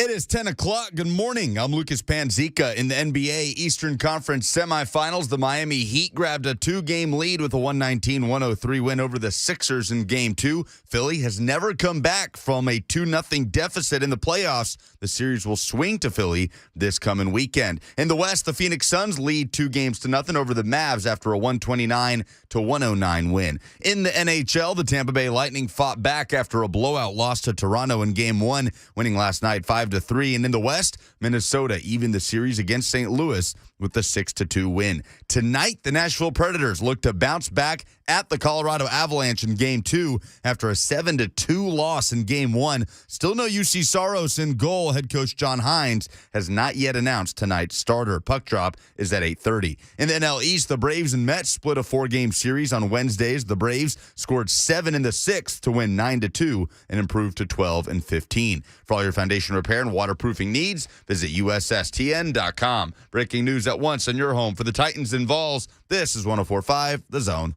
It is 10 o'clock. Good morning. I'm Lucas Panzica. In the NBA Eastern Conference semifinals, the Miami Heat grabbed a two-game lead with a 119-103 win over the Sixers in Game 2. Philly has never come back from a 2-0 deficit in the playoffs. The series will swing to Philly this coming weekend. In the West, the Phoenix Suns lead 2-0 over the Mavs after a 129-109 win. In the NHL, the Tampa Bay Lightning fought back after a blowout loss to Toronto in Game 1, winning last night 5-3. And in the West, Minnesota evened the series against St. Louis with the 6-2 win. Tonight, the Nashville Predators look to bounce back at the Colorado Avalanche in Game 2 after a 7-2 loss in Game 1. Still no UC Saros in goal. Head coach John Hines has not yet announced tonight's starter. Puck drop is at 8:30. In the NL East, the Braves and Mets split a 4-game series on Wednesdays. The Braves scored 7 in the 6th to win 9-2 and improve to 12-15. For all your foundation repair and waterproofing needs, visit USSTN.com. Breaking news at once on your home for the Titans and Vols. This is 104.5 The Zone.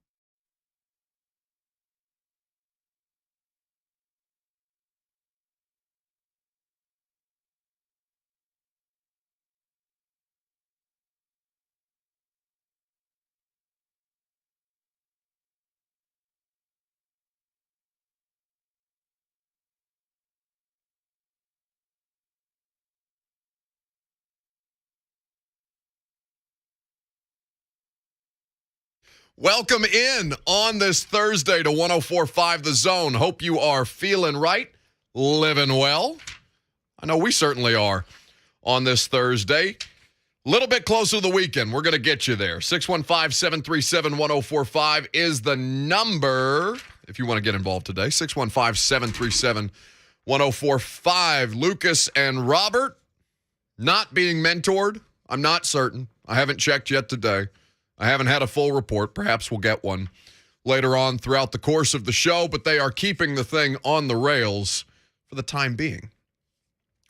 Welcome in on this Thursday to 104.5 The Zone. Hope you are feeling right, living well. I know we certainly are on this Thursday. A little bit closer to the weekend. We're going to get you there. 615-737-1045 is the number if you want to get involved today. 615-737-1045. Lucas and Robert not being mentored. I'm not certain. I haven't checked yet today. I haven't had a full report. Perhaps we'll get one later on throughout the course of the show, but they are keeping the thing on the rails for the time being.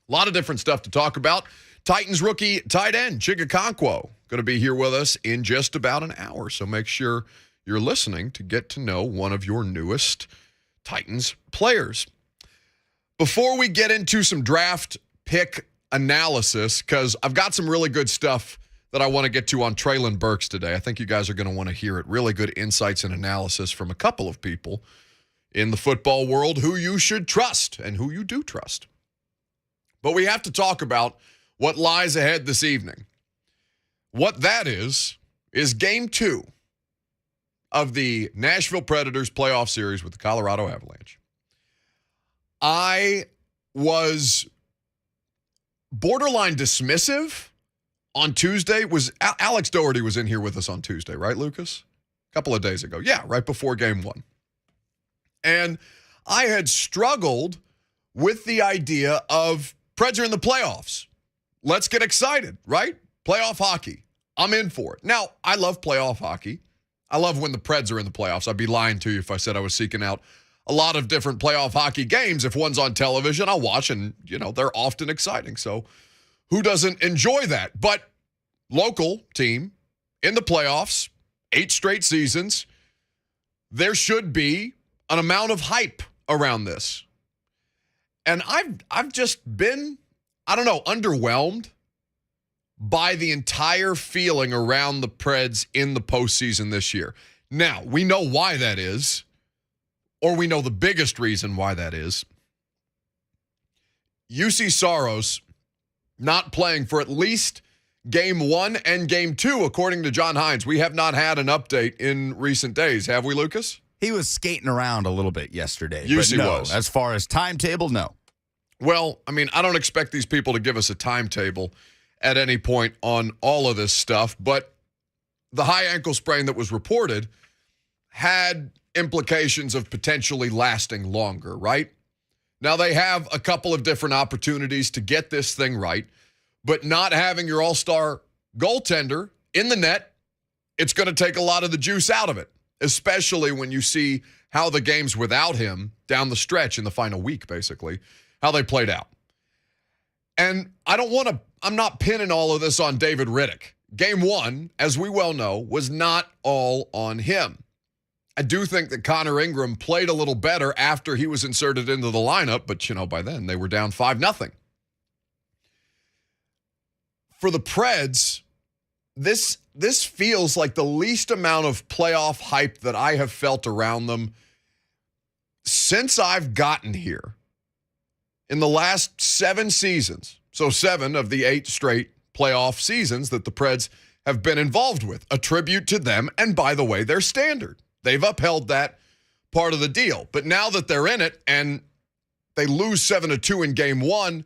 A lot of different stuff to talk about. Titans rookie tight end Chig Okonkwo going to be here with us in just about an hour, so make sure you're listening to get to know one of your newest Titans players. Before we get into some draft pick analysis, because I've got some really good stuff that I want to get to on Treylon Burks today. I think you guys are going to want to hear it. Really good insights and analysis from a couple of people in the football world who you should trust and who you do trust. But we have to talk about what lies ahead this evening. What that is Game 2 of the Nashville Predators playoff series with the Colorado Avalanche. I was borderline dismissive on Tuesday. Was Alex Doherty was in here with us on Tuesday, right, Lucas? A couple of days ago. Yeah, right before Game 1. And I had struggled with the idea of Preds are in the playoffs. Let's get excited, right? Playoff hockey. I'm in for it. Now, I love playoff hockey. I love when the Preds are in the playoffs. I'd be lying to you if I said I was seeking out a lot of different playoff hockey games. If one's on television, I'll watch, and, they're often exciting. So who doesn't enjoy that? But local team in the playoffs, 8 straight seasons, there should be an amount of hype around this. And I've just been, underwhelmed by the entire feeling around the Preds in the postseason this year. Now, we know why that is, or we know the biggest reason why that is. UC Saros not playing for at least Game 1 and Game 2, according to John Hines. We have not had an update in recent days, have we, Lucas? He was skating around a little bit yesterday. UC but no, was. As far as timetable, no. Well, I don't expect these people to give us a timetable at any point on all of this stuff, but the high ankle sprain that was reported had implications of potentially lasting longer, right? Now, they have a couple of different opportunities to get this thing right, but not having your all-star goaltender in the net, it's going to take a lot of the juice out of it, especially when you see how the games without him down the stretch in the final week, basically, how they played out. And I'm not pinning all of this on David Riddick. Game 1, as we well know, was not all on him. I do think that Connor Ingram played a little better after he was inserted into the lineup, but, by then they were down 5-0. for the Preds, this feels like the least amount of playoff hype that I have felt around them since I've gotten here in the last 7 seasons. So 7 of the 8 straight playoff seasons that the Preds have been involved with. A tribute to them, and by the way, their standard. They've upheld that part of the deal. But now that they're in it and they lose 7-2 in game 1,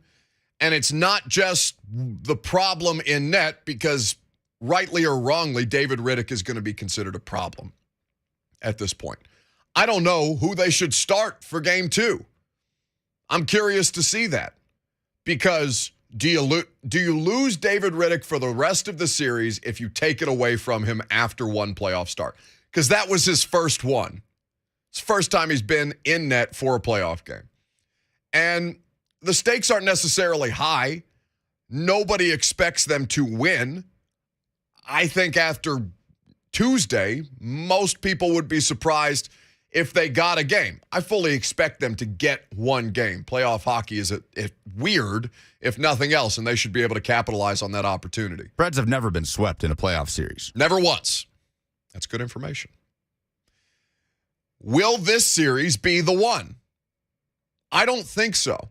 and it's not just the problem in net because rightly or wrongly, David Riddick is going to be considered a problem at this point. I don't know who they should start for game 2. I'm curious to see that because do you lose David Riddick for the rest of the series if you take it away from him after one playoff start? Because that was his first one. It's the first time he's been in net for a playoff game. And the stakes aren't necessarily high. Nobody expects them to win. I think after Tuesday, most people would be surprised if they got a game. I fully expect them to get one game. Playoff hockey is weird, if nothing else, and they should be able to capitalize on that opportunity. Preds have never been swept in a playoff series. Never once. That's good information. Will this series be the one? I don't think so.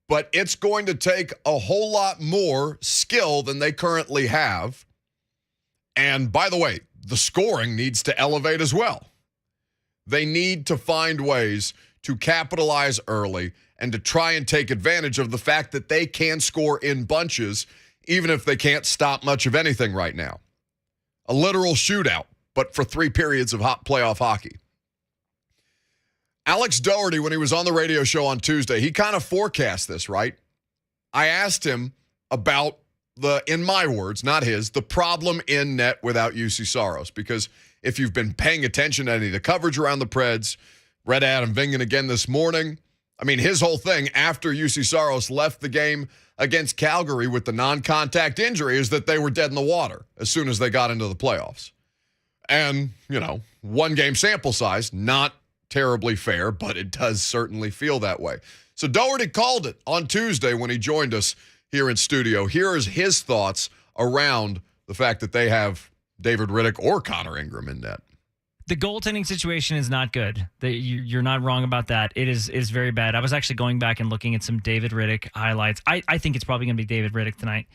But it's going to take a whole lot more skill than they currently have. And by the way, the scoring needs to elevate as well. They need to find ways to capitalize early and to try and take advantage of the fact that they can score in bunches, even if they can't stop much of anything right now. A literal shootout, but for 3 periods of playoff hockey. Alex Doherty, when he was on the radio show on Tuesday, he kind of forecast this, right? I asked him about in my words, not his, the problem in net without UC Saros, because if you've been paying attention to any of the coverage around the Preds, read Adam Vingan again this morning. I mean, his whole thing after UC Saros left the game against Calgary with the non-contact injury is that they were dead in the water as soon as they got into the playoffs. And, 1 game sample size, not terribly fair, but it does certainly feel that way. So Doherty called it on Tuesday when he joined us here in studio. Here is his thoughts around the fact that they have David Riddick or Connor Ingram in net. The goaltending situation is not good. You're not wrong about that. It is very bad. I was actually going back and looking at some David Riddick highlights. I think it's probably going to be David Riddick tonight.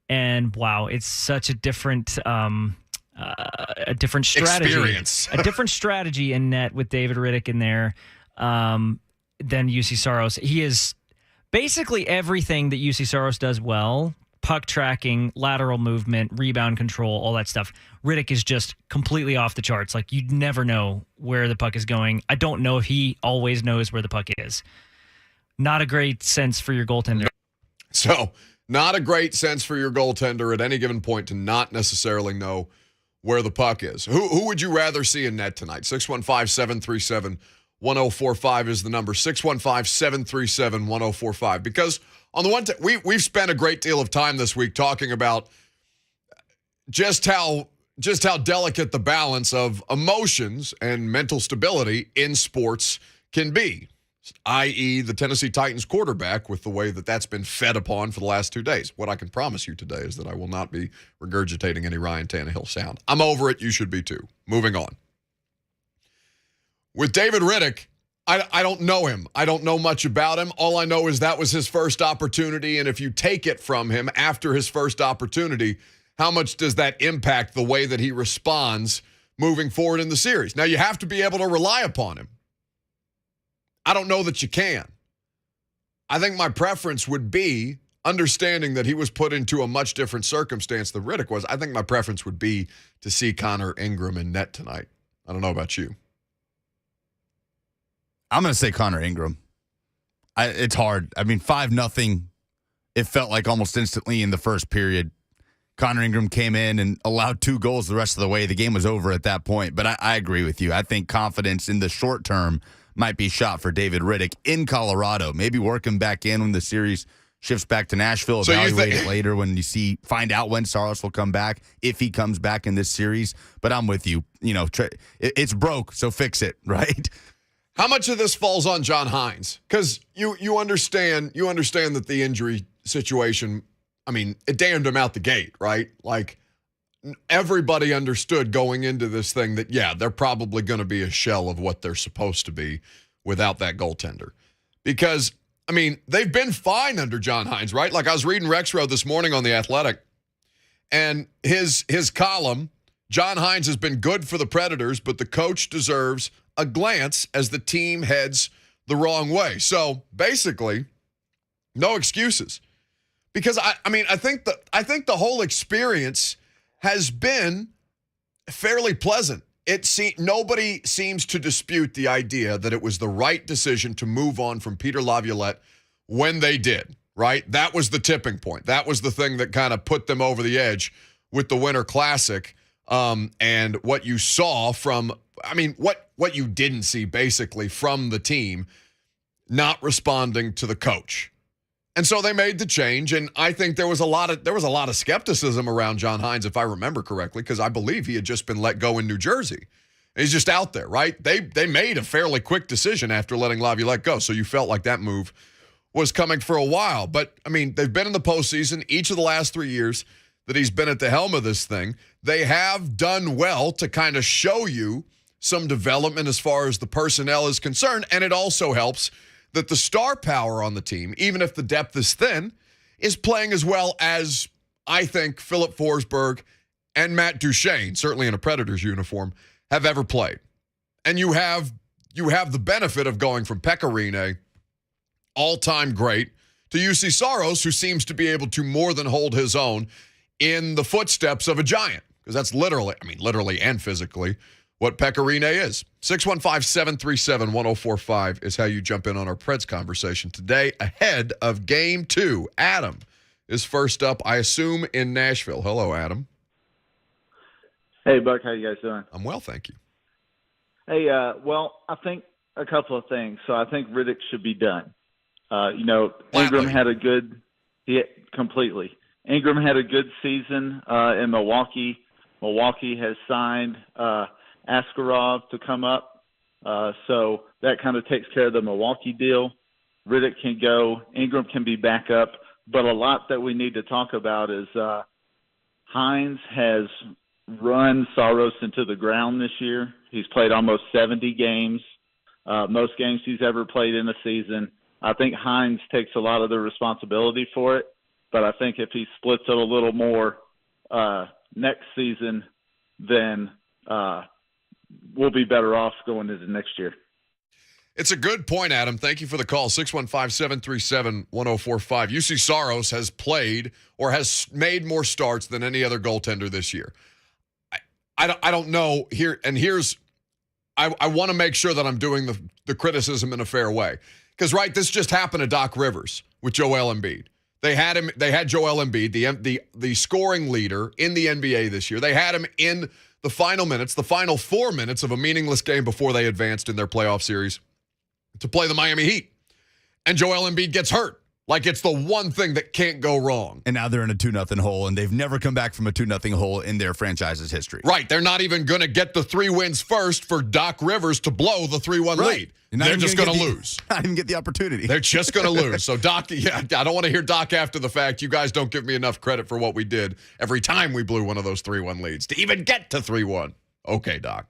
And wow, it's such a different strategy. Experience. A different strategy in net with David Riddick in there than UC Saros. He is basically everything that UC Saros does well. Puck tracking, lateral movement, rebound control, all that stuff. Riddick is just completely off the charts. Like, you'd never know where the puck is going. I don't know if he always knows where the puck is. Not a great sense for your goaltender. So, not a great sense for your goaltender at any given point to not necessarily know where the puck is. Who would you rather see in net tonight? 615-737-1045 is the number. 615-737-1045. Because on the one we've spent a great deal of time this week talking about just how delicate the balance of emotions and mental stability in sports can be, i.e. the Tennessee Titans quarterback with the way that that's been fed upon for the last 2 days. What I can promise you today is that I will not be regurgitating any Ryan Tannehill sound. I'm over it. You should be too. Moving on. With David Riddick, I don't know him. I don't know much about him. All I know is that was his first opportunity, and if you take it from him after his first opportunity, how much does that impact the way that he responds moving forward in the series? Now, you have to be able to rely upon him. I don't know that you can. I think my preference would be, understanding that he was put into a much different circumstance than Riddick was, I think my preference would be to see Connor Ingram in net tonight. I don't know about you. I'm going to say Connor Ingram. It's hard. I mean, 5-0. It felt like almost instantly in the first period. Connor Ingram came in and allowed 2 goals the rest of the way. The game was over at that point. But I agree with you. I think confidence in the short term might be shot for David Riddick in Colorado. Maybe work him back in when the series shifts back to Nashville. So evaluate it later when find out when Saros will come back, if he comes back in this series. But I'm with you. It's broke, so fix it, right? How much of this falls on John Hines? Because you understand that the injury situation I mean, it damned him out the gate, right? Like, everybody understood going into this thing that, yeah, they're probably going to be a shell of what they're supposed to be without that goaltender. Because, I mean, they've been fine under John Hines, right? Like, I was reading Rexroad this morning on The Athletic, and his column, John Hines has been good for the Predators, but the coach deserves a glance as the team heads the wrong way. So, basically, no excuses. Because, I think the whole experience has been fairly pleasant. Nobody seems to dispute the idea that it was the right decision to move on from Peter Laviolette when they did, right? That was the tipping point. That was the thing that kind of put them over the edge with the Winter Classic. And what you saw from, what you didn't see basically from the team not responding to the coach. And so they made the change, and I think there was a lot of skepticism around John Hines, if I remember correctly, because I believe he had just been let go in New Jersey. And he's just out there, right? They made a fairly quick decision after letting Laviolette go, so you felt like that move was coming for a while. But, I mean, they've been in the postseason each of the last 3 years that he's been at the helm of this thing. They have done well to kind of show you some development as far as the personnel is concerned, and it also helps that the star power on the team, even if the depth is thin, is playing as well as, I think, Philip Forsberg and Matt Duchene, certainly in a Predators uniform, have ever played. And you have the benefit of going from Pekka Rinne, all-time great, to UC Saros, who seems to be able to more than hold his own in the footsteps of a giant. Because that's literally and physically, what Pekka Rinne is. 615-737-1045 is how you jump in on our Preds conversation today ahead of Game 2. Adam is first up, I assume, in Nashville. Hello, Adam. Hey, Buck. How you guys doing? I'm well, thank you. Hey, well, I think a couple of things. So I think Riddick should be done. Ingram had a good – completely. Ingram had a good season in Milwaukee. Milwaukee has signed Askarov to come up. So that kind of takes care of the Milwaukee deal. Riddick can go. Ingram can be back up. But a lot that we need to talk about is Hines has run Saros into the ground this year. He's played almost 70 games, most games he's ever played in a season. I think Hines takes a lot of the responsibility for it. But I think if he splits it a little more next season, then we'll be better off going into next year. It's a good point, Adam. Thank you for the call. 615-737-1045. UC Saros has played or has made more starts than any other goaltender this year. I don't know here, and I want to make sure that I'm doing the criticism in a fair way. Because, right, this just happened to Doc Rivers with Joel Embiid. They had Joel Embiid, the scoring leader in the NBA this year. They had him in the final 4 minutes of a meaningless game before they advanced in their playoff series to play the Miami Heat. And Joel Embiid gets hurt. Like, it's the one thing that can't go wrong. And now they're in a 2-0 hole, and they've never come back from a 2-0 hole in their franchise's history. Right. They're not even going to get the 3 wins first for Doc Rivers to blow the 3-1 lead. They're just going to lose. Not even get the opportunity. They're just going to lose. So, Doc, I don't want to hear Doc after the fact. You guys don't give me enough credit for what we did every time we blew one of those 3-1 leads to even get to 3-1. Okay, Doc.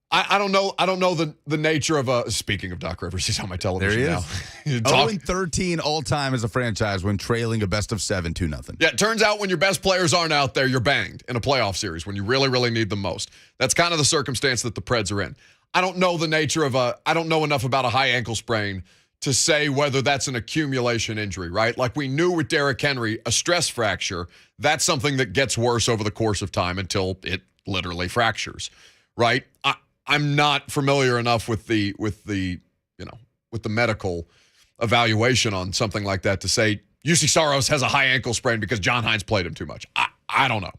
I don't know the nature of speaking of Doc Rivers, he's on my television now. 0-13 all-time as a franchise when trailing a best-of-7 2-0. Yeah, it turns out when your best players aren't out there, you're banged in a playoff series when you really, really need them most. That's kind of the circumstance that the Preds are in. I don't know the nature of I don't know enough about a high ankle sprain to say whether that's an accumulation injury, right? Like we knew with Derrick Henry, a stress fracture, that's something that gets worse over the course of time until it literally fractures, right? I'm not familiar enough with the medical evaluation on something like that to say UC Saros has a high ankle sprain because John Hines played him too much. I don't know.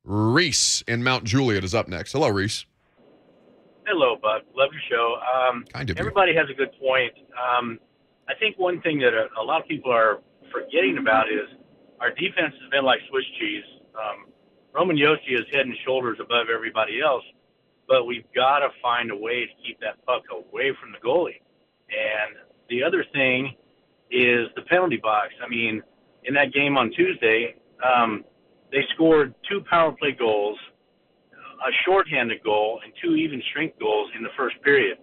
Reese in Mount Juliet is up next. Hello, Reese. Hello, Buck. Love your show. Everybody has a good point. I think one thing that a lot of people are forgetting about is our defense has been like Swiss cheese. Roman Josi is head and shoulders above everybody else, but we've got to find a way to keep that puck away from the goalie. And the other thing is the penalty box. I mean, in that game on Tuesday, they scored 2 power play goals, a shorthanded goal, and 2 even strength goals in the first period.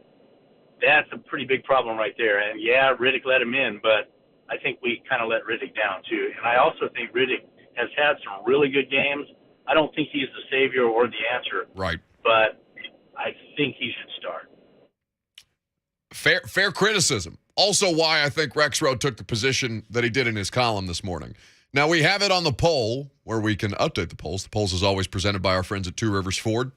That's a pretty big problem right there. And, yeah, Riddick let him in, but I think we kind of let Riddick down too. And I also think Riddick has had some really good games. I don't think he's the savior or the answer. Right. But I think he should start. Fair criticism. Also why I think Rexroad took the position that he did in his column this morning. Now, we have it on the poll where we can update the polls. The polls is always presented by our friends at Two Rivers Ford.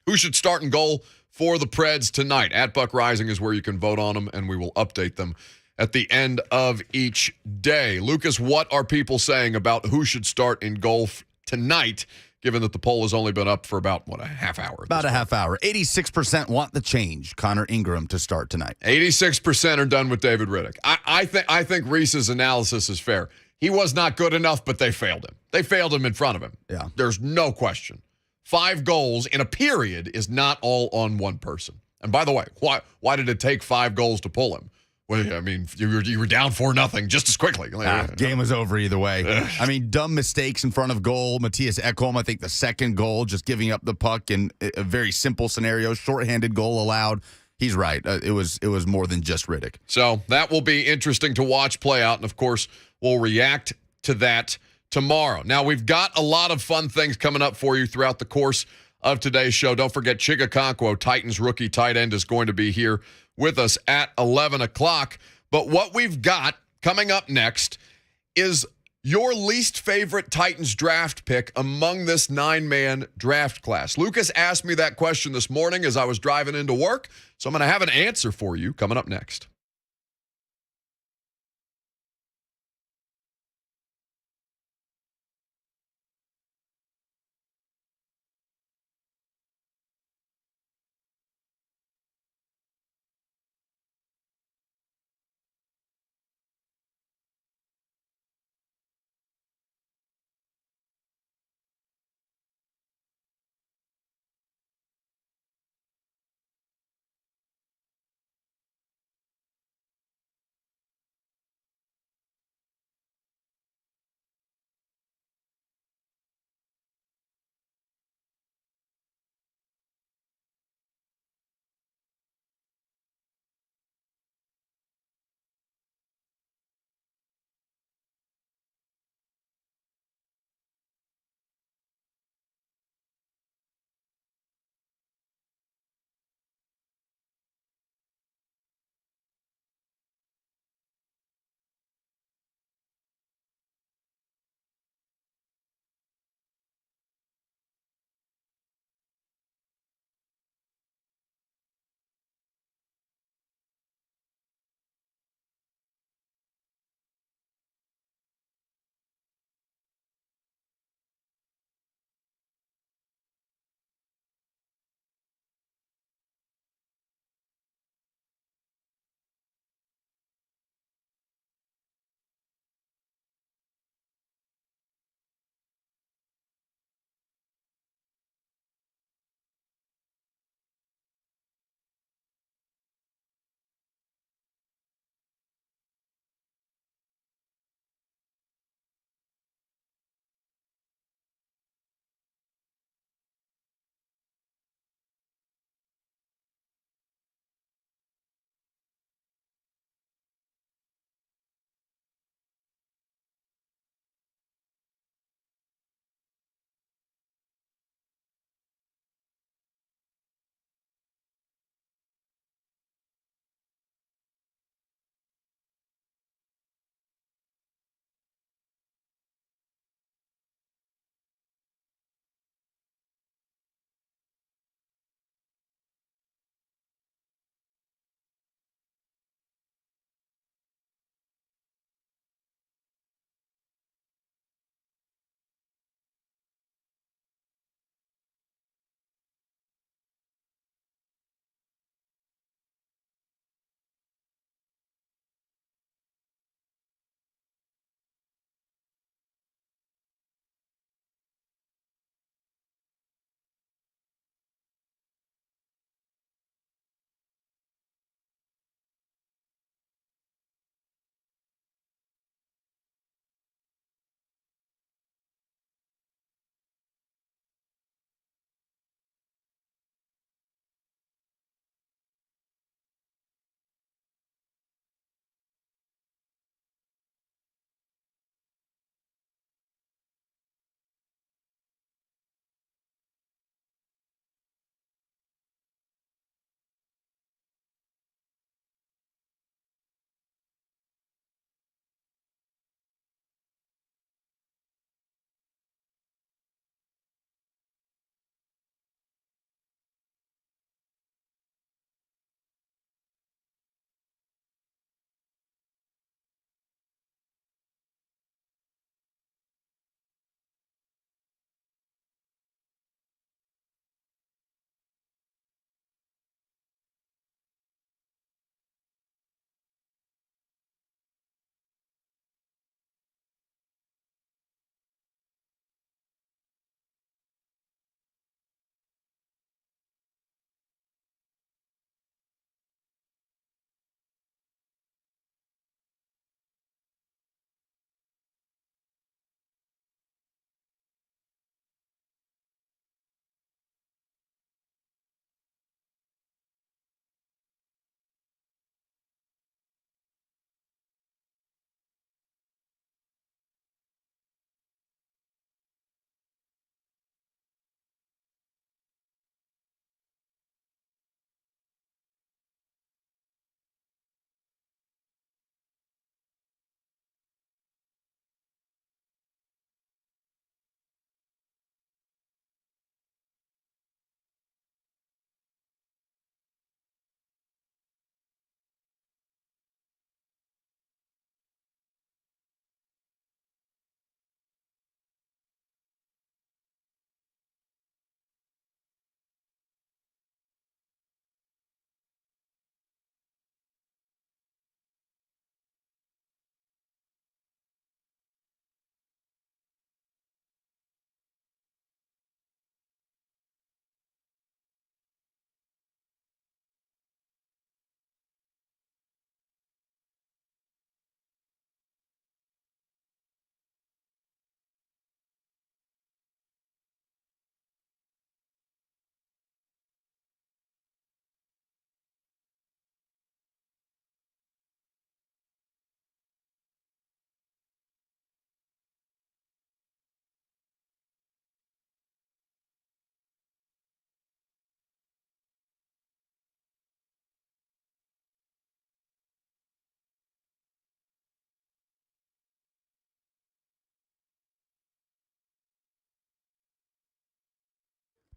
Who should start in goal for the Preds tonight? At Buck Reising is where you can vote on them, and we will update them at the end of each day. Lucas, what are people saying about who should start in goal tonight, given that the poll has only been up for about, a half hour? About a half hour. 86% want the change, Connor Ingram, to start tonight. 86% are done with David Riddick. I think Reese's analysis is fair. He was not good enough, but they failed him. They failed him in front of him. Yeah. There's no question. 5 goals in a period is not all on one person. And by the way, why did it take 5 goals to pull him? Well, I mean, you were down 4-0 just as quickly. Game was over either way. I mean, dumb mistakes in front of goal. Matthias Ekholm, I think the second goal, just giving up the puck in a very simple scenario, shorthanded goal allowed. He's right. It was more than just Riddick. So that will be interesting to watch play out. And, of course, we'll react to that tomorrow. Now, we've got a lot of fun things coming up for you throughout the course of today's show. Don't forget, Chig Okonkwo, Titans rookie tight end, is going to be here with us at 11 o'clock. But what we've got coming up next is your least favorite Titans draft pick among this 9-man draft class. Lucas asked me that question this morning as I was driving into work, so I'm going to have an answer for you coming up next.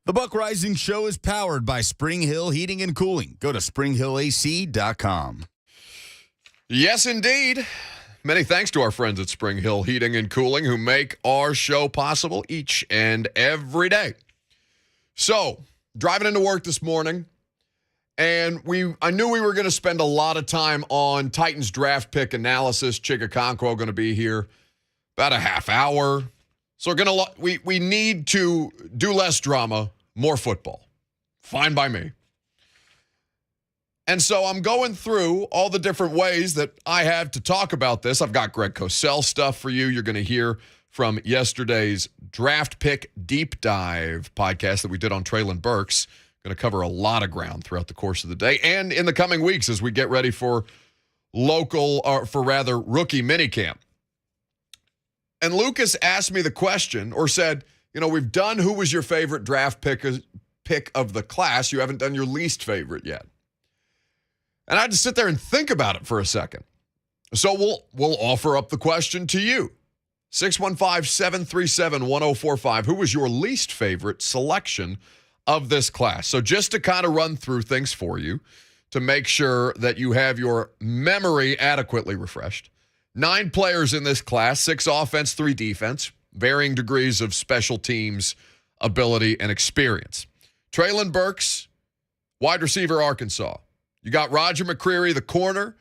The Buck Reising Show is powered by Spring Hill Heating and Cooling. Go to springhillac.com. Yes, indeed. Many thanks to our friends at Spring Hill Heating and Cooling who make our show possible each and every day. So, driving into work this morning, and I knew we were going to spend a lot of time on Titans draft pick analysis. Chig Okonkwo going to be here about a half hour. So we need to do less drama, more football. Fine by me. And so I'm going through all the different ways that I have to talk about this. I've got Greg Cosell stuff for you. You're going to hear from yesterday's Draft Pick Deep Dive podcast that we did on Treylon Burks. Going to cover a lot of ground throughout the course of the day and in the coming weeks as we get ready for rookie minicamp. And Lucas asked me the question, or said, we've done who was your favorite draft pick of the class. You haven't done your least favorite yet. And I had to sit there and think about it for a second. So we'll offer up the question to you. 615-737-1045. Who was your least favorite selection of this class? So just to kind of run through things for you to make sure that you have your memory adequately refreshed. 9 players in this class, 6 offense, 3 defense, varying degrees of special teams ability and experience. Treylon Burks, wide receiver, Arkansas. You got Roger McCreary, the corner.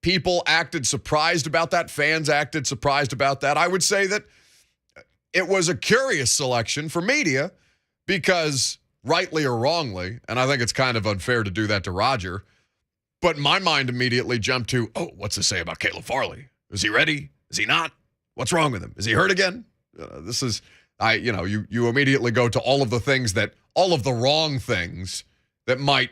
People acted surprised about that. Fans acted surprised about that. I would say that it was a curious selection for media because, rightly or wrongly, and I think it's kind of unfair to do that to Roger, but my mind immediately jumped to, what's this say about Caleb Farley? Is he ready? Is he not? What's wrong with him? Is he hurt again? You immediately go to all of the wrong things that might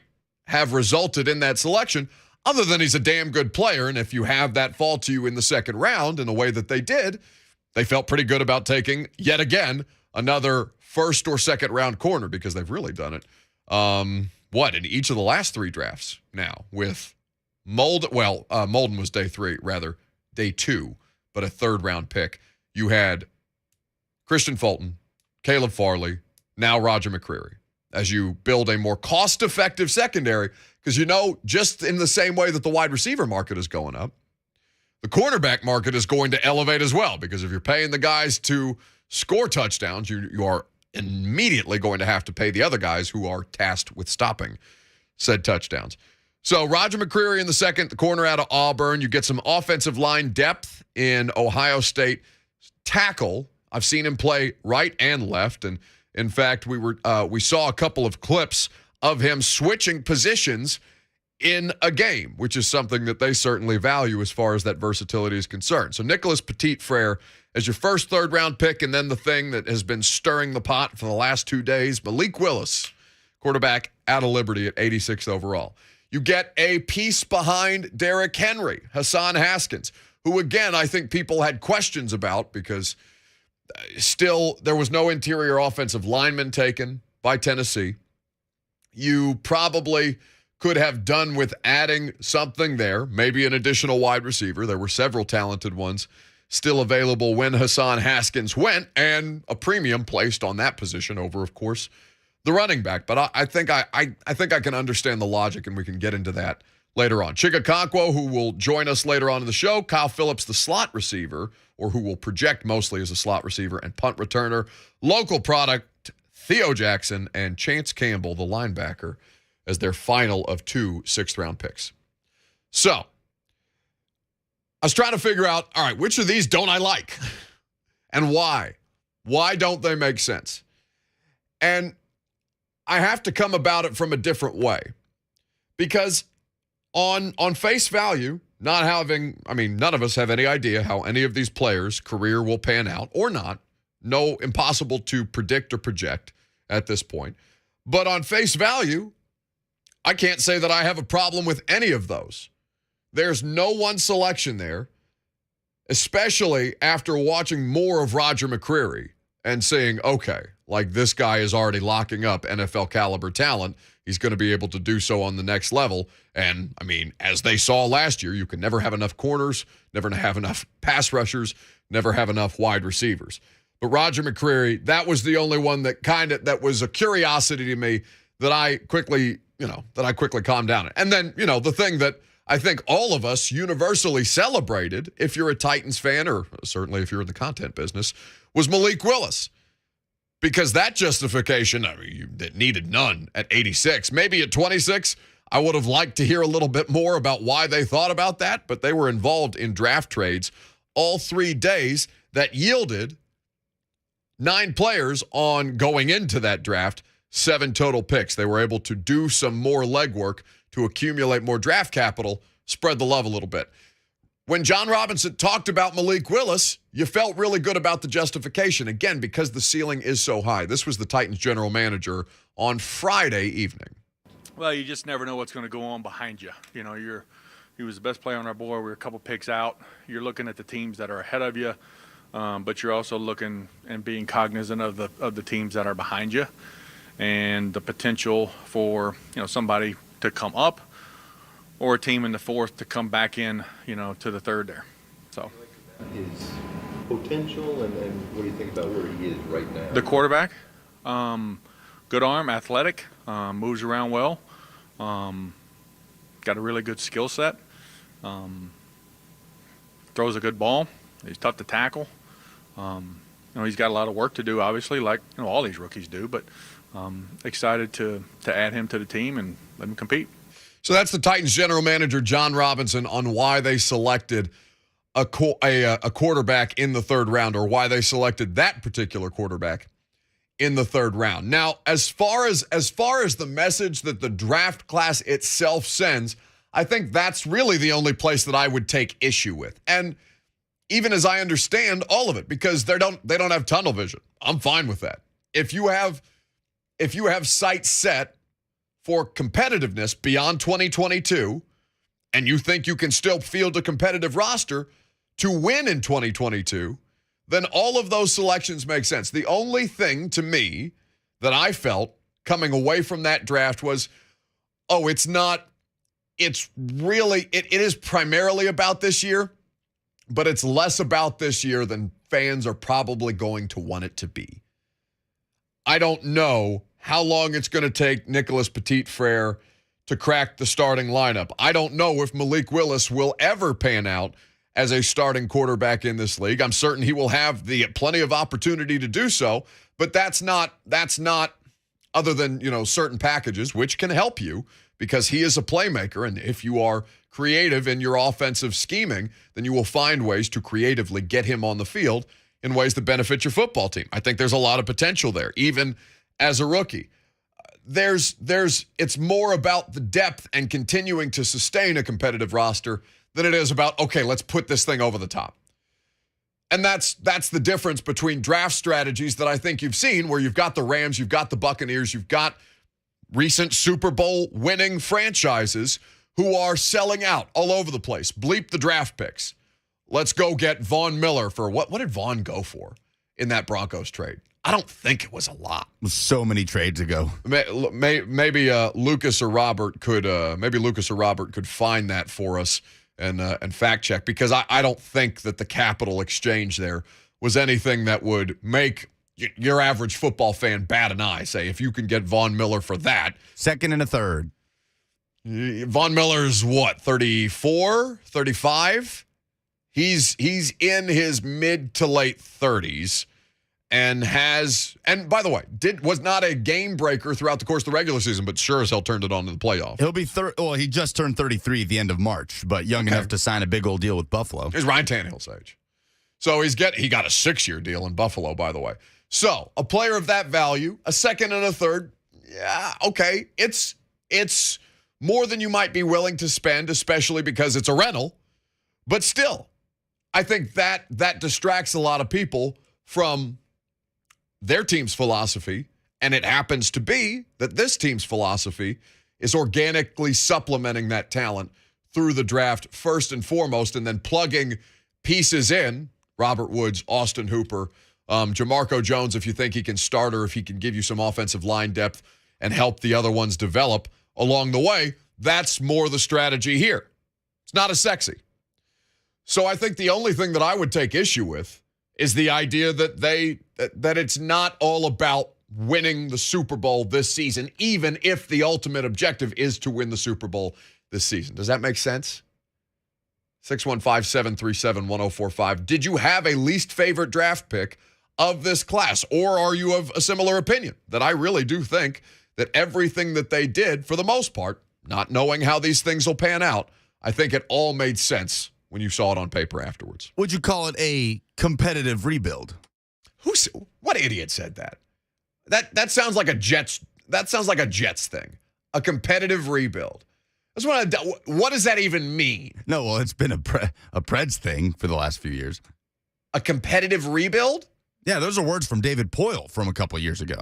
have resulted in that selection, other than he's a damn good player. And if you have that fall to you in the second round in the way that they did, they felt pretty good about taking, yet again, another first or second round corner, because they've really done it. In each of the last 3 drafts now with Molden was day 2, but a 3rd round pick. You had Christian Fulton, Caleb Farley, now Roger McCreary, as you build a more cost-effective secondary, because just in the same way that the wide receiver market is going up, the cornerback market is going to elevate as well, because if you're paying the guys to score touchdowns, you are immediately going to have to pay the other guys who are tasked with stopping said touchdowns. So Roger McCreary in the second, the corner out of Auburn. You get some offensive line depth in Ohio State. Tackle, I've seen him play right and left. And in fact, we saw a couple of clips of him switching positions in a game, which is something that they certainly value as far as that versatility is concerned. So Nicholas Petit-Frere as your first 3rd round pick, and then the thing that has been stirring the pot for the last 2 days, Malik Willis, quarterback out of Liberty at 86th overall. You get a piece behind Derrick Henry, Hassan Haskins, who, again, I think people had questions about because still there was no interior offensive lineman taken by Tennessee. You probably could have done with adding something there, maybe an additional wide receiver. There were several talented ones still available when Hassan Haskins went, and a premium placed on that position over, of course, the running back. But I think I can understand the logic, and we can get into that later on. Chig Okonkwo, who will join us later on in the show. Kyle Phillips, the slot receiver, or who will project mostly as a slot receiver and punt returner. Local product, Theo Jackson, and Chance Campbell, the linebacker, as their final of 2 6th-round picks. So I was trying to figure out, all right, which of these don't I like? And why? Why don't they make sense? And I have to come about it from a different way. Because on face value, none of us have any idea how any of these players' career will pan out or not. No, impossible to predict or project at this point. But on face value, I can't say that I have a problem with any of those. There's no one selection there, especially after watching more of Roger McCreary and saying, okay, like this guy is already locking up NFL caliber talent. He's going to be able to do so on the next level. And, as they saw last year, you can never have enough corners, never have enough pass rushers, never have enough wide receivers. But Roger McCreary, that was the only one that was a curiosity to me that I quickly calmed down. And then, the thing that I think all of us universally celebrated, if you're a Titans fan, or certainly if you're in the content business, was Malik Willis. Because that justification, it needed none at 86. Maybe at 26, I would have liked to hear a little bit more about why they thought about that, but they were involved in draft trades all 3 days that yielded 9 players on going into that draft, 7 total picks. They were able to do some more legwork to accumulate more draft capital, spread the love a little bit. When John Robinson talked about Malik Willis, you felt really good about the justification, again, because the ceiling is so high. This was the Titans general manager on Friday evening. Well, you just never know what's going to go on behind you. He was the best player on our board. We were a couple picks out. You're looking at the teams that are ahead of you, but you're also looking and being cognizant of the teams that are behind you, and the potential for somebody to come up, or a team in the fourth to come back in, to the third there. So his potential, and what do you think about where he is right now? The quarterback, good arm, athletic, moves around well, got a really good skill set, throws a good ball. He's tough to tackle. He's got a lot of work to do, obviously, like all these rookies do, but excited to add him to the team and let him compete. So that's the Titans general manager, John Robinson, on why they selected a quarterback in the third round, or why they selected that particular quarterback in the third round. Now, as far as the message that the draft class itself sends, I think that's really the only place that I would take issue with. And even as I understand all of it, because they don't have tunnel vision. I'm fine with that. If you have sights set for competitiveness beyond 2022, and you think you can still field a competitive roster to win in 2022, then all of those selections make sense. The only thing to me that I felt coming away from that draft was, it is primarily about this year, but it's less about this year than fans are probably going to want it to be. I don't know how long it's going to take Nicholas Petit-Frere to crack the starting lineup. I don't know if Malik Willis will ever pan out as a starting quarterback in this league. I'm certain he will have plenty of opportunity to do so, but that's not other than, certain packages, which can help you because he is a playmaker. And if you are creative in your offensive scheming, then you will find ways to creatively get him on the field in ways that benefit your football team. I think there's a lot of potential there, even as a rookie. It's more about the depth and continuing to sustain a competitive roster than it is about, okay, let's put this thing over the top. And that's the difference between draft strategies that I think you've seen, where you've got the Rams, you've got the Buccaneers, you've got recent Super Bowl winning franchises who are selling out all over the place. Bleep the draft picks. Let's go get Von Miller for what did Von go for in that Broncos trade? I don't think it was a lot. It was so many trades ago. Maybe Lucas or Robert could find that for us and fact check, because I don't think that the capital exchange there was anything that would make your average football fan bat an eye. Say, if you can get Von Miller for that. Second and a third. Von Miller's what, 34, 35? He's in his mid to late 30s. And by the way, was not a game breaker throughout the course of the regular season, but sure as hell turned it on in the playoff. He'll be he just turned 33 at the end of March, but young enough to sign a big old deal with Buffalo. He's Ryan Tannehill's age. So he got a 6-year deal in Buffalo, by the way. So a player of that value, a second and a third, yeah, okay. It's more than you might be willing to spend, especially because it's a rental. But still, I think that distracts a lot of people from their team's philosophy, and it happens to be that this team's philosophy is organically supplementing that talent through the draft first and foremost, and then plugging pieces in, Robert Woods, Austin Hooper, Jamarco Jones, if you think he can start or if he can give you some offensive line depth and help the other ones develop along the way. That's more the strategy here. It's not as sexy. So I think the only thing that I would take issue with is the idea that it's not all about winning the Super Bowl this season, even if the ultimate objective is to win the Super Bowl this season. Does that make sense? 615-737-1045. Did you have a least favorite draft pick of this class, or are you of a similar opinion that I really do think that everything that they did, for the most part, not knowing how these things will pan out, I think it all made sense when you saw it on paper afterwards? Would you call it a competitive rebuild? What idiot said that? That sounds like a Jets. That sounds like a Jets thing. A competitive rebuild. That's what does that even mean? No, well, it's been a Preds thing for the last few years. A competitive rebuild? Yeah, those are words from David Poyle from a couple of years ago.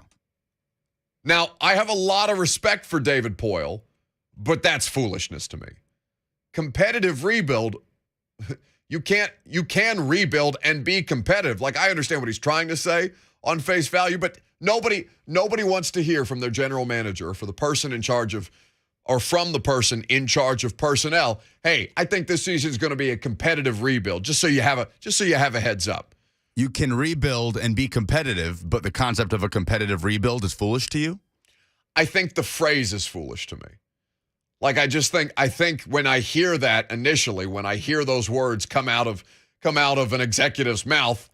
Now, I have a lot of respect for David Poyle, but that's foolishness to me. Competitive rebuild, you can rebuild and be competitive. Like, I understand what he's trying to say on face value, but nobody wants to hear from their general manager or for the person in charge of, or from the person in charge of personnel, hey, I think this season is going to be a competitive rebuild, just so you have a heads up. You can rebuild and be competitive, but the concept of a competitive rebuild is foolish to you? I think the phrase is foolish to me. Like, I think when I hear that initially, when I hear those words come out of an executive's mouth,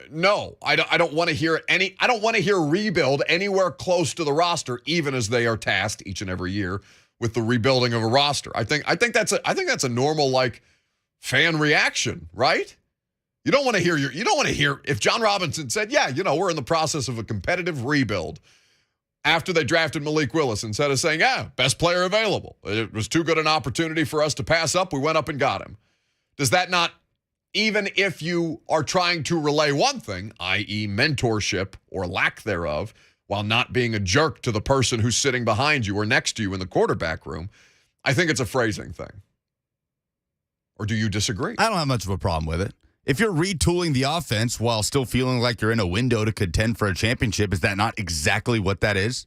no, I don't want to hear I don't want to hear rebuild anywhere close to the roster, even as they are tasked each and every year with the rebuilding of a roster. I think that's a normal, like, fan reaction, right? You don't want to hear if John Robinson said, yeah, we're in the process of a competitive rebuild after they drafted Malik Willis, instead of saying, yeah, best player available. It was too good an opportunity for us to pass up. We went up and got him. Does that not, even if you are trying to relay one thing, i.e. mentorship or lack thereof, while not being a jerk to the person who's sitting behind you or next to you in the quarterback room, I think it's a phrasing thing. Or do you disagree? I don't have much of a problem with it. If you're retooling the offense while still feeling like you're in a window to contend for a championship, is that not exactly what that is?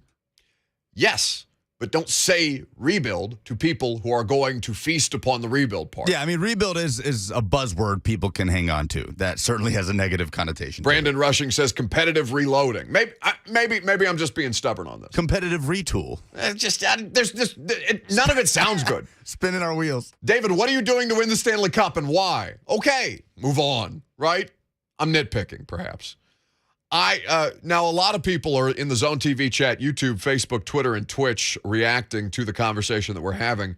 Yes, but don't say rebuild to people who are going to feast upon the rebuild part. Yeah, I mean, rebuild is a buzzword people can hang on to. That certainly has a negative connotation. Brandon Rushing says competitive reloading. Maybe I'm just being stubborn on this. Competitive retool. None of it sounds good. Spinning our wheels. David, what are you doing to win the Stanley Cup and why? Okay, move on, right? I'm nitpicking, perhaps. Now, a lot of people are in the Zone TV chat, YouTube, Facebook, Twitter, and Twitch reacting to the conversation that we're having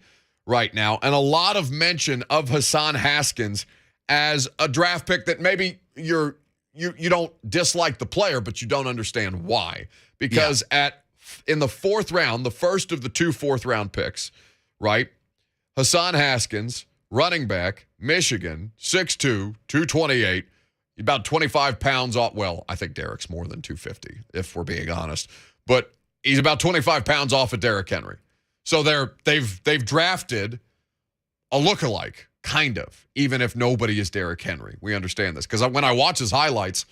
right now. And a lot of mention of Hassan Haskins as a draft pick that maybe you don't dislike the player, but you don't understand why. Because in the fourth round, the first of the 2 fourth-round picks, right, Hassan Haskins, running back, Michigan, 6'2", 228, about 25 pounds off. Well, I think Derek's more than 250, if we're being honest. But he's about 25 pounds off of Derrick Henry. So they've drafted a lookalike, kind of, even if nobody is Derrick Henry. We understand this. Because when I watch his highlights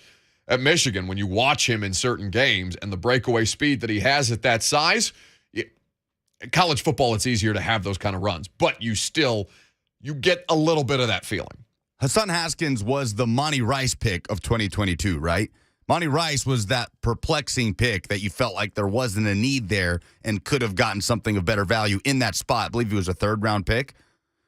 at Michigan, when you watch him in certain games and the breakaway speed that he has at that size, college football, it's easier to have those kind of runs. But you get a little bit of that feeling. Hassan Haskins was the Monty Rice pick of 2022, right? Monty Rice was that perplexing pick that you felt like there wasn't a need there and could have gotten something of better value in that spot. I believe he was a third-round pick.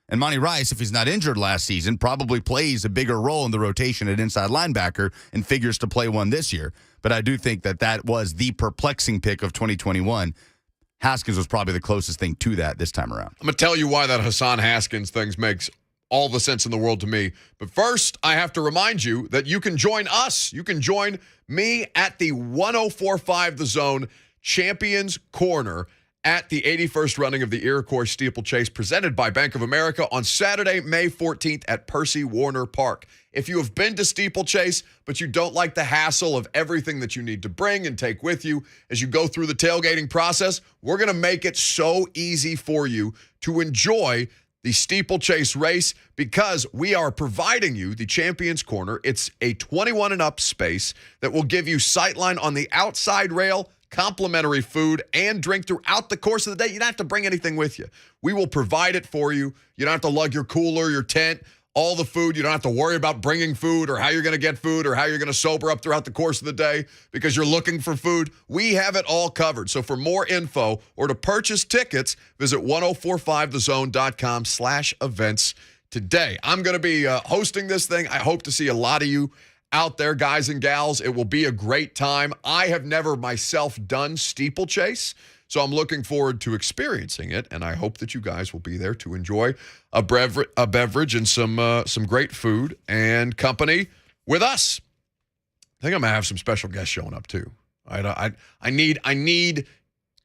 And Monty Rice, if he's not injured last season, probably plays a bigger role in the rotation at inside linebacker and figures to play one this year. But I do think that was the perplexing pick of 2021. Haskins was probably the closest thing to that this time around. I'm going to tell you why that Hassan Haskins thing makes all the sense in the world to me. But first, I have to remind you that you can join us. You can join me at the 104.5 The Zone Champions Corner at the 81st running of the Iroquois Steeplechase presented by Bank of America on Saturday, May 14th at Percy Warner Park. If you have been to Steeplechase, but you don't like the hassle of everything that you need to bring and take with you as you go through the tailgating process, we're going to make it so easy for you to enjoy the Steeplechase race because we are providing you the Champions Corner. It's a 21 and up space that will give you sightline on the outside rail, complimentary food, and drink throughout the course of the day. You don't have to bring anything with you. We will provide it for you. You don't have to lug your cooler, your tent, all the food. You don't have to worry about bringing food or how you're going to get food or how you're going to sober up throughout the course of the day because you're looking for food. We have it all covered. So for more info or to purchase tickets, visit 1045thezone.com/events today. I'm going to be hosting this thing. I hope to see a lot of you out there, guys and gals. It will be a great time. I have never myself done steeplechase, so I'm looking forward to experiencing it, and I hope that you guys will be there to enjoy a beverage and some great food and company with us. I think I'm gonna have some special guests showing up too. I need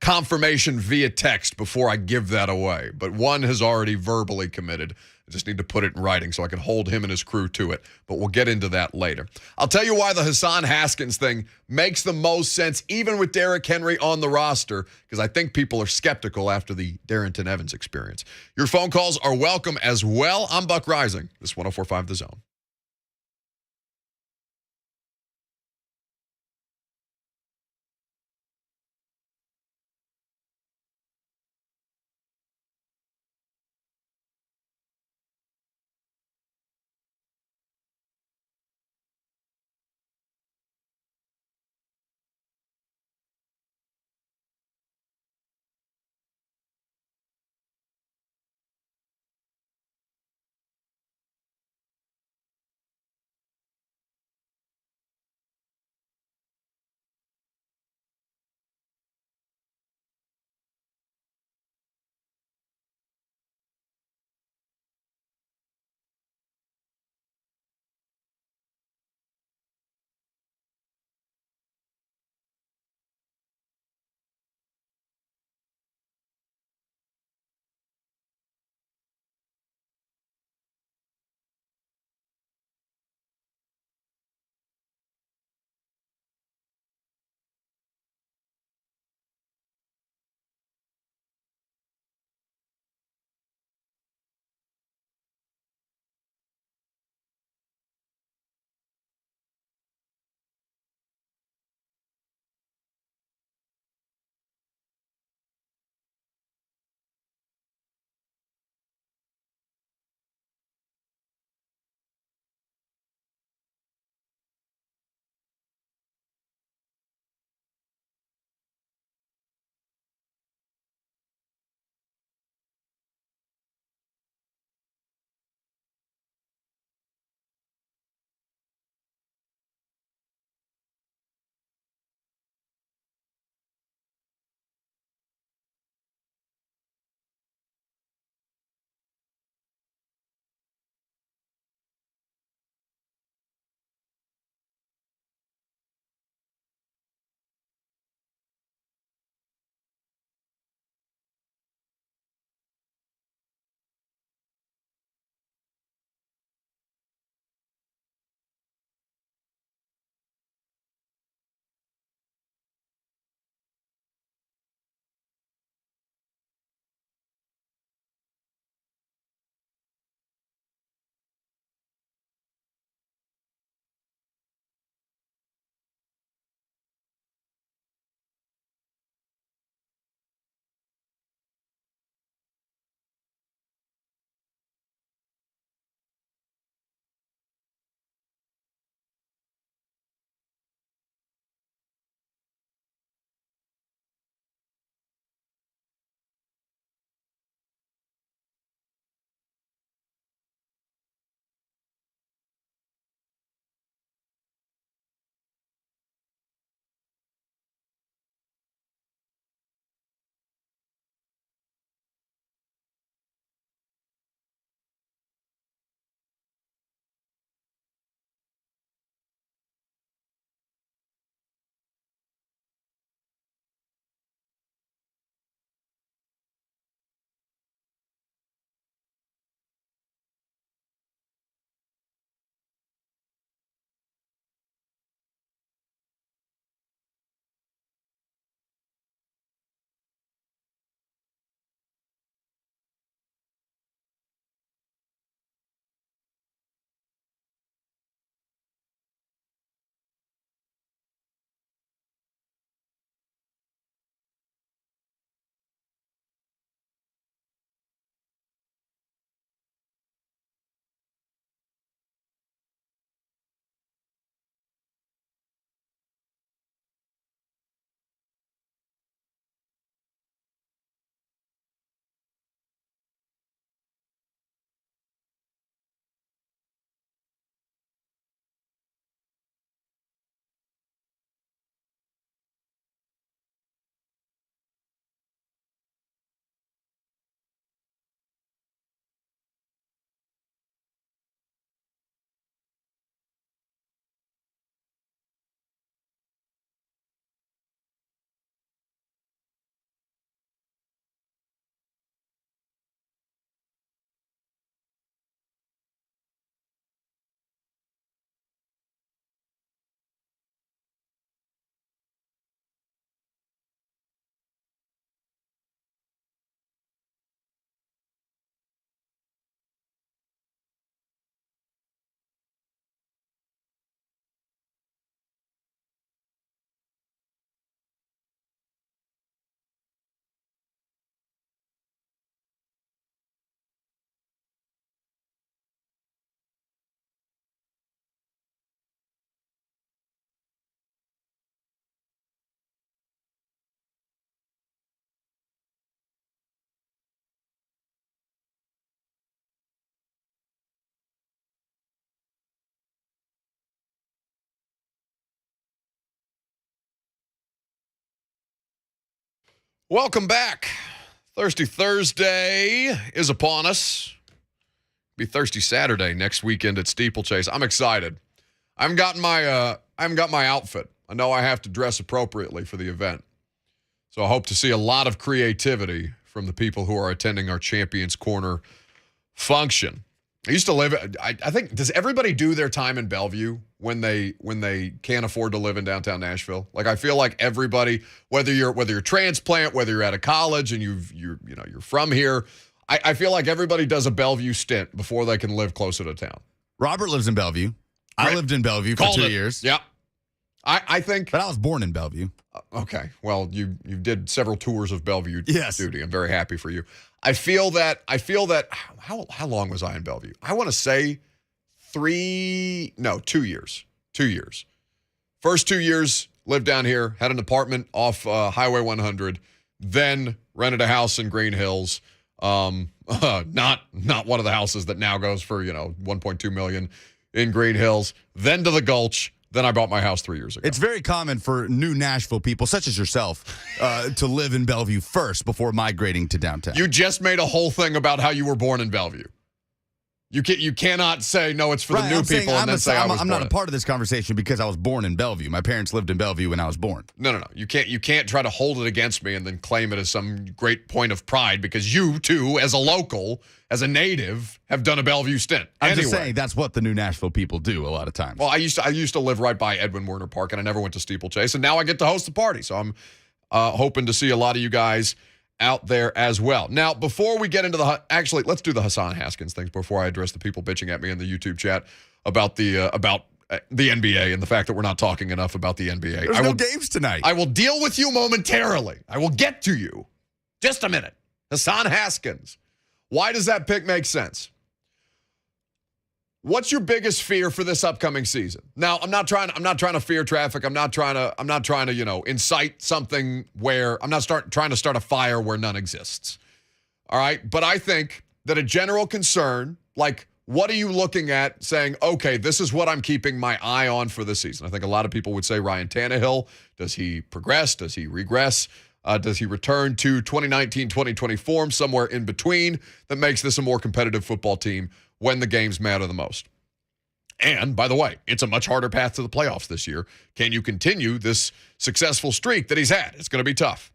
confirmation via text before I give that away, but one has already verbally committed. I just need to put it in writing so I can hold him and his crew to it, but we'll get into that later. I'll tell you why the Hassan Haskins thing makes the most sense, even with Derrick Henry on the roster, because I think people are skeptical after the Darrington Evans experience. Your phone calls are welcome as well. I'm Buck Reising. This is 104.5 The Zone. Welcome back. Thirsty Thursday is upon us. Be Thirsty Saturday next weekend at Steeplechase. I'm excited. I haven't got my outfit. I know I have to dress appropriately for the event. So I hope to see a lot of creativity from the people who are attending our Champions Corner function. I used to live, I think, does everybody do their time in Bellevue when they can't afford to live in downtown Nashville? Like, I feel like everybody, whether you're a transplant, whether you're at a college and you're from here, I feel like everybody does a Bellevue stint before they can live closer to town. Robert lives in Bellevue. I lived in Bellevue for 2 years. Yeah. I think. But I was born in Bellevue. Okay. Well, you did several tours of Bellevue yes. duty. I'm very happy for you. I feel that how long was I in Bellevue? I want to say 2 years. 2 years. First 2 years lived down here, had an apartment off Highway 100, then rented a house in Green Hills. Not one of the houses that now goes for, $1.2 million in Green Hills, then to the Gulch. Then I bought my house 3 years ago. It's very common for new Nashville people, such as yourself, to live in Bellevue first before migrating to downtown. You just made a whole thing about how you were born in Bellevue. You cannot say, no, it's for the new people and then say I was born. I'm not a part of this conversation because I was born in Bellevue. My parents lived in Bellevue when I was born. No. You can't try to hold it against me and then claim it as some great point of pride because you, too, as a local, as a native, have done a Bellevue stint. I'm just saying that's what the new Nashville people do a lot of times. Well, I used to live right by Edwin Werner Park, and I never went to Steeplechase, and now I get to host the party. So I'm hoping to see a lot of you guys out there as well. Now, before we get into let's do the Hassan Haskins things before I address the people bitching at me in the YouTube chat about the NBA and the fact that we're not talking enough about the NBA. There's no games tonight. I will deal with you momentarily. I will get to you. Just a minute. Hassan Haskins. Why does that pick make sense? What's your biggest fear for this upcoming season? Now, I'm not trying to fear traffic. I'm not trying to, incite something where I'm not trying to start a fire where none exists. All right? But I think that a general concern, like, what are you looking at saying, okay, this is what I'm keeping my eye on for this season? I think a lot of people would say Ryan Tannehill. Does he progress? Does he regress? Does he return to 2019, 2020 form, somewhere in between that makes this a more competitive football team when the games matter the most? And, by the way, it's a much harder path to the playoffs this year. Can you continue this successful streak that he's had? It's going to be tough.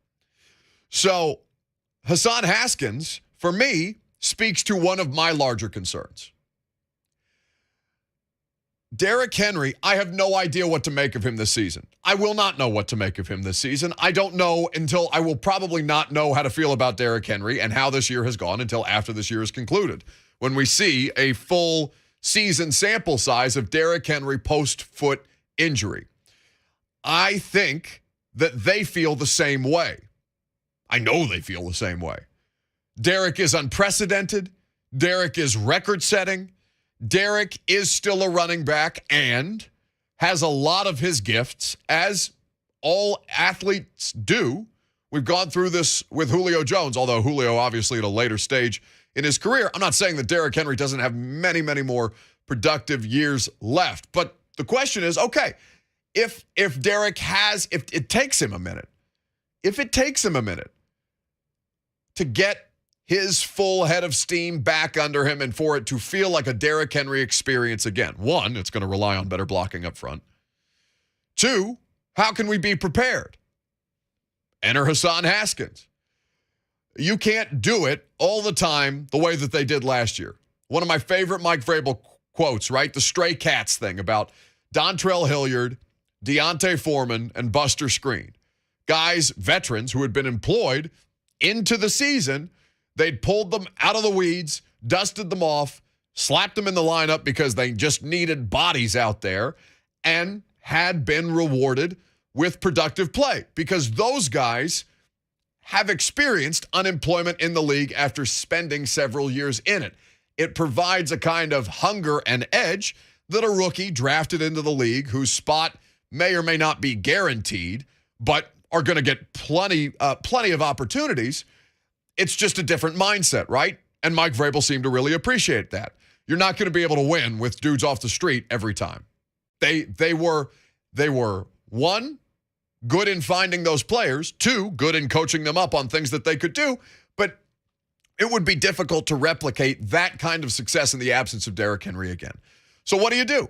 So, Hassan Haskins, for me, speaks to one of my larger concerns. Derrick Henry, I have no idea what to make of him this season. I will not know what to make of him this season. I don't know until I will probably not know how to feel about Derrick Henry and how this year has gone until after this year is concluded. When we see a full season sample size of Derrick Henry post-foot injury. I think that they feel the same way. I know they feel the same way. Derrick is unprecedented. Derrick is record-setting. Derrick is still a running back and has a lot of his gifts, as all athletes do. We've gone through this with Julio Jones, although Julio obviously at a later stage in his career. I'm not saying that Derrick Henry doesn't have many, many more productive years left. But the question is, okay, if it takes him a minute to get his full head of steam back under him and for it to feel like a Derrick Henry experience again. One, it's going to rely on better blocking up front. Two, how can we be prepared? Enter Hassan Haskins. You can't do it all the time the way that they did last year. One of my favorite Mike Vrabel quotes, right? The stray cats thing about Dontrell Hilliard, Deontay Foreman, and Buster Skrine. Guys, veterans who had been employed into the season. They'd pulled them out of the weeds, dusted them off, slapped them in the lineup because they just needed bodies out there, and had been rewarded with productive play because those guys have experienced unemployment in the league after spending several years in it. It provides a kind of hunger and edge that a rookie drafted into the league whose spot may or may not be guaranteed, but are going to get plenty of opportunities. It's just a different mindset, right? And Mike Vrabel seemed to really appreciate that. You're not going to be able to win with dudes off the street every time. They were one, good in finding those players. 2, good in coaching them up on things that they could do. But it would be difficult to replicate that kind of success in the absence of Derrick Henry again. So what do?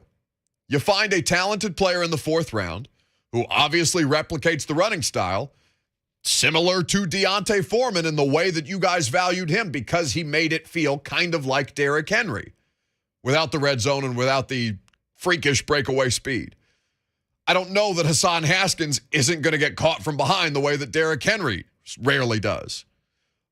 You find a talented player in the 4th round who obviously replicates the running style, similar to Deontay Foreman in the way that you guys valued him because he made it feel kind of like Derrick Henry without the red zone and without the freakish breakaway speed. I don't know that Hassan Haskins isn't going to get caught from behind the way that Derrick Henry rarely does.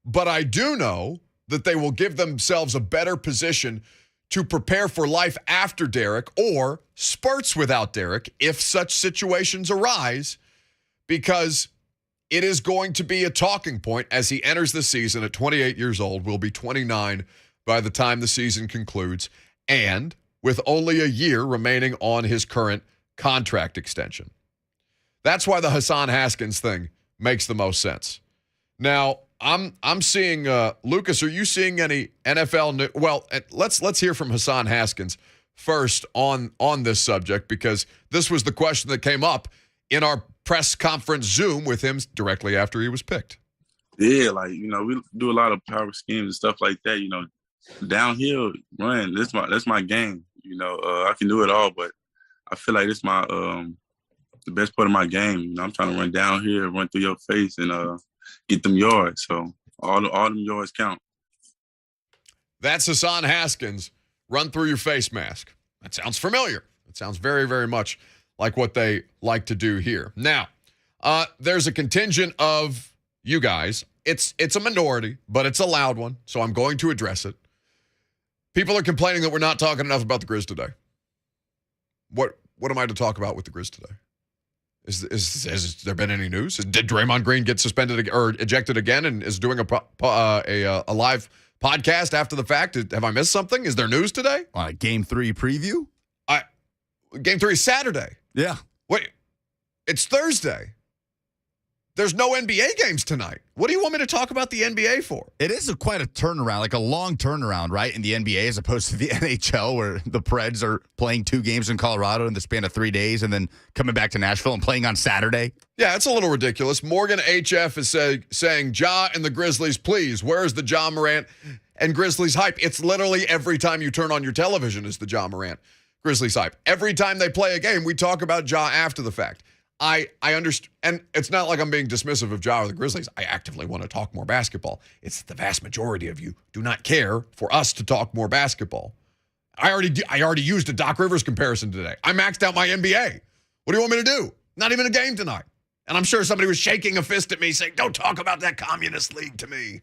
But I do know that they will give themselves a better position to prepare for life after Derrick or spurts without Derrick if such situations arise, because it is going to be a talking point as he enters the season at 28 years old, will be 29 by the time the season concludes, and with only a year remaining on his current contract extension. That's why the Hassan Haskins thing makes the most sense. Now, I'm seeing Lucas. Are you seeing any NFL news? Well, let's hear from Hassan Haskins first on this subject, because this was the question that came up in our press conference Zoom with him directly after he was picked. Yeah, we do a lot of power schemes and stuff like that. Downhill run. That's my game. I can do it all, but I feel like it's my the best part of my game. I'm trying to run downhill, run through your face, and get them yards. So all them yards count. That's Hassan Haskins. Run through your face mask. That sounds familiar. It sounds very, very much like what they like to do here. Now, there's a contingent of you guys. It's a minority, but it's a loud one, so I'm going to address it. People are complaining that we're not talking enough about the Grizz today. What am I to talk about with the Grizz today? Has there been any news? Did Draymond Green get suspended or ejected again and is doing a live podcast after the fact? Have I missed something? Is there news today? Game 3 preview? Game 3 is Saturday. Yeah. Wait, it's Thursday. There's no NBA games tonight. What do you want me to talk about the NBA for? It is quite a turnaround, like a long turnaround, right, in the NBA as opposed to the NHL, where the Preds are playing 2 games in Colorado in the span of 3 days and then coming back to Nashville and playing on Saturday. Yeah, it's a little ridiculous. Morgan HF is saying, Ja and the Grizzlies, please, where's the Ja Morant and Grizzlies hype? It's literally every time you turn on your television is the Ja Morant Grizzlies hype. Every time they play a game, we talk about Ja after the fact. I understand, and it's not like I'm being dismissive of Ja or the Grizzlies. I actively want to talk more basketball. It's the vast majority of you do not care for us to talk more basketball. I already used a Doc Rivers comparison today. I maxed out my NBA. What do you want me to do? Not even a game tonight. And I'm sure somebody was shaking a fist at me saying, "Don't talk about that communist league to me."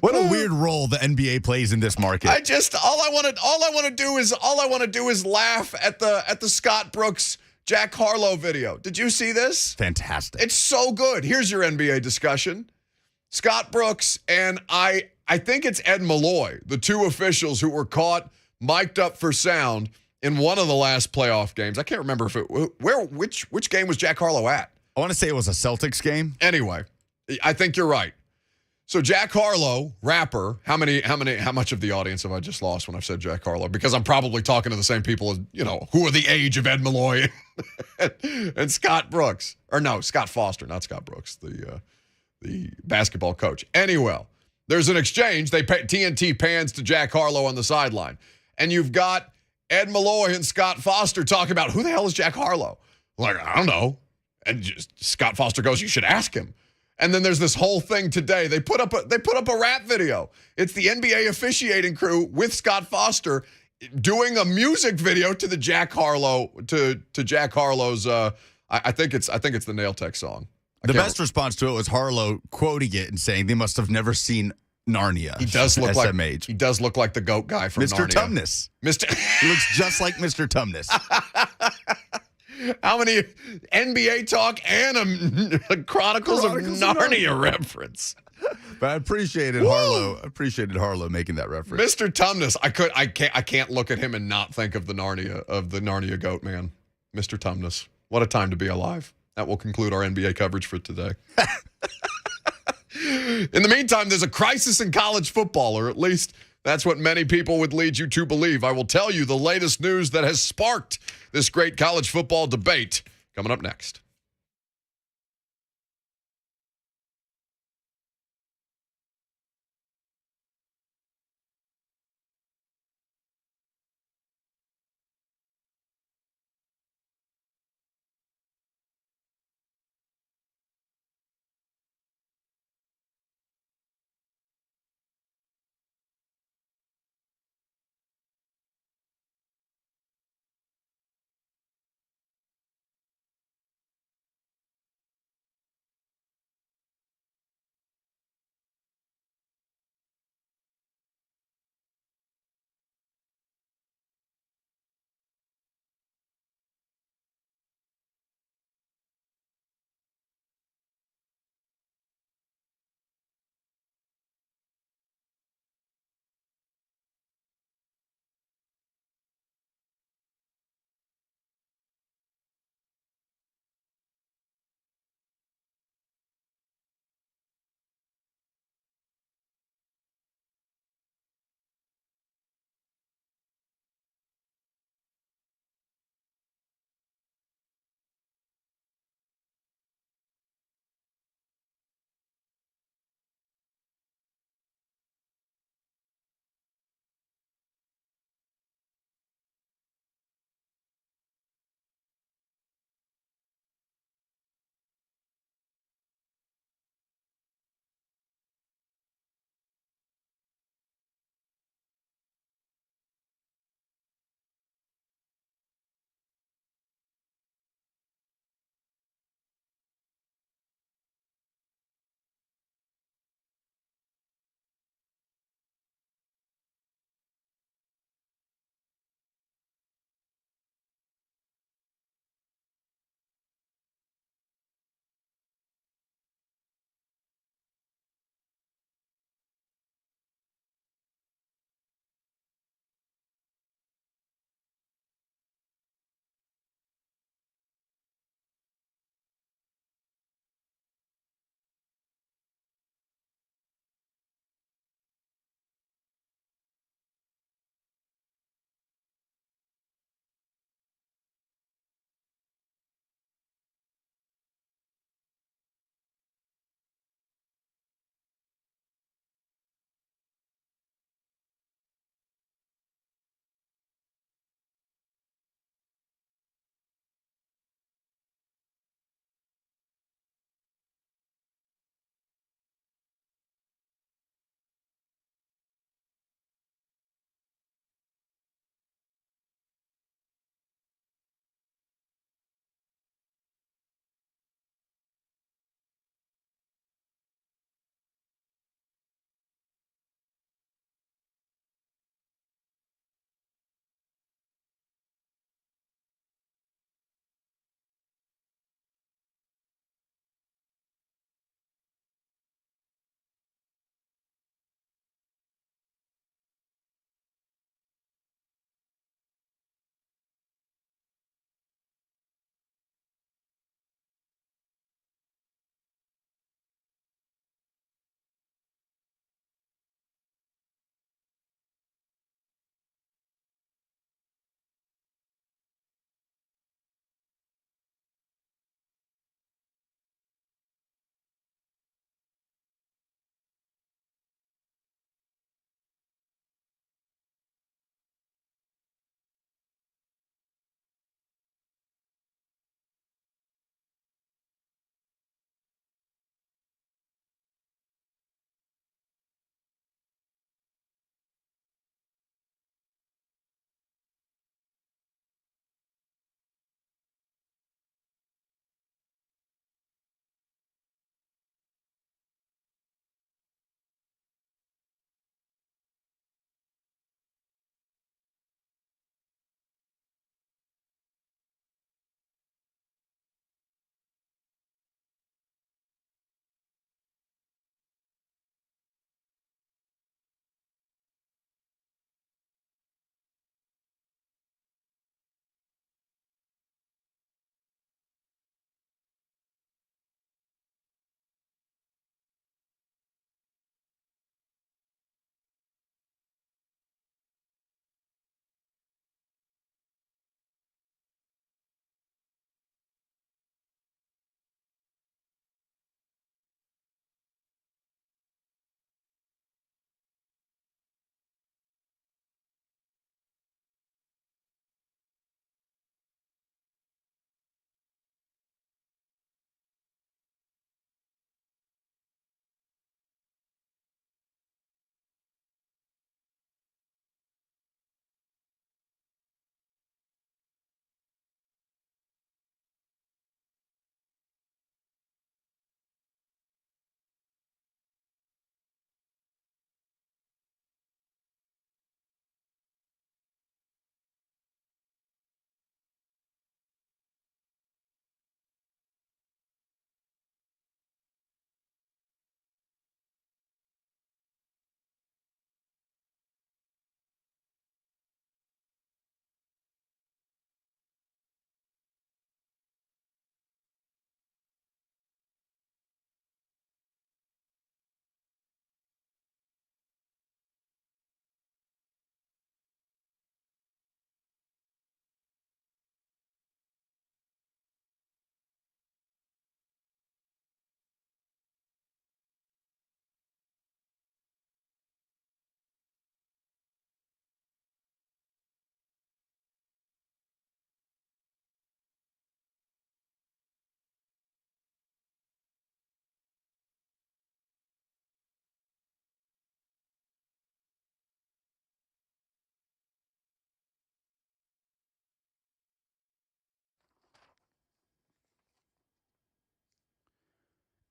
What a weird role the NBA plays in this market. All I want to do is laugh at the Scott Brooks Jack Harlow video. Did you see this? Fantastic. It's so good. Here's your NBA discussion. Scott Brooks and I think it's Ed Malloy, the 2 officials who were caught mic'd up for sound in one of the last playoff games. I can't remember which game was Jack Harlow at. I want to say it was a Celtics game. Anyway, I think you're right. So Jack Harlow, rapper, how much of the audience have I just lost when I've said Jack Harlow? Because I'm probably talking to the same people as, who are the age of Ed Malloy and Scott Brooks. Or no, Scott Foster, not Scott Brooks, the basketball coach. Anyway, there's an exchange. TNT pans to Jack Harlow on the sideline. And you've got Ed Malloy and Scott Foster talking about, who the hell is Jack Harlow? Like, I don't know. And Scott Foster goes, you should ask him. And then there's this whole thing today. They put up a rap video. It's the NBA officiating crew with Scott Foster doing a music video to the Jack Harlow to Jack Harlow's. I think it's the Nail Tech song. The best response to it was Harlow quoting it and saying they must have never seen Narnia. He does look like the goat guy from Mr. Narnia. Tumnus. He looks just like Mr. Tumnus. How many NBA talk and a Chronicles of Narnia reference? But I appreciated Harlow making that reference. Mr. Tumnus, I can't look at him and not think of the Narnia goat man. Mr. Tumnus. What a time to be alive. That will conclude our NBA coverage for today. In the meantime, there's a crisis in college football, or at least That's what many people would lead you to believe. I will tell you the latest news that has sparked this great college football debate coming up next.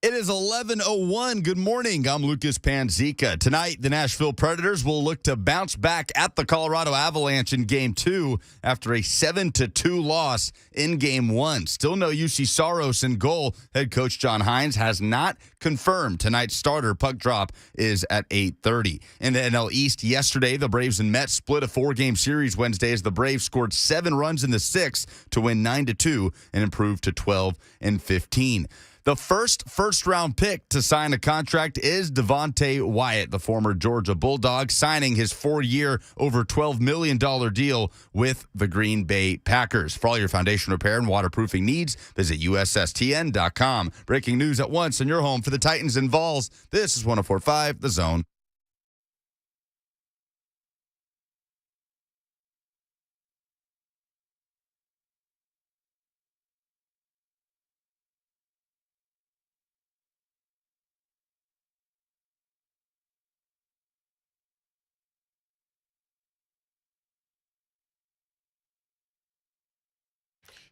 It is 11:01. Good morning. I'm Lucas Panzica. Tonight, the Nashville Predators will look to bounce back at the Colorado Avalanche in Game 2 after a 7-2 loss in Game 1. Still no UC Saros in goal. Head coach John Hines has not confirmed tonight's starter. Puck drop is at 8:30. In the NL East yesterday, the Braves and Mets split a 4-game series Wednesday as the Braves scored 7 runs in the 6th to win 9-2 and improve to 12-15. The first-round pick to sign a contract is Devontae Wyatt, the former Georgia Bulldog, signing his 4-year, over $12 million deal with the Green Bay Packers. For all your foundation repair and waterproofing needs, visit USSTN.com. Breaking news at once in your home for the Titans and Vols. This is 104.5 The Zone.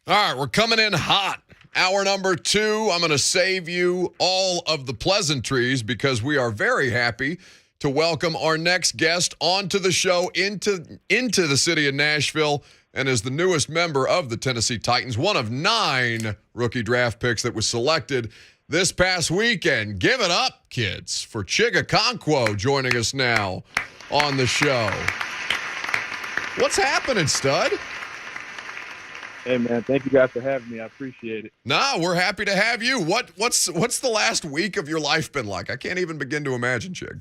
All right, we're coming in hot. Hour number 2, I'm going to save you all of the pleasantries because we are very happy to welcome our next guest onto the show into the city of Nashville and is the newest member of the Tennessee Titans, one of 9 rookie draft picks that was selected this past weekend. Give it up, kids, for Chig Okonkwo joining us now on the show. What's happening, stud? Hey, man, thank you guys for having me. I appreciate it. No, we're happy to have you. What's the last week of your life been like? I can't even begin to imagine, Chig.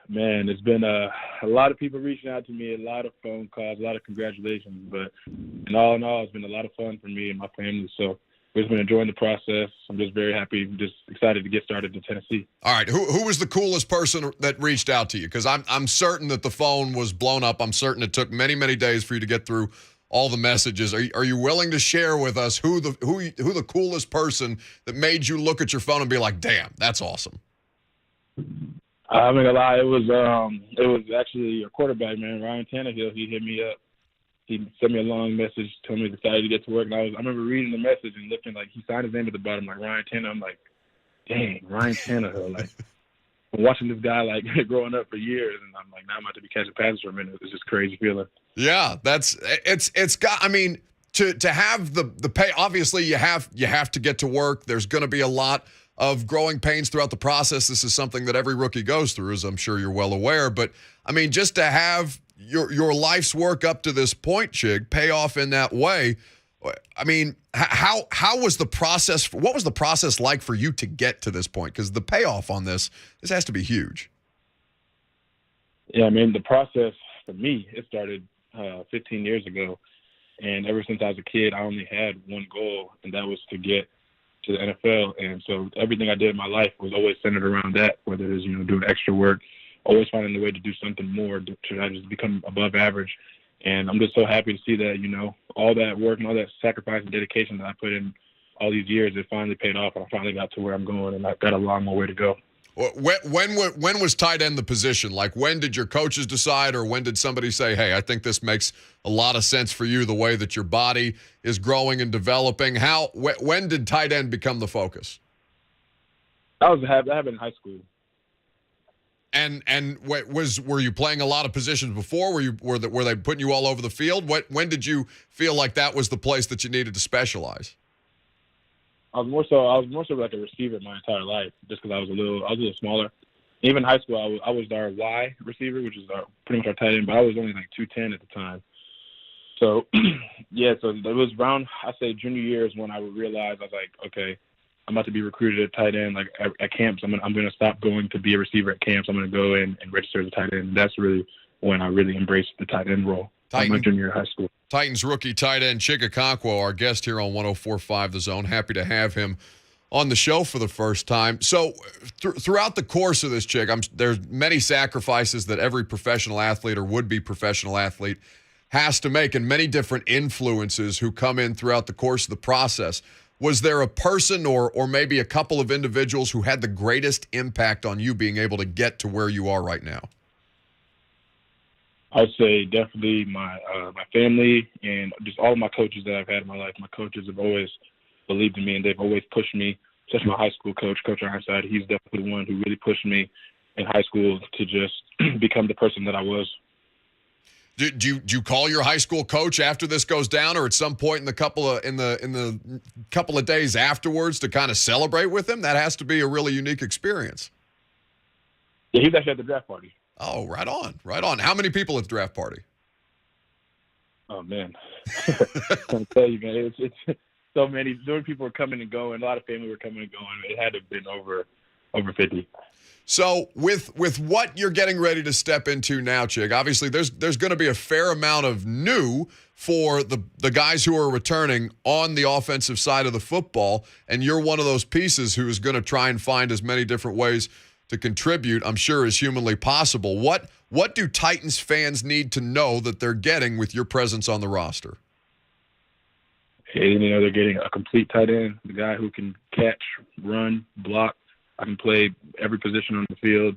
Man, it's been a lot of people reaching out to me, a lot of phone calls, a lot of congratulations. But in all, it's been a lot of fun for me and my family. So we've just been enjoying the process. I'm just very happy, just excited to get started in Tennessee. All right, who was the coolest person that reached out to you? Because I'm certain that the phone was blown up. I'm certain it took many, many days for you to get through all the messages. Are you willing to share with us who the coolest person that made you look at your phone and be like, damn, that's awesome? I'm not gonna lie, it was actually a quarterback, man, Ryan Tannehill. He hit me up. He sent me a long message, told me he decided to get to work, and I remember reading the message and looking, like, he signed his name at the bottom, like Ryan Tannehill. I'm like, dang, Ryan Tannehill. Like, I'm watching this guy, like, growing up for years, and I'm like, now I'm about to be catching passes for a minute. It's just a crazy feeling. Yeah, it's got, I mean, to have the pay, obviously you have to get to work. There's going to be a lot of growing pains throughout the process. This is something that every rookie goes through, as I'm sure you're well aware. But I mean, just to have your life's work up to this point, Chig, pay off in that way. I mean, how was the process? What was the process like for you to get to this point? Because the payoff on this has to be huge. Yeah, I mean, the process for me, it started 15 years ago. And ever since I was a kid, I only had one goal, and that was to get to the NFL. And so everything I did in my life was always centered around that, whether it was, doing extra work, always finding a way to do something more to try to just become above average. And I'm just so happy to see that, all that work and all that sacrifice and dedication that I put in all these years, it finally paid off, and I finally got to where I'm going, and I've got a long more way to go. When was tight end the position? Like, when did your coaches decide, or when did somebody say, hey, I think this makes a lot of sense for you, the way that your body is growing and developing? When did tight end become the focus? I have it in high school. And were you playing a lot of positions before? Were they putting you all over the field? When did you feel like that was the place that you needed to specialize? I was more so like a receiver my entire life, just because I was a little smaller. Even in high school, I was our Y receiver, which is pretty much our tight end, but I was only like 210 at the time. So, yeah, so it was around, I say junior year is when I would realize, I was like, okay, I'm about to be recruited at tight end. Like at camps, I'm gonna stop going to be a receiver at camps. I'm gonna go in and register as a tight end. And that's really when I really embraced the tight end role. My junior year of high school. Titans rookie tight end Chig Okonkwo, our guest here on 104.5 The Zone. Happy to have him on the show for the first time. So throughout the course of this, Chig, there's many sacrifices that every professional athlete or would-be professional athlete has to make, and many different influences who come in throughout the course of the process. Was there a person or maybe a couple of individuals who had the greatest impact on you being able to get to where you are right now? I'd say definitely my family and just all of my coaches that I've had in my life. My coaches have always believed in me, and they've always pushed me especially my high school coach, Coach Ironside. He's definitely the one who really pushed me in high school to just become the person that I was. Do you call your high school coach after this goes down, or at some point in the couple of days afterwards to kind of celebrate with him? That has to be a really unique experience. Yeah, he's actually at the draft party. Oh, right on. How many people at the draft party? Oh man, I can't tell you, man. It's so many. So many people were coming and going. A lot of family were coming and going. It had to have been over 50. So with what you're getting ready to step into now, Chig, obviously there's going to be a fair amount of new for the guys who are returning on the offensive side of the football, and you're one of those pieces who is going to try and find as many different ways to contribute, I'm sure, as humanly possible. What do Titans fans need to know that they're getting with your presence on the roster? Hey, they're getting a complete tight end, the guy who can catch, run, block. I can play every position on the field.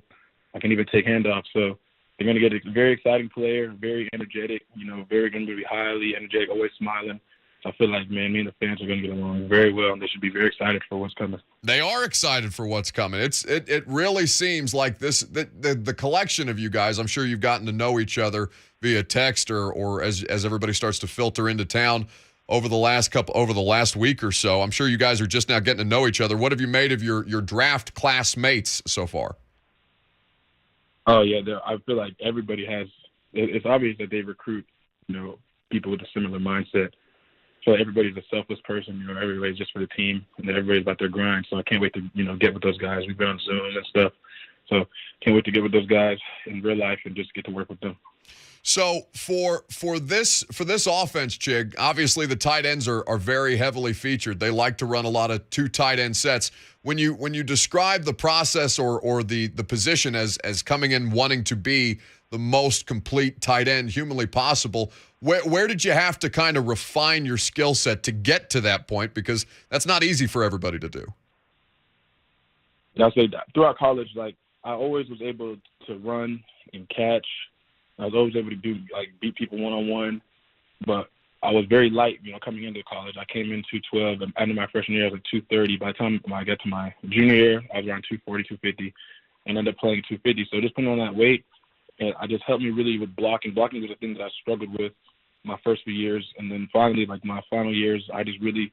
I can even take handoffs. So they're going to get a very exciting player, very energetic, very going to be highly energetic, always smiling. So I feel like, man, me and the fans are going to get along very well, and they should be very excited for what's coming. They are excited for what's coming. It really seems like the collection of you guys, I'm sure you've gotten to know each other via text or as everybody starts to filter into town over the last week or so. I'm sure you guys are just now getting to know each other. What have you made of your draft classmates so far? Oh, yeah. I feel like everybody has – it's obvious that they recruit, people with a similar mindset. So everybody's a selfless person. Everybody's just for the team, and everybody's about their grind. So I can't wait to, get with those guys. We've been on Zoom and stuff. So can't wait to get with those guys in real life and just get to work with them. So for this offense, Chig, obviously the tight ends are very heavily featured. They like to run a lot of 2 tight end sets. When you describe the process or the position as coming in wanting to be the most complete tight end humanly possible, where did you have to kind of refine your skill set to get to that point? Because that's not easy for everybody to do. I'll say that throughout college, I always was able to run and catch. I was always able to beat people one-on-one, but I was very light, coming into college. I came in 212, and after my freshman year, I was at 230. By the time I got to my junior year, I was around 240, 250, and ended up playing 250. So just putting on that weight, and I just helped me really with blocking. Blocking was a thing that I struggled with my first few years, and then finally, my final years, I just really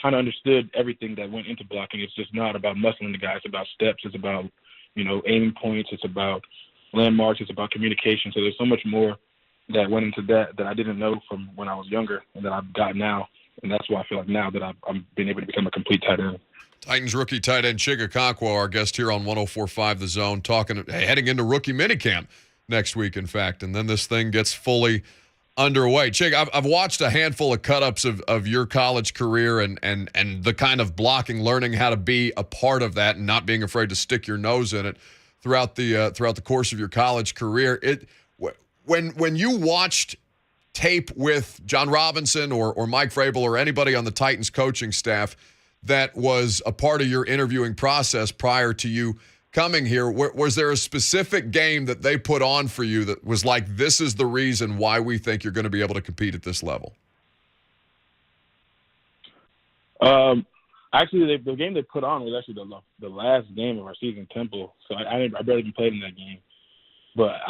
kind of understood everything that went into blocking. It's just not about muscling the guy. It's about steps. It's about, aiming points. It's about landmarks. It's about communication. So there's so much more that went into that I didn't know from when I was younger and that I've got now. And that's why I feel like now that I'm being able to become a complete tight end. Titans rookie tight end Chig Okonkwo, our guest here on 104.5 The Zone, heading into rookie minicamp next week, in fact. And then this thing gets fully underway. Chig, I've watched a handful of cut-ups of your college career and the kind of blocking, learning how to be a part of that and not being afraid to stick your nose in it throughout the course of your college career. When you watched tape with John Robinson or Mike Vrabel or anybody on the Titans coaching staff that was a part of your interviewing process prior to you coming here, was there a specific game that they put on for you that was like, this is the reason why we think you're going to be able to compete at this level? Actually, the game they put on was actually the last game of our season, Temple. So I barely even played in that game. But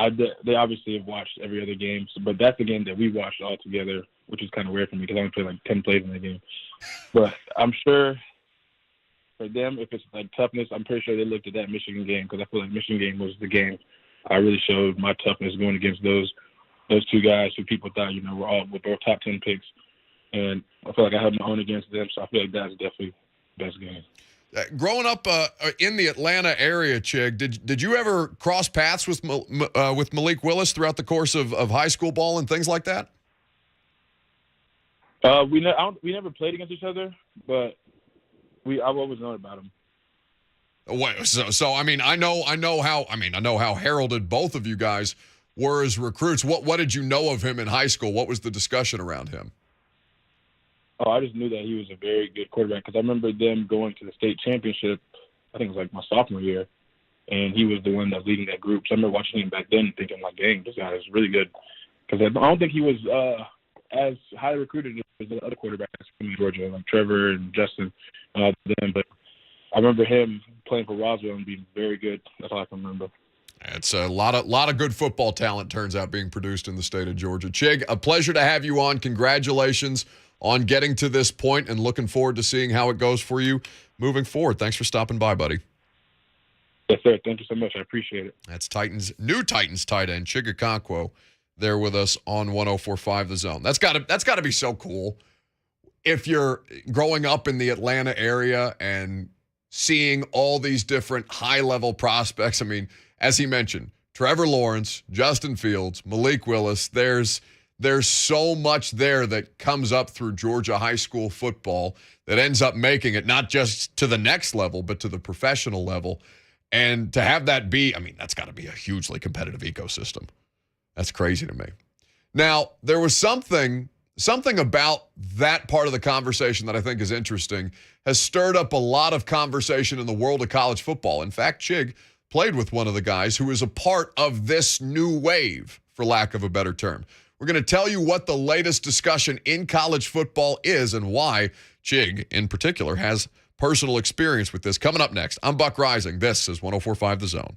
they obviously have watched every other game. But that's the game that we watched all together, which is kind of weird for me because I only played 10 plays in that game. But I'm sure for them, if it's toughness, I'm pretty sure they looked at that Michigan game because I feel like Michigan game was the game I really showed my toughness going against those 2 guys who people thought, were both top 10 picks. And I feel like I had my own against them, so I feel like that's definitely the best game. Growing up in the Atlanta area, Chig, did you ever cross paths with Malik Willis throughout the course of high school ball and things like that? We never played against each other, but I've always known about him. Wait, so I mean, I know how heralded both of you guys were as recruits. What did you know of him in high school? What was the discussion around him? Oh, I just knew that he was a very good quarterback because I remember them going to the state championship. I think it was my sophomore year, and he was the one that was leading that group. So I remember watching him back then and thinking, dang, this guy is really good. Because I don't think he was as highly recruited as the other quarterbacks from Georgia, like Trevor and Justin and all of them. But I remember him playing for Roswell and being very good. That's all I can remember. It's a lot of good football talent turns out being produced in the state of Georgia. Chig, a pleasure to have you on. Congratulations on getting to this point and looking forward to seeing how it goes for you moving forward. Thanks for stopping by, buddy. Yes, sir. Thank you so much. I appreciate it. That's new Titans tight end, Chig Okonkwo, there with us on 104.5 The Zone. That's got to be so cool. If you're growing up in the Atlanta area and seeing all these different high-level prospects, I mean, as he mentioned, Trevor Lawrence, Justin Fields, Malik Willis, there's so much there that comes up through Georgia high school football that ends up making it not just to the next level, but to the professional level. And to have that be, I mean, that's got to be a hugely competitive ecosystem. That's crazy to me. Now, there was something about that part of the conversation that I think is interesting, has stirred up a lot of conversation in the world of college football. In fact, Chig played with one of the guys who is a part of this new wave, for lack of a better term. We're going to tell you what the latest discussion in college football is and why Chig, in particular, has personal experience with this. Coming up next, I'm Buck Reising. This is 104.5 The Zone.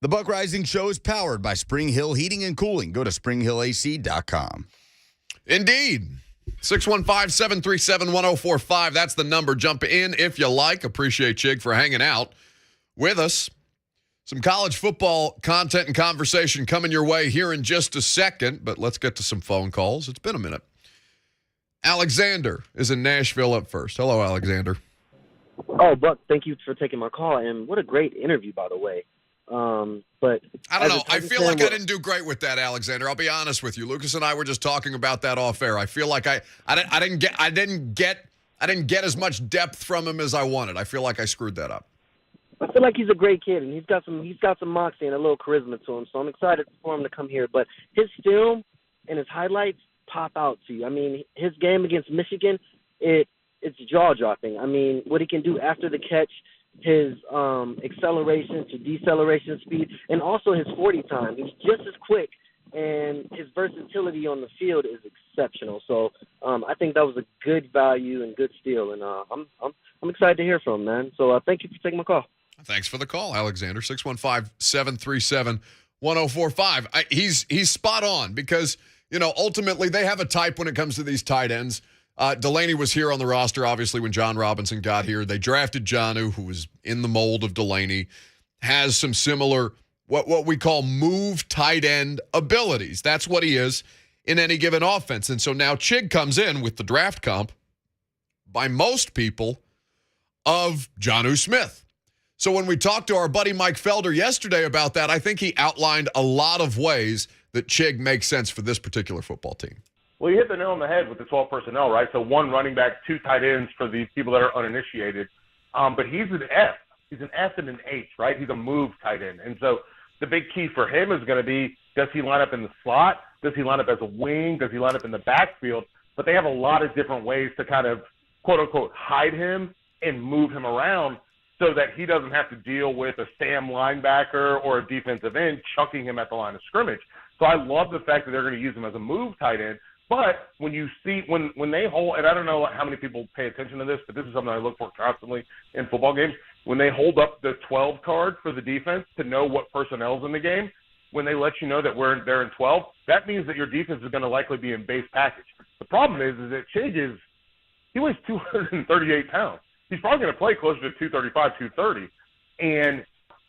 The Buck Reising Show is powered by Spring Hill Heating and Cooling. Go to springhillac.com. Indeed. 615-737-1045. That's the number. Jump in if you like. Appreciate Chig for hanging out with us. Some college football content and conversation coming your way here in just a second, but let's get to some phone calls. It's been a minute. Alexander is in Nashville up first. Hello, Alexander. Oh, Buck, thank you for taking my call, and what a great interview, by the way. But I don't know. I feel like I didn't do great with that, Alexander. I'll be honest with you. Lucas and I were just talking about that off air. I feel like I didn't get as much depth from him as I wanted. I feel like I screwed that up. I feel like he's a great kid, and he's got some moxie and a little charisma to him. So I'm excited for him to come here. But his film and his highlights pop out to you. I mean, his game against Michigan, it's jaw-dropping. I mean, what he can do after the catch, his acceleration to deceleration speed, and also his 40 time. He's just as quick, and his versatility on the field is exceptional. So I think that was a good value and good steal, and I'm excited to hear from him, man. So thank you for taking my call. Thanks for the call, Alexander. 615-737-1045. He's spot on because, ultimately they have a type when it comes to these tight ends. Delaney was here on the roster, obviously, when John Robinson got here. They drafted Jonnu, who was in the mold of Delaney, has some similar, what we call move tight end abilities. That's what he is in any given offense. And so now Chig comes in with the draft comp, by most people, of Jonnu Smith. So when we talked to our buddy Mike Felder yesterday about that, I think he outlined a lot of ways that Chig makes sense for this particular football team. Well, you hit the nail on the head with the 12 personnel, right? So one running back, two tight ends for the people that are uninitiated. But he's an F. He's an F and an H, right? He's a move tight end. And so the big key for him is going to be, does he line up in the slot? Does he line up as a wing? Does he line up in the backfield? But they have a lot of different ways to kind of, quote-unquote, hide him and move him around so that he doesn't have to deal with a Sam linebacker or a defensive end chucking him at the line of scrimmage. So I love the fact that they're going to use him as a move tight end. But when you see when they hold, and I don't know how many people pay attention to this, but this is something I look for constantly in football games. When they hold up the 12 card for the defense to know what personnel's in the game, when they let you know that they're in 12, that means that your defense is going to likely be in base package. The problem is that Chig he weighs 238 pounds. He's probably going to play closer to 235, 230, and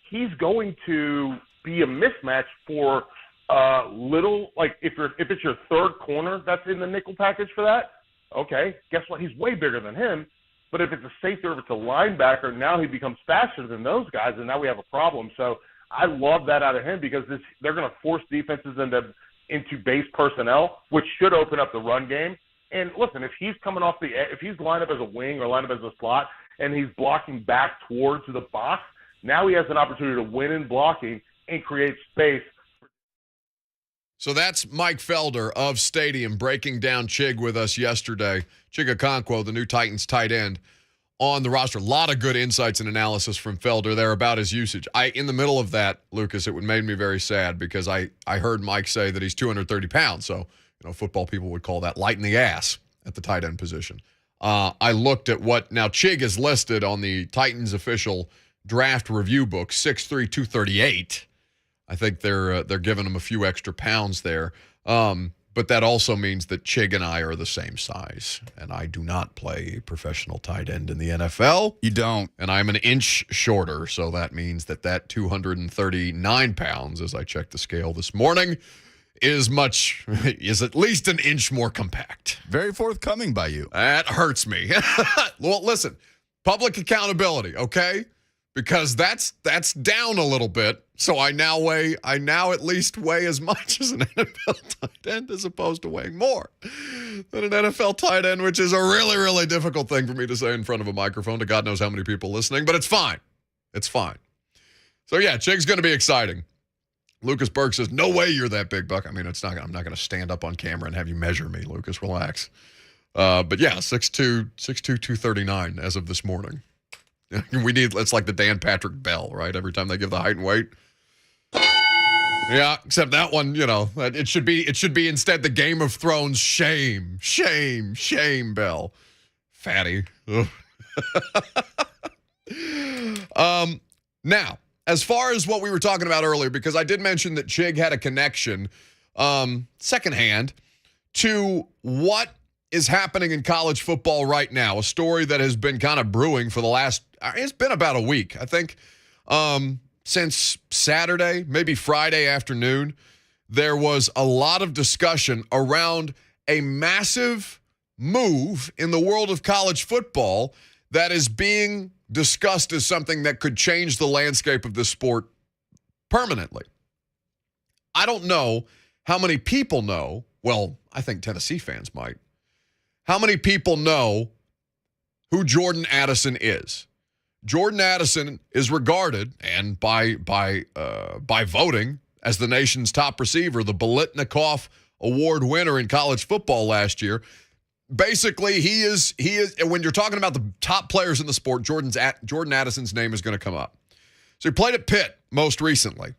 he's going to be a mismatch for little, like if it's your third corner that's in the nickel package for that, okay, guess what? He's way bigger than him. But if it's a safety or if it's a linebacker, now he becomes faster than those guys, and now we have a problem. So I love that out of him because they're going to force defenses into base personnel, which should open up the run game. And listen, if he's coming off if he's lined up as a wing or lined up as a slot and he's blocking back towards the box, now he has an opportunity to win in blocking and create space. So that's Mike Felder of Stadium breaking down Chig with us yesterday. Chig Okonkwo, the new Titans tight end, on the roster. A lot of good insights and analysis from Felder there about his usage. In the middle of that, Lucas, it made me very sad because I heard Mike say that he's 230 pounds. So, football people would call that light in the ass at the tight end position. I looked at what now Chig is listed on the Titans official draft review book, 6'3", 238. I think they're giving him a few extra pounds there. But that also means that Chig and I are the same size, and I do not play a professional tight end in the NFL. You don't. And I'm an inch shorter, so that means that 239 pounds, as I checked the scale this morning, is at least an inch more compact. Very forthcoming by you. That hurts me. Well, listen, public accountability, okay? Because that's down a little bit. So I now at least weigh as much as an NFL tight end as opposed to weighing more than an NFL tight end, which is a really, really difficult thing for me to say in front of a microphone to God knows how many people listening, but it's fine. It's fine. So yeah, Chig's going to be exciting. Lucas Burke says, no way you're that big, Buck. I mean, I'm not going to stand up on camera and have you measure me, Lucas. Relax. But yeah, 6'2", 239 as of this morning. It's like the Dan Patrick Bell, right? Every time they give the height and weight. Yeah, except that one, it should be instead the Game of Thrones shame Bell. Fatty. Now, as far as what we were talking about earlier, because I did mention that Chig had a connection secondhand to what is happening in college football right now, a story that has been kind of brewing for the last, it's been about a week, I think, since Saturday, maybe Friday afternoon. There was a lot of discussion around a massive move in the world of college football that is being discussed as something that could change the landscape of this sport permanently. I don't know how many people know, well, I think Tennessee fans might, how many people know who Jordan Addison is. Jordan Addison is regarded, and by voting, as the nation's top receiver, the Biletnikoff Award winner in college football last year. Basically, he is. When you're talking about the top players in the sport, Jordan Addison's name is going to come up. So he played at Pitt most recently,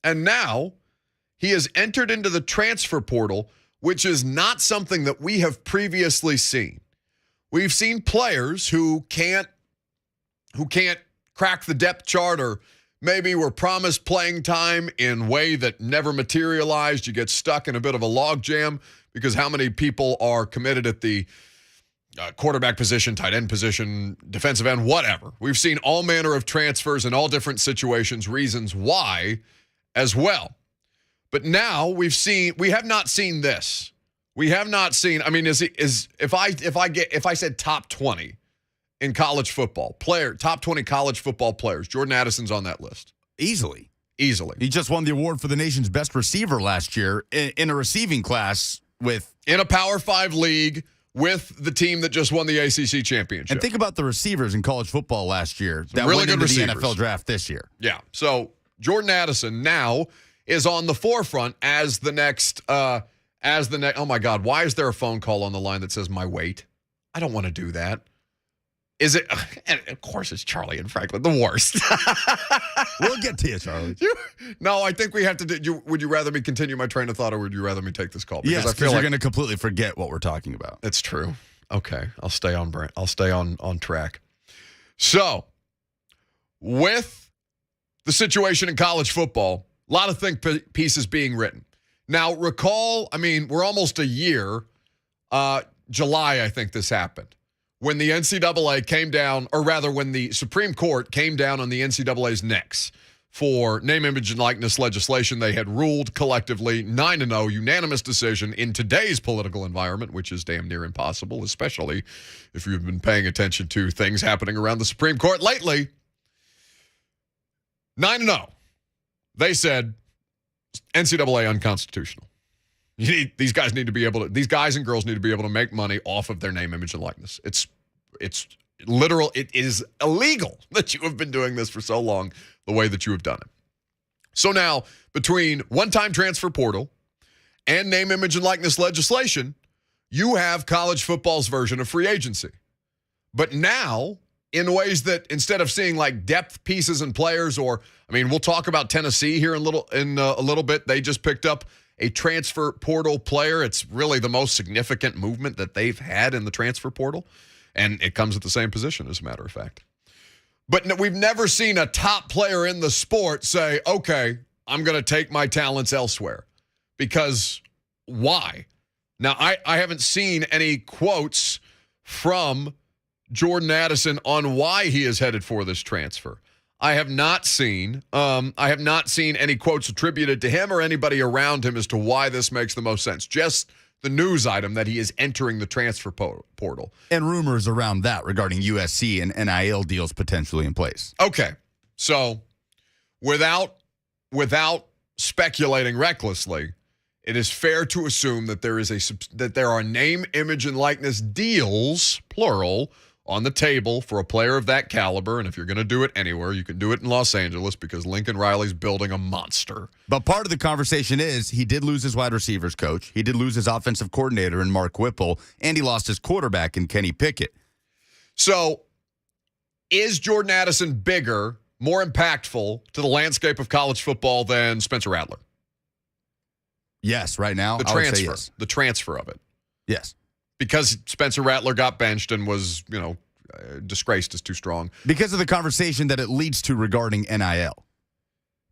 and now he has entered into the transfer portal, which is not something that we have previously seen. We've seen players who can't crack the depth chart, or maybe were promised playing time in a way that never materialized. You get stuck in a bit of a logjam because how many people are committed at the quarterback position, tight end position, defensive end, whatever. We've seen all manner of transfers in all different situations, reasons why as well. But now we have not seen this. We have not seen, I mean, if I said top 20 in college football, top 20 college football players, Jordan Addison's on that list. Easily. He just won the award for the nation's best receiver last year in a receiving class in a Power 5 league with the team that just won the ACC championship. And think about the receivers in college football last year that really went good into receivers. the NFL draft this year. Yeah. So Jordan Addison now is on the forefront as the next. Oh my God! Why is there a phone call on the line that says my weight? I don't want to do that. Is it? And of course, it's Charlie and Franklin, the worst. We'll get to you, Charlie. No, I think we have to do. Would you rather me continue my train of thought, or would you rather me take this call? Because I feel like you're going to completely forget what we're talking about. It's true. Okay, I'll stay on track. So, with the situation in college football, a lot of think pieces being written. Now, recall, I mean, we're almost a year. July, I think this happened. When the NCAA came down, or rather when the Supreme Court came down on the NCAA's necks for name, image, and likeness legislation, they had ruled collectively 9-0, unanimous decision in today's political environment, which is damn near impossible, especially if you've been paying attention to things happening around the Supreme Court lately. 9-0. They said NCAA unconstitutional. These guys and girls need to be able to make money off of their name, image, and likeness. It's literal. It is illegal that you have been doing this for so long the way that you have done it. So now, between one-time transfer portal and name, image, and likeness legislation, you have college football's version of free agency. But now, in ways that instead of seeing like depth pieces and players, or I mean, we'll talk about Tennessee here in a little bit. They just picked up a transfer portal player. It's really the most significant movement that they've had in the transfer portal, and it comes at the same position, as a matter of fact. But we've never seen a top player in the sport say, okay, I'm going to take my talents elsewhere. Because why? Now, I haven't seen any quotes from Jordan Addison on why he is headed for this transfer. I have not seen any quotes attributed to him or anybody around him as to why this makes the most sense. Just the news item that he is entering the transfer portal. And rumors around that regarding USC and NIL deals potentially in place. Okay. So without speculating recklessly, it is fair to assume that there are name, image, and likeness deals, plural, on the table for a player of that caliber. And if you're going to do it anywhere, you can do it in Los Angeles because Lincoln Riley's building a monster. But part of the conversation is he did lose his wide receivers coach. He did lose his offensive coordinator in Mark Whipple, and he lost his quarterback in Kenny Pickett. So is Jordan Addison bigger, more impactful to the landscape of college football than Spencer Rattler? Yes, right now, I would say yes. The transfer of it. Yes. Because Spencer Rattler got benched and was, disgraced is too strong. Because of the conversation that it leads to regarding NIL.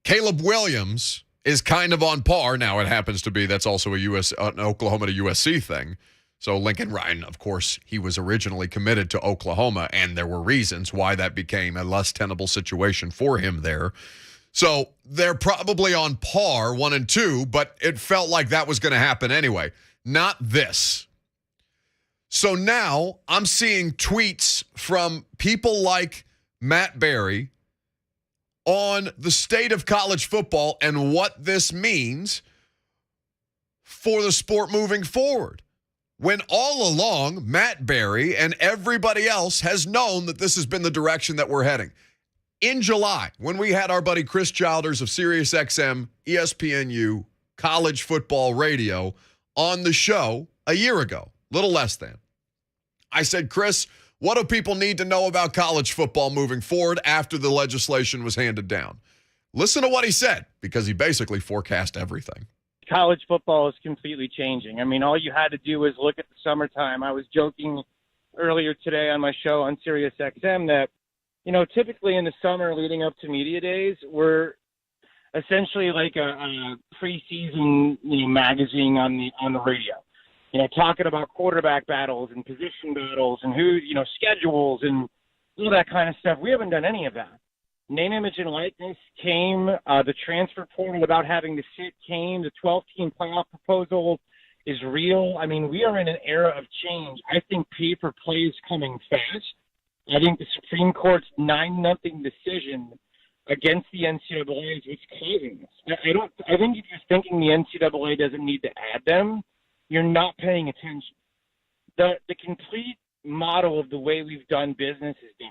Caleb Williams is kind of on par. Now it happens to be that's also an Oklahoma to USC thing. So Lincoln Ryan, of course, he was originally committed to Oklahoma, and there were reasons why that became a less tenable situation for him there. So they're probably on par, 1 and 2, but it felt like that was going to happen anyway. Not this. So now I'm seeing tweets from people like Matt Berry on the state of college football and what this means for the sport moving forward. When all along, Matt Berry and everybody else has known that this has been the direction that we're heading. In July, when we had our buddy Chris Childers of SiriusXM, ESPNU, College Football Radio on the show a year ago, little less than, I said, Chris, what do people need to know about college football moving forward after the legislation was handed down? Listen to what he said, because he basically forecast everything. College football is completely changing. I mean, all you had to do was look at the summertime. I was joking earlier today on my show on SiriusXM that, you know, typically in the summer leading up to media days, we're essentially like a preseason, you know, magazine on the radio. You know, talking about quarterback battles and position battles and who, you know, schedules and all that kind of stuff. We haven't done any of that. Name, image, and likeness came. The transfer portal about having to sit came. The 12-team playoff proposal is real. I mean, we are in an era of change. I think pay-for-play is coming fast. I think the Supreme Court's 9-0 decision against the NCAA is what's causing this. I think if you're thinking the NCAA doesn't need to add them, you're not paying attention. The complete model of the way we've done business is done.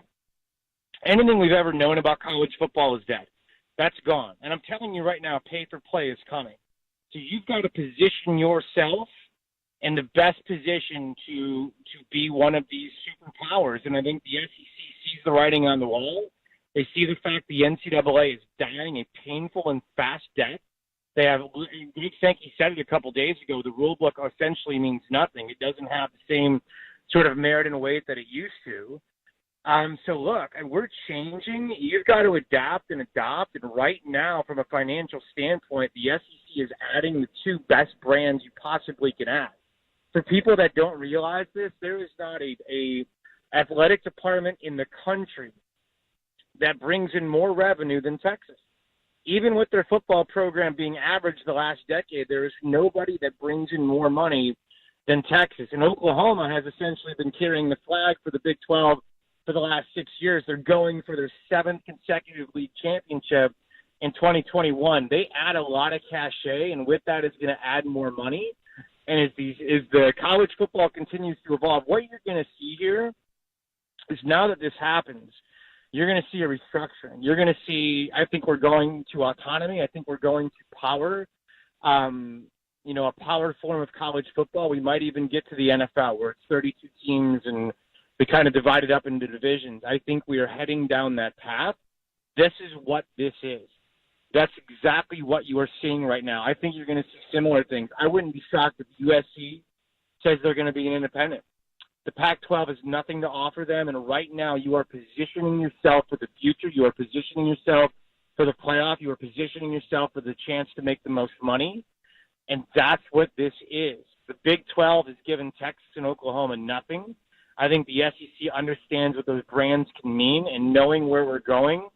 Anything we've ever known about college football is dead. That's gone. And I'm telling you right now, pay-for-play is coming. So you've got to position yourself in the best position to be one of these superpowers. And I think the SEC sees the writing on the wall. They see the fact the NCAA is dying a painful and fast death. They have, Greg Sankey said it a couple days ago, the rule book essentially means nothing. It doesn't have the same sort of merit and weight that it used to. So look, we're changing. You've got to adapt and adopt. And right now, from a financial standpoint, the SEC is adding the 2 best brands you possibly can add. For people that don't realize this, there is not a athletic department in the country that brings in more revenue than Texas. Even with their football program being average the last decade, there is nobody that brings in more money than Texas. And Oklahoma has essentially been carrying the flag for the Big 12 for the last 6 years. They're going for their 7th consecutive league championship in 2021. They add a lot of cachet, and with that is going to add more money. And as the college football continues to evolve, what you're going to see here is now that this happens, you're going to see a restructuring. You're going to see, I think we're going to autonomy. I think we're going to power, a power form of college football. We might even get to the NFL where it's 32 teams and we kind of divide it up into divisions. I think we are heading down that path. This is what this is. That's exactly what you are seeing right now. I think you're going to see similar things. I wouldn't be shocked if USC says they're going to be an independent. The Pac-12 has nothing to offer them, and right now you are positioning yourself for the future. You are positioning yourself for the playoff. You are positioning yourself for the chance to make the most money, and that's what this is. The Big 12 has given Texas and Oklahoma nothing. I think the SEC understands what those brands can mean, and knowing where we're going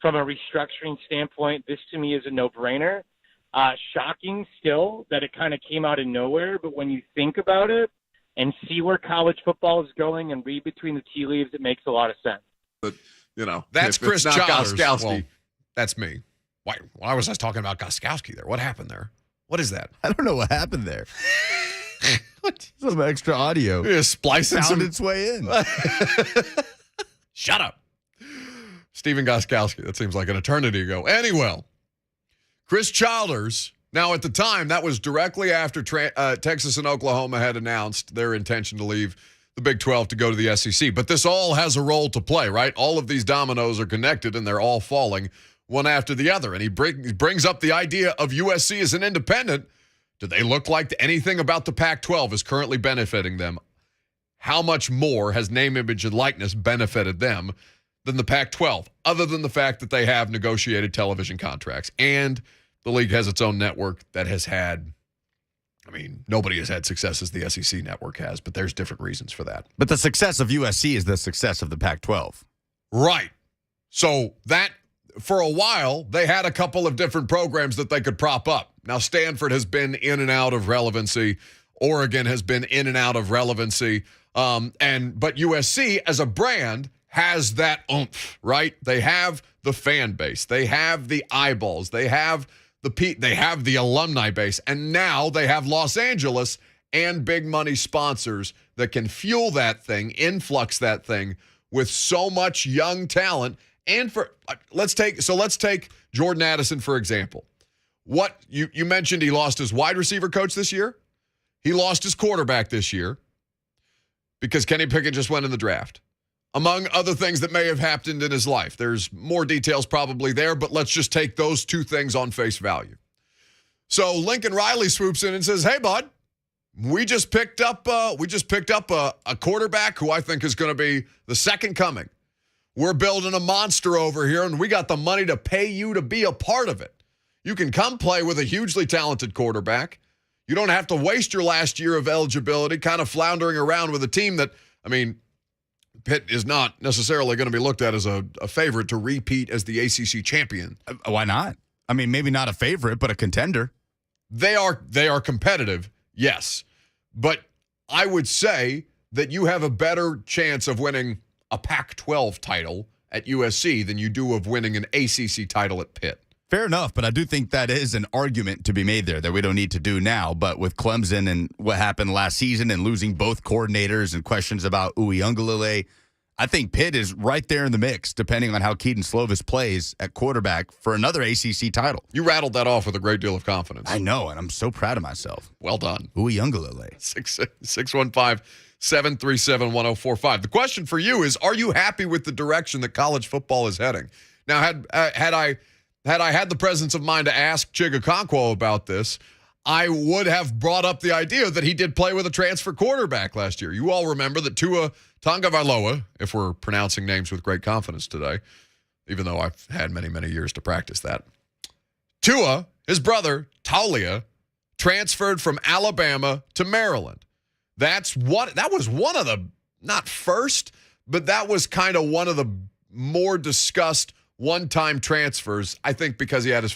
from a restructuring standpoint, this to me is a no-brainer. Shocking still that it kind of came out of nowhere, but when you think about it and see where college football is going and read between the tea leaves, it makes a lot of sense. But, that's Chris Childers. Well, that's me. Why was I talking about Gostkowski there? What happened there? What is that? I don't know what happened there. Some extra audio. Yeah, splicing found its way in. Shut up. Stephen Gostkowski. That seems like an eternity ago. Anyway, Chris Childers. Now, at the time, that was directly after Texas and Oklahoma had announced their intention to leave the Big 12 to go to the SEC. But this all has a role to play, right? All of these dominoes are connected, and they're all falling one after the other. And he brings up the idea of USC as an independent. Do they look like anything about the Pac-12 is currently benefiting them? How much more has name, image, and likeness benefited them? than the Pac-12, other than the fact that they have negotiated television contracts. And the league has its own network that has had, nobody has had success as the SEC network has, but there's different reasons for that. But the success of USC is the success of the Pac-12. Right. So that, for a while, they had a couple of different programs that they could prop up. Now, Stanford has been in and out of relevancy. Oregon has been in and out of relevancy. But USC as a brand has that oomph, right? They have the fan base. They have the eyeballs. They have the alumni base. And now they have Los Angeles and big money sponsors that can fuel that thing, influx that thing with so much young talent. And let's take Jordan Addison, for example. What you mentioned, he lost his wide receiver coach this year. He lost his quarterback this year because Kenny Pickett just went in the draft, among other things that may have happened in his life. There's more details probably there, but let's just take those two things on face value. So Lincoln Riley swoops in and says, "Hey, bud, we just picked up a quarterback who I think is going to be the second coming. We're building a monster over here, and we got the money to pay you to be a part of it. You can come play with a hugely talented quarterback. You don't have to waste your last year of eligibility kind of floundering around with a team that, Pitt is not necessarily going to be looked at as a favorite to repeat as the ACC champion." Why not? Maybe not a favorite, but a contender. They are competitive, yes. But I would say that you have a better chance of winning a Pac-12 title at USC than you do of winning an ACC title at Pitt. Fair enough, but I do think that is an argument to be made there that we don't need to do now. But with Clemson and what happened last season and losing both coordinators and questions about Uiagalelei, I think Pitt is right there in the mix, depending on how Keaton Slovis plays at quarterback for another ACC title. You rattled that off with a great deal of confidence. I know, and I'm so proud of myself. Well done. Uiagalelei. 615-737-1045. The question for you is, are you happy with the direction that college football is heading? Now, had I had the presence of mind to ask Chig Okonkwo about this, I would have brought up the idea that he did play with a transfer quarterback last year. You all remember that Tua Tagovailoa, if we're pronouncing names with great confidence today, even though I've had many, many years to practice that. Tua, his brother, Taulia, transferred from Alabama to Maryland. That was one of the, not first, but that was kind of one of the more discussed one-time transfers, I think, because he had his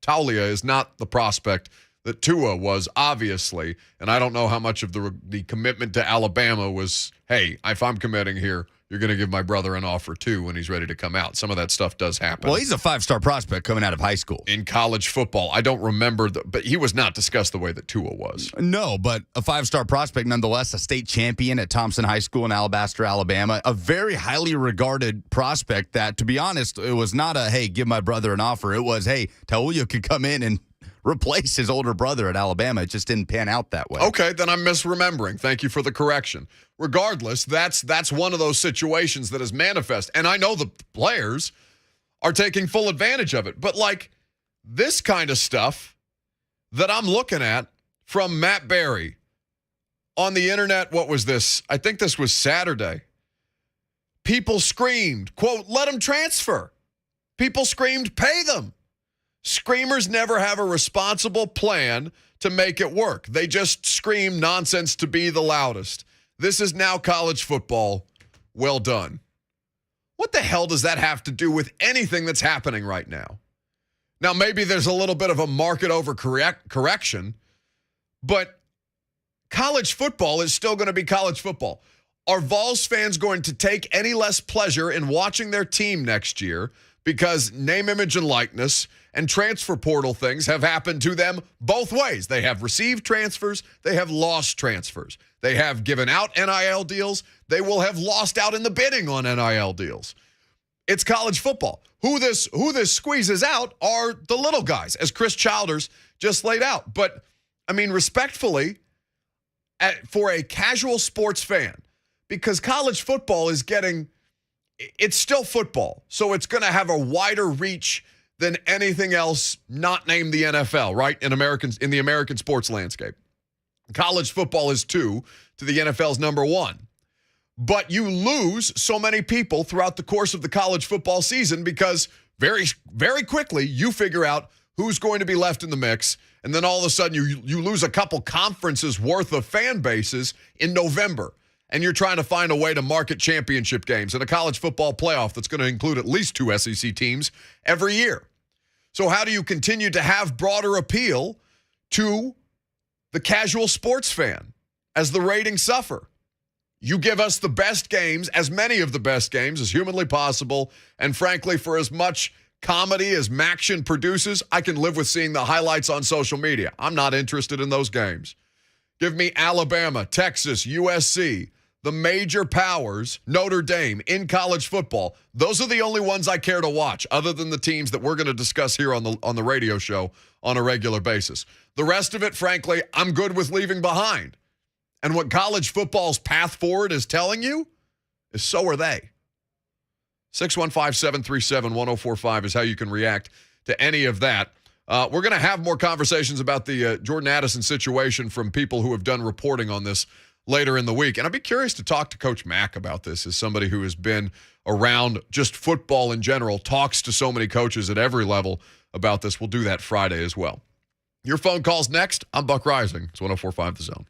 Taulia is not the prospect that Tua was, obviously, and I don't know how much of the commitment to Alabama was, hey, if I'm committing here, you're going to give my brother an offer too when he's ready to come out. Some of that stuff does happen. Well, he's a five-star prospect coming out of high school. In college football. I don't remember, but he was not discussed the way that Tua was. No, but a five-star prospect nonetheless, a state champion at Thompson High School in Alabaster, Alabama, a very highly regarded prospect that, to be honest, it was not a, hey, give my brother an offer. It was, hey, Taulia could come in and replace his older brother at Alabama. It just didn't pan out that way. Okay, then I'm misremembering. Thank you for the correction. Regardless, that's one of those situations that is manifest. And I know the players are taking full advantage of it. But like this kind of stuff that I'm looking at from Matt Berry on the internet, what was this? I think this was Saturday. People screamed, quote, "Let them transfer." People screamed, "Pay them." Screamers never have a responsible plan to make it work. They just scream nonsense to be the loudest. This is now college football. Well done. What the hell does that have to do with anything that's happening right now? Now, maybe there's a little bit of a market overcorrection, but college football is still going to be college football. Are Vols fans going to take any less pleasure in watching their team next year because name, image, and likeness and transfer portal things have happened to them both ways? They have received transfers. They have lost transfers. They have given out NIL deals. They will have lost out in the bidding on NIL deals. It's college football. Who this squeezes out are the little guys, as Chris Childers just laid out. But, I mean, respectfully, for a casual sports fan, because college football is it's still football, so it's going to have a wider reach than anything else not named the NFL, right? In the American sports landscape. College football is 2 to the NFL's number 1. but you lose so many people throughout the course of the college football season because very, very quickly you figure out who's going to be left in the mix, and then all of a sudden you lose a couple conferences worth of fan bases in November, and you're trying to find a way to market championship games in a college football playoff that's going to include at least 2 SEC teams every year. So how do you continue to have broader appeal to the casual sports fan as the ratings suffer? You give us the best games, as many of the best games as humanly possible, and frankly, for as much comedy as Maction produces, I can live with seeing the highlights on social media. I'm not interested in those games. Give me Alabama, Texas, USC, the major powers, Notre Dame, in college football. Those are the only ones I care to watch, other than the teams that we're going to discuss here on the radio show on a regular basis. The rest of it, frankly, I'm good with leaving behind. And what college football's path forward is telling you is so are they. 615-737-1045 is how you can react to any of that. We're going to have more conversations about the Jordan Addison situation from people who have done reporting on this later in the week. And I'd be curious to talk to Coach Mack about this as somebody who has been around just football in general, talks to so many coaches at every level about this. We'll do that Friday as well. Your phone calls next. I'm Buck Reising. It's 104.5 The Zone.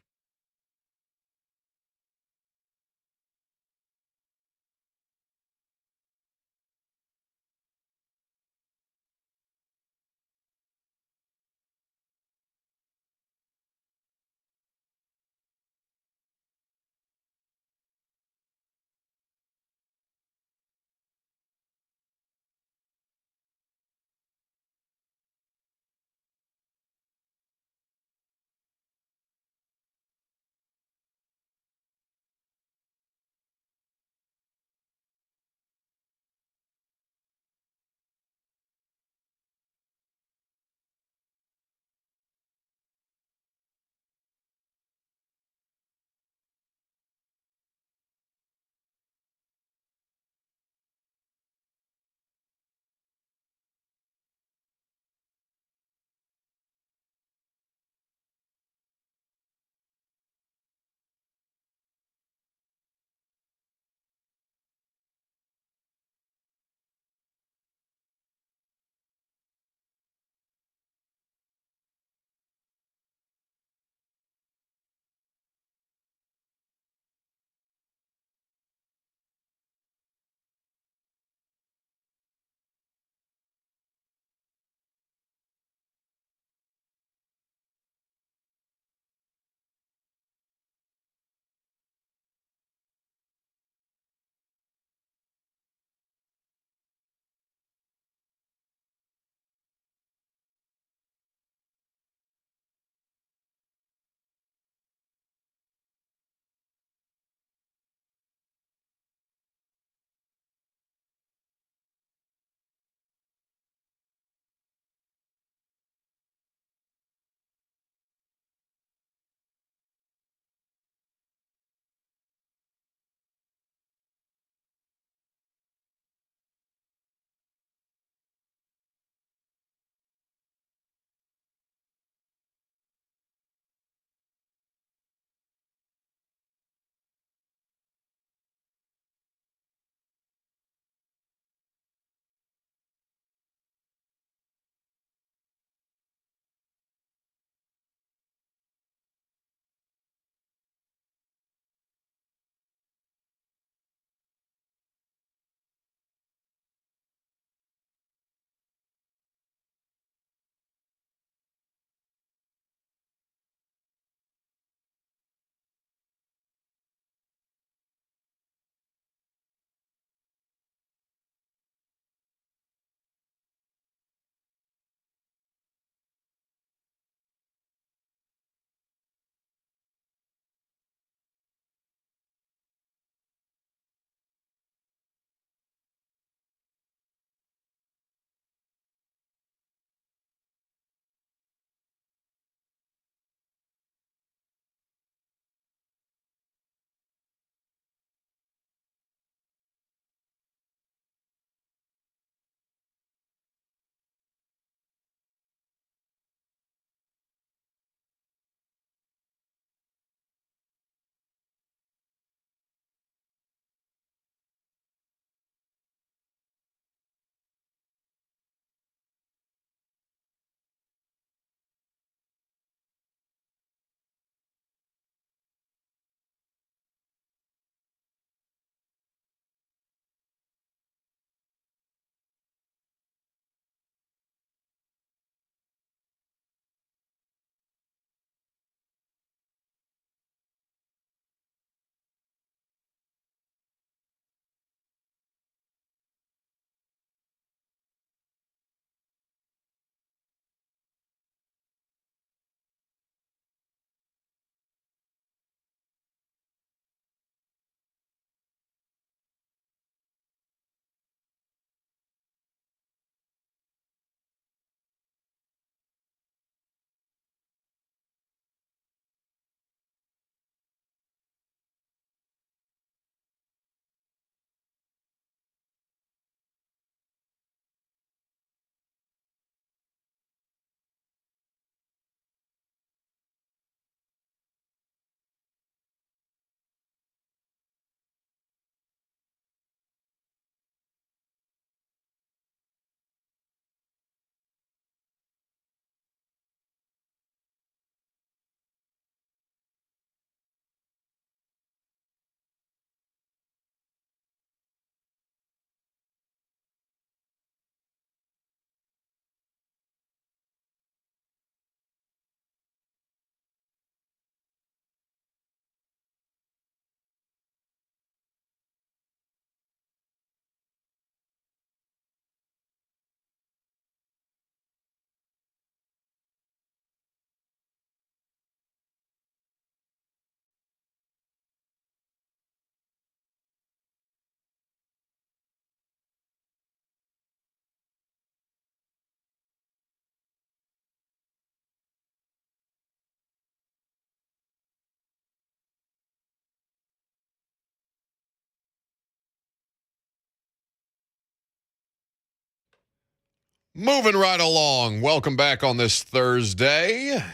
Moving right along. Welcome back on this Thursday.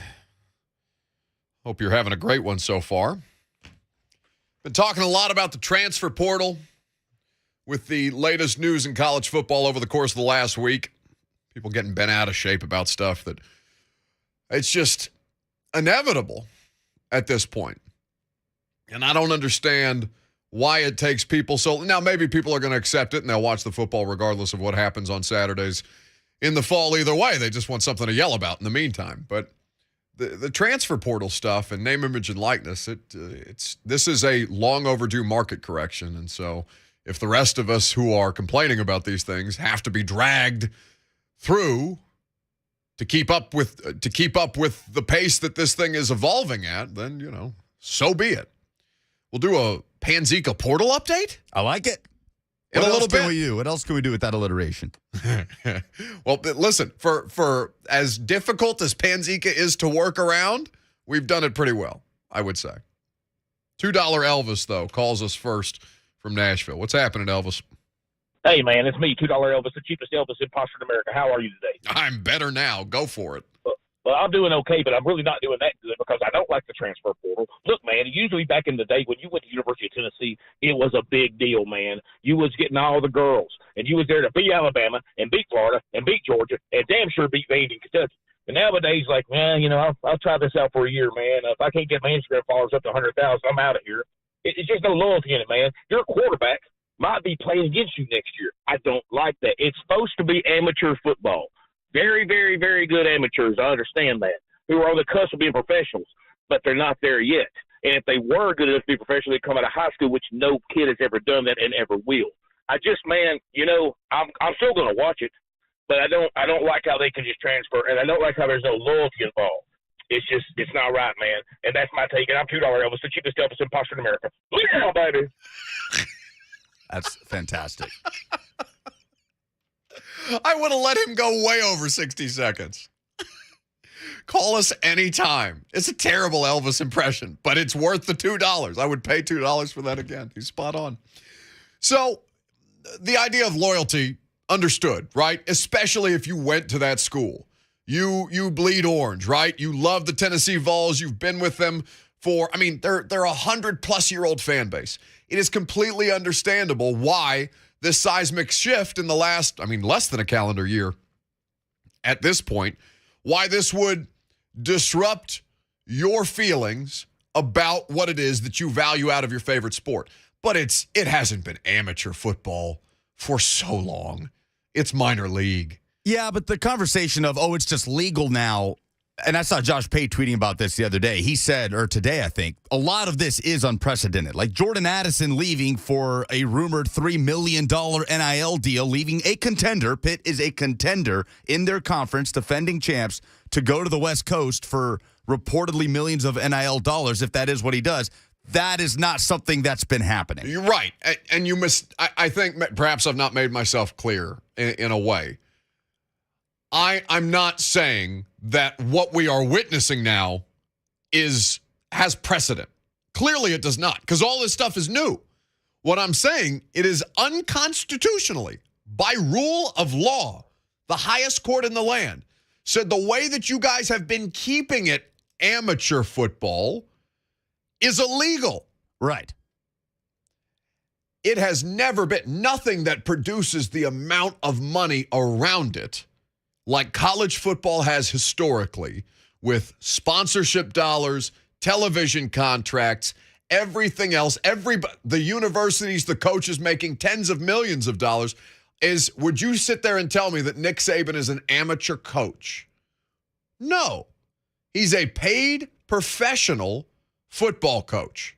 Hope you're having a great one so far. Been talking a lot about the transfer portal with the latest news in college football over the course of the last week. People getting bent out of shape about stuff that it's just inevitable at this point. And I don't understand why it takes people so. Now, maybe people are going to accept it and they'll watch the football regardless of what happens on Saturdays in the fall either way. They just want something to yell about in the meantime. But the transfer portal stuff and name, image, and likeness, this is a long overdue market correction. And so if the rest of us who are complaining about these things have to be dragged through to keep up with the pace that this thing is evolving at, then, so be it. We'll do a Panzika portal update. I like it. In a little bit. What else can we do with that alliteration? Well, listen, for as difficult as Panzika is to work around, we've done it pretty well, I would say. $2 Elvis, though, calls us first from Nashville. What's happening, Elvis? Hey, man, it's me, $2 Elvis, the cheapest Elvis imposter in America. How are you today? I'm better now. Go for it. Well, I'm doing okay, but I'm really not doing that good because I don't like the transfer portal. Look, man, usually back in the day when you went to University of Tennessee, it was a big deal, man. You was getting all the girls, and you was there to beat Alabama and beat Florida and beat Georgia and damn sure beat Vandy and Kentucky. And nowadays, like, man, I'll try this out for a year, man. If I can't get my Instagram followers up to 100,000, I'm out of here. It's just no loyalty in it, man. Your quarterback might be playing against you next year. I don't like that. It's supposed to be amateur football. Very, very, very good amateurs, I understand that, who are on the cusp of being professionals, but they're not there yet. And if they were good enough to be professional, they'd come out of high school, which no kid has ever done that and ever will. I just, man, I'm still going to watch it, but I don't like how they can just transfer, and I don't like how there's no loyalty involved. It's not right, man. And that's my take. And I'm $2 Elvis, the cheapest Elvis imposter in America. Yeah, baby. That's fantastic. I would have let him go way over 60 seconds. Call us anytime. It's a terrible Elvis impression, but it's worth the $2. I would pay $2 for that again. He's spot on. So the idea of loyalty, understood, right? Especially if you went to that school. You bleed orange, right? You love the Tennessee Vols. You've been with them for, they're a 100-plus-year-old fan base. It is completely understandable why this seismic shift in the last, less than a calendar year at this point, why this would disrupt your feelings about what it is that you value out of your favorite sport. But it hasn't been amateur football for so long. It's minor league. Yeah, but the conversation of, it's just legal now. And I saw Josh Pate tweeting about this the other day. He said, or today, I think, a lot of this is unprecedented. Like Jordan Addison leaving for a rumored $3 million NIL deal, leaving a contender. Pitt is a contender in their conference, defending champs, to go to the West Coast for reportedly millions of NIL dollars, if that is what he does. That is not something that's been happening. You're right. And you I think perhaps I've not made myself clear in a way. I'm not saying that what we are witnessing now has precedent. Clearly it does not, because all this stuff is new. What I'm saying, it is unconstitutionally, by rule of law, the highest court in the land, said the way that you guys have been keeping it amateur football is illegal. Right. It has never been nothing that produces the amount of money around it like college football has historically, with sponsorship dollars, television contracts, everything else. The universities, the coaches making tens of millions of dollars. Would you sit there and tell me that Nick Saban is an amateur coach? No. He's a paid professional football coach.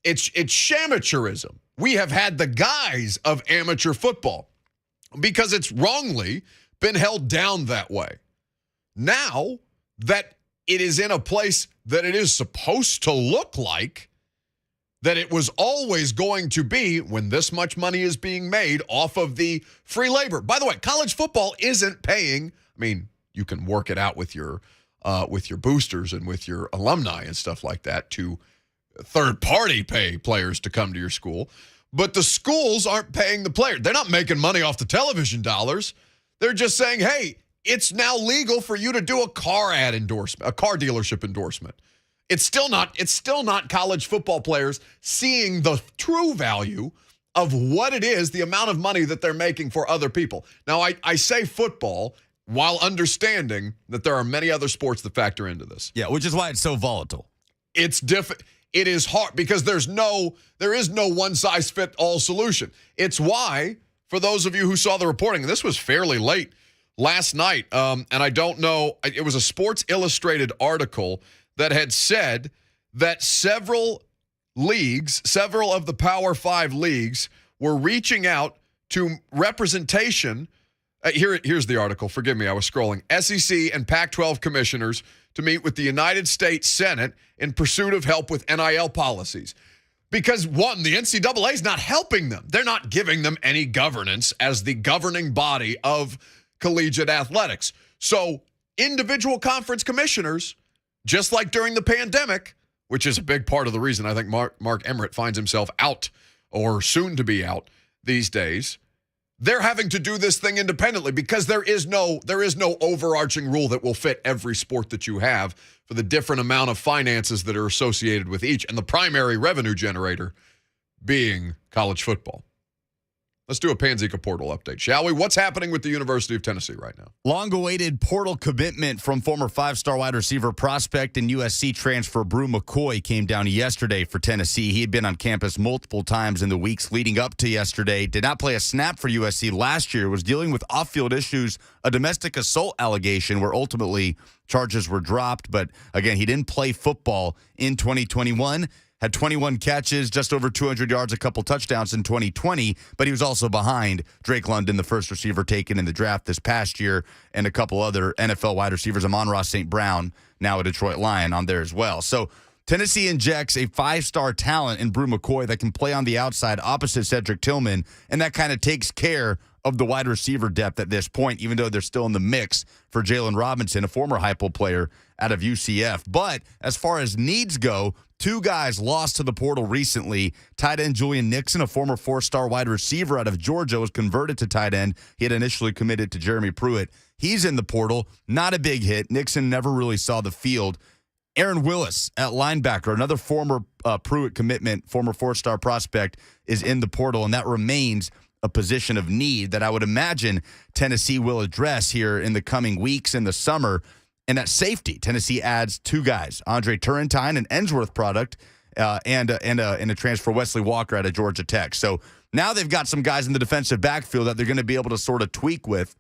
It's shamateurism. We have had the guise of amateur football because it's wrongly been held down that way. Now that it is in a place that it is supposed to look like, that it was always going to be when this much money is being made off of the free labor. By the way, college football isn't paying. You can work it out with your boosters and with your alumni and stuff like that to third-party pay players to come to your school. But the schools aren't paying the player. They're not making money off the television dollars. They're just saying, hey, it's now legal for you to do a car ad endorsement, a car dealership endorsement. It's still not college football players seeing the true value of what it is, the amount of money that they're making for other people. Now, I say football while understanding that there are many other sports that factor into this. Yeah, which is why it's so volatile. It's different. It is hard because there is no one-size-fit-all solution. It's why, for those of you who saw the reporting, and this was fairly late last night, and I don't know, it was a Sports Illustrated article that had said that several of the Power 5 leagues were reaching out to representation. Here's the article. Forgive me, I was scrolling. SEC and Pac-12 commissioners to meet with the United States Senate in pursuit of help with NIL policies. Because, one, the NCAA is not helping them. They're not giving them any governance as the governing body of collegiate athletics. So individual conference commissioners, just like during the pandemic, which is a big part of the reason I think Mark Emmert finds himself out or soon to be out these days, they're having to do this thing independently because there is no overarching rule that will fit every sport that you have for the different amount of finances that are associated with each, and the primary revenue generator being college football. Let's do a Panzika portal update, shall we? What's happening with the University of Tennessee right now? Long-awaited portal commitment from former five-star wide receiver prospect and USC transfer Bru McCoy came down yesterday for Tennessee. He had been on campus multiple times in the weeks leading up to yesterday. Did not play a snap for USC last year. Was dealing with off-field issues, a domestic assault allegation where ultimately charges were dropped. But again, he didn't play football in 2021. Had 21 catches, just over 200 yards, a couple touchdowns in 2020, but he was also behind Drake London, the first receiver taken in the draft this past year, and a couple other NFL wide receivers, Amon-Ra St. Brown, now a Detroit Lion, on there as well. So Tennessee injects a five-star talent in Bru McCoy that can play on the outside opposite Cedric Tillman, and that kind of takes care of the wide receiver depth at this point, even though they're still in the mix for Jalen Robinson, a former Heupel player out of UCF. But as far as needs go, two guys lost to the portal recently. Tight end Julian Nixon, a former four-star wide receiver out of Georgia, was converted to tight end. He had initially committed to Jeremy Pruitt. He's in the portal. Not a big hit. Nixon never really saw the field. Aaron Willis at linebacker, another former Pruitt commitment, former four-star prospect, is in the portal, and that remains a position of need that I would imagine Tennessee will address here in the coming weeks in the summer. And at safety, Tennessee adds two guys, Andre Turrentine, an Ensworth product, and a transfer, Wesley Walker, out of Georgia Tech. So now they've got some guys in the defensive backfield that they're going to be able to sort of tweak with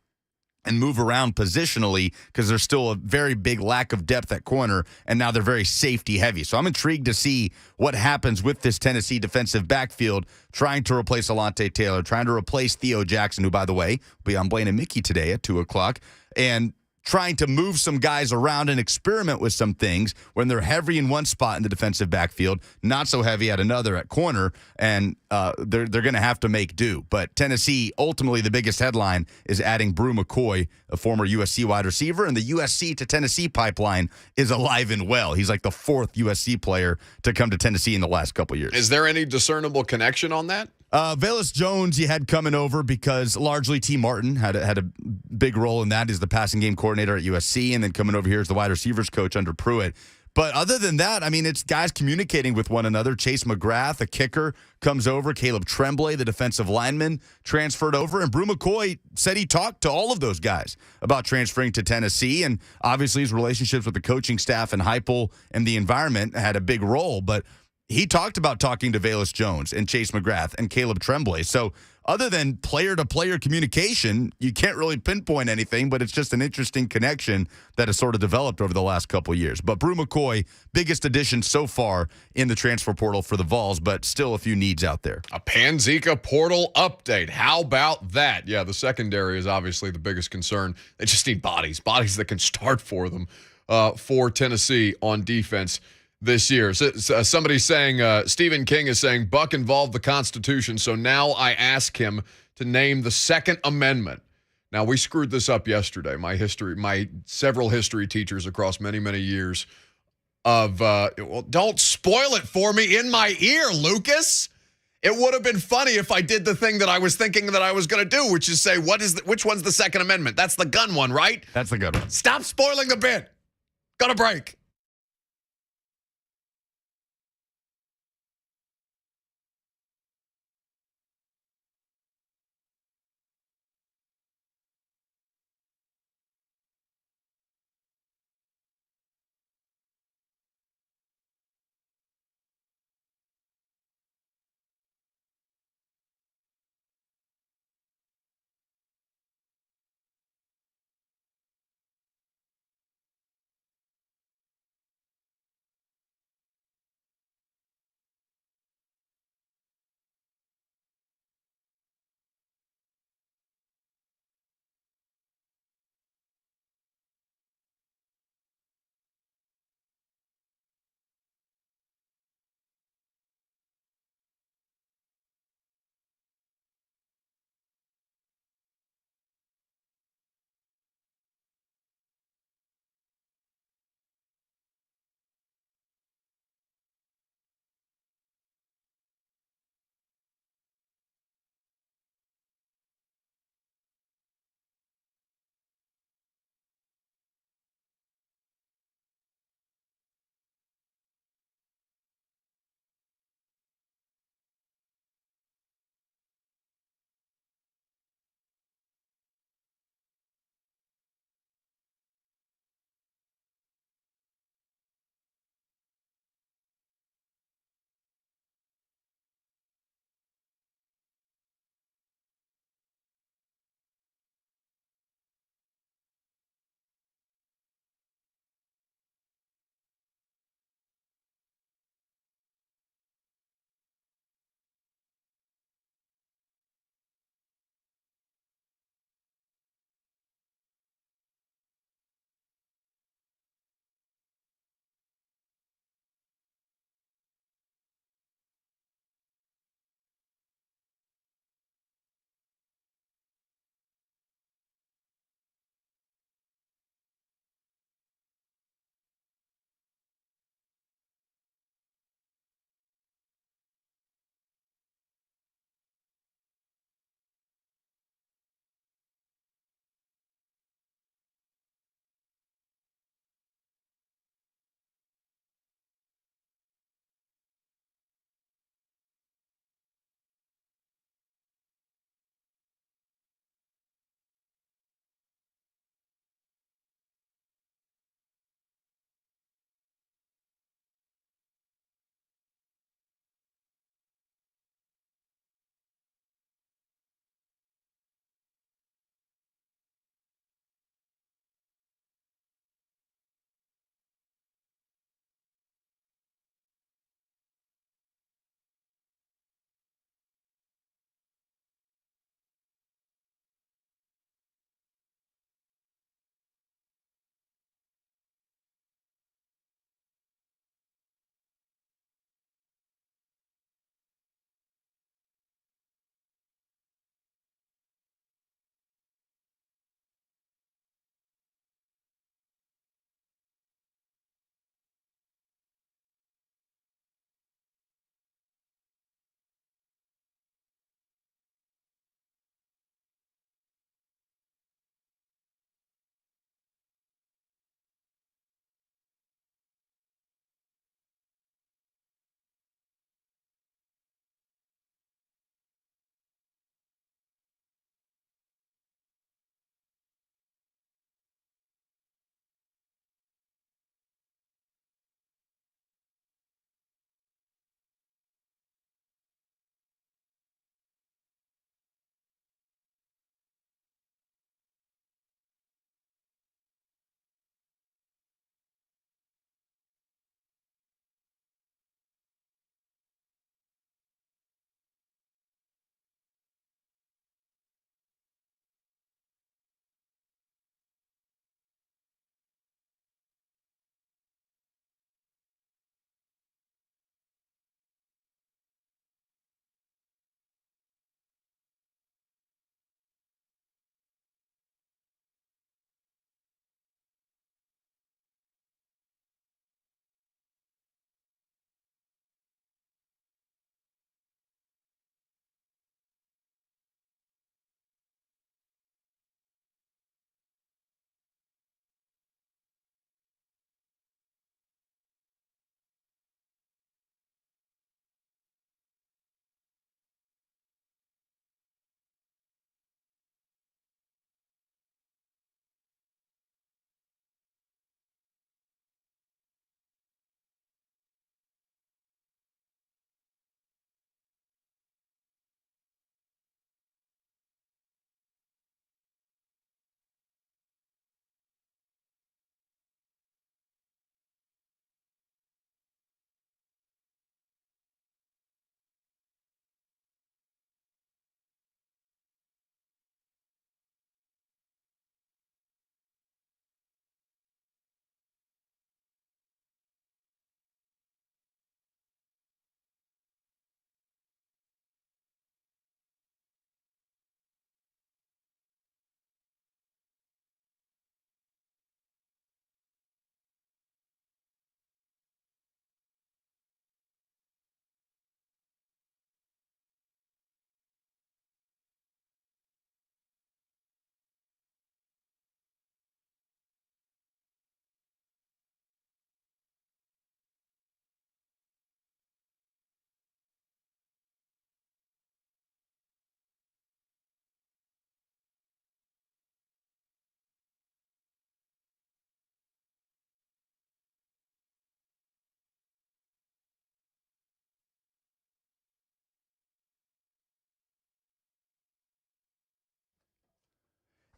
and move around positionally because there's still a very big lack of depth at corner, and now they're very safety heavy. So I'm intrigued to see what happens with this Tennessee defensive backfield, trying to replace Alontae Taylor, trying to replace Theo Jackson, who, by the way, will be on Blaine and Mickey today at 2 o'clock, and trying to move some guys around and experiment with some things when they're heavy in one spot in the defensive backfield, not so heavy at another at corner, and they're going to have to make do. But Tennessee, ultimately the biggest headline is adding Bru McCoy, a former USC wide receiver, and the USC to Tennessee pipeline is alive and well. He's like the fourth USC player to come to Tennessee in the last couple years. Is there any discernible connection on that? Velus Jones, you had coming over because largely T. Martin had a big role in that. He's the passing game coordinator at USC, and then coming over here as the wide receivers coach under Pruitt. But other than that, I mean, it's guys communicating with one another. Chase McGrath, a kicker, comes over. Caleb Tremblay, the defensive lineman, transferred over. And Bru McCoy said he talked to all of those guys about transferring to Tennessee. And obviously his relationships with the coaching staff and Heupel and the environment had a big role. But he talked about talking to Velus Jones and Chase McGrath and Caleb Tremblay. So other than player-to-player communication, you can't really pinpoint anything, but it's just an interesting connection that has sort of developed over the last couple of years. But Bru McCoy, biggest addition so far in the transfer portal for the Vols, but still a few needs out there. A Panzika portal update. How about that? Yeah, the secondary is obviously the biggest concern. They just need bodies that can start for them for Tennessee on defense this year. So, somebody's saying, Stephen King is saying, Buck involved the Constitution, so now I ask him to name the Second Amendment. Now, we screwed this up yesterday. My several history teachers across many, many years of, well, don't spoil it for me in my ear, Lucas. It would have been funny if I did the thing that I was thinking that I was going to do, which is say, which one's the Second Amendment? That's the gun one, right? That's the good one. Stop spoiling the bit. Got a break.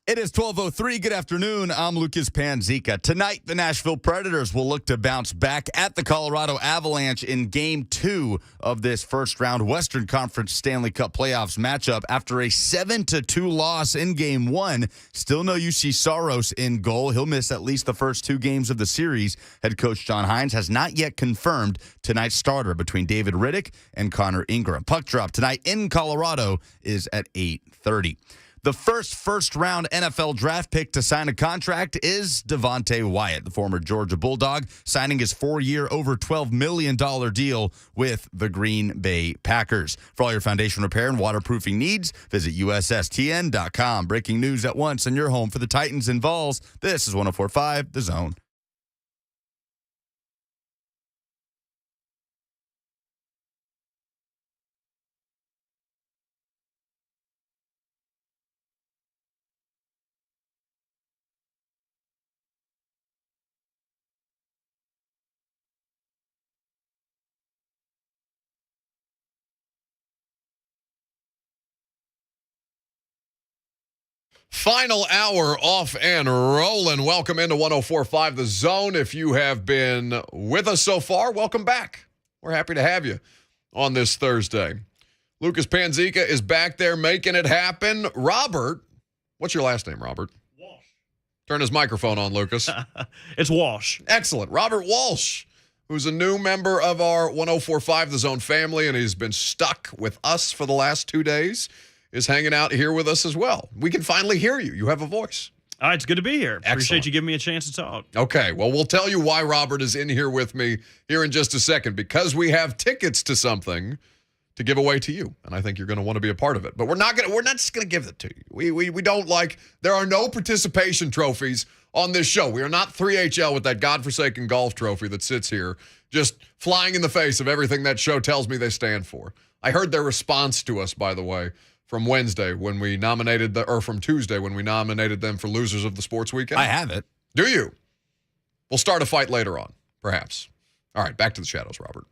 It is 12:03. Good afternoon. I'm Lucas Panzika. Tonight, the Nashville Predators will look to bounce back at the Colorado Avalanche in Game 2 of this first-round Western Conference Stanley Cup playoffs matchup after a 7-2 loss in Game 1. Still no UC Saros in goal. He'll miss at least the first 2 games of the series. Head coach John Hines has not yet confirmed tonight's starter between David Riddick and Connor Ingram. Puck drop tonight in Colorado is at 8:30. The first-round NFL draft pick to sign a contract is Devontae Wyatt, the former Georgia Bulldog, signing his 4-year, over $12 million deal with the Green Bay Packers. For all your foundation repair and waterproofing needs, visit USSTN.com. Breaking news at once on your home for the Titans and Vols. This is 104.5 The Zone. Final hour off and rolling. Welcome into 104.5 The Zone. If you have been with us so far, welcome back. We're happy to have you on this Thursday. Lucas Panzika is back there making it happen. Robert, what's your last name, Robert? Walsh. Turn his microphone on, Lucas. It's Walsh. Excellent. Robert Walsh, who's a new member of our 104.5 The Zone family, and he's been stuck with us for the last 2 days, is hanging out here with us as well. We can finally hear you. You have a voice. It's good to be here. Excellent. Appreciate you giving me a chance to talk. Okay, well, we'll tell you why Robert is in here with me here in just a second, because we have tickets to something to give away to you, and I think you're going to want to be a part of it. But we're not just going to give it to you. We don't there are no participation trophies on this show. We are not 3HL with that godforsaken golf trophy that sits here just flying in the face of everything that show tells me they stand for. I heard their response to us, by the way, from Wednesday when we nominated from Tuesday when we nominated them for Losers of the Sports Weekend. I have it. Do you? We'll start a fight later on, perhaps. All right, back to the shadows, Robert.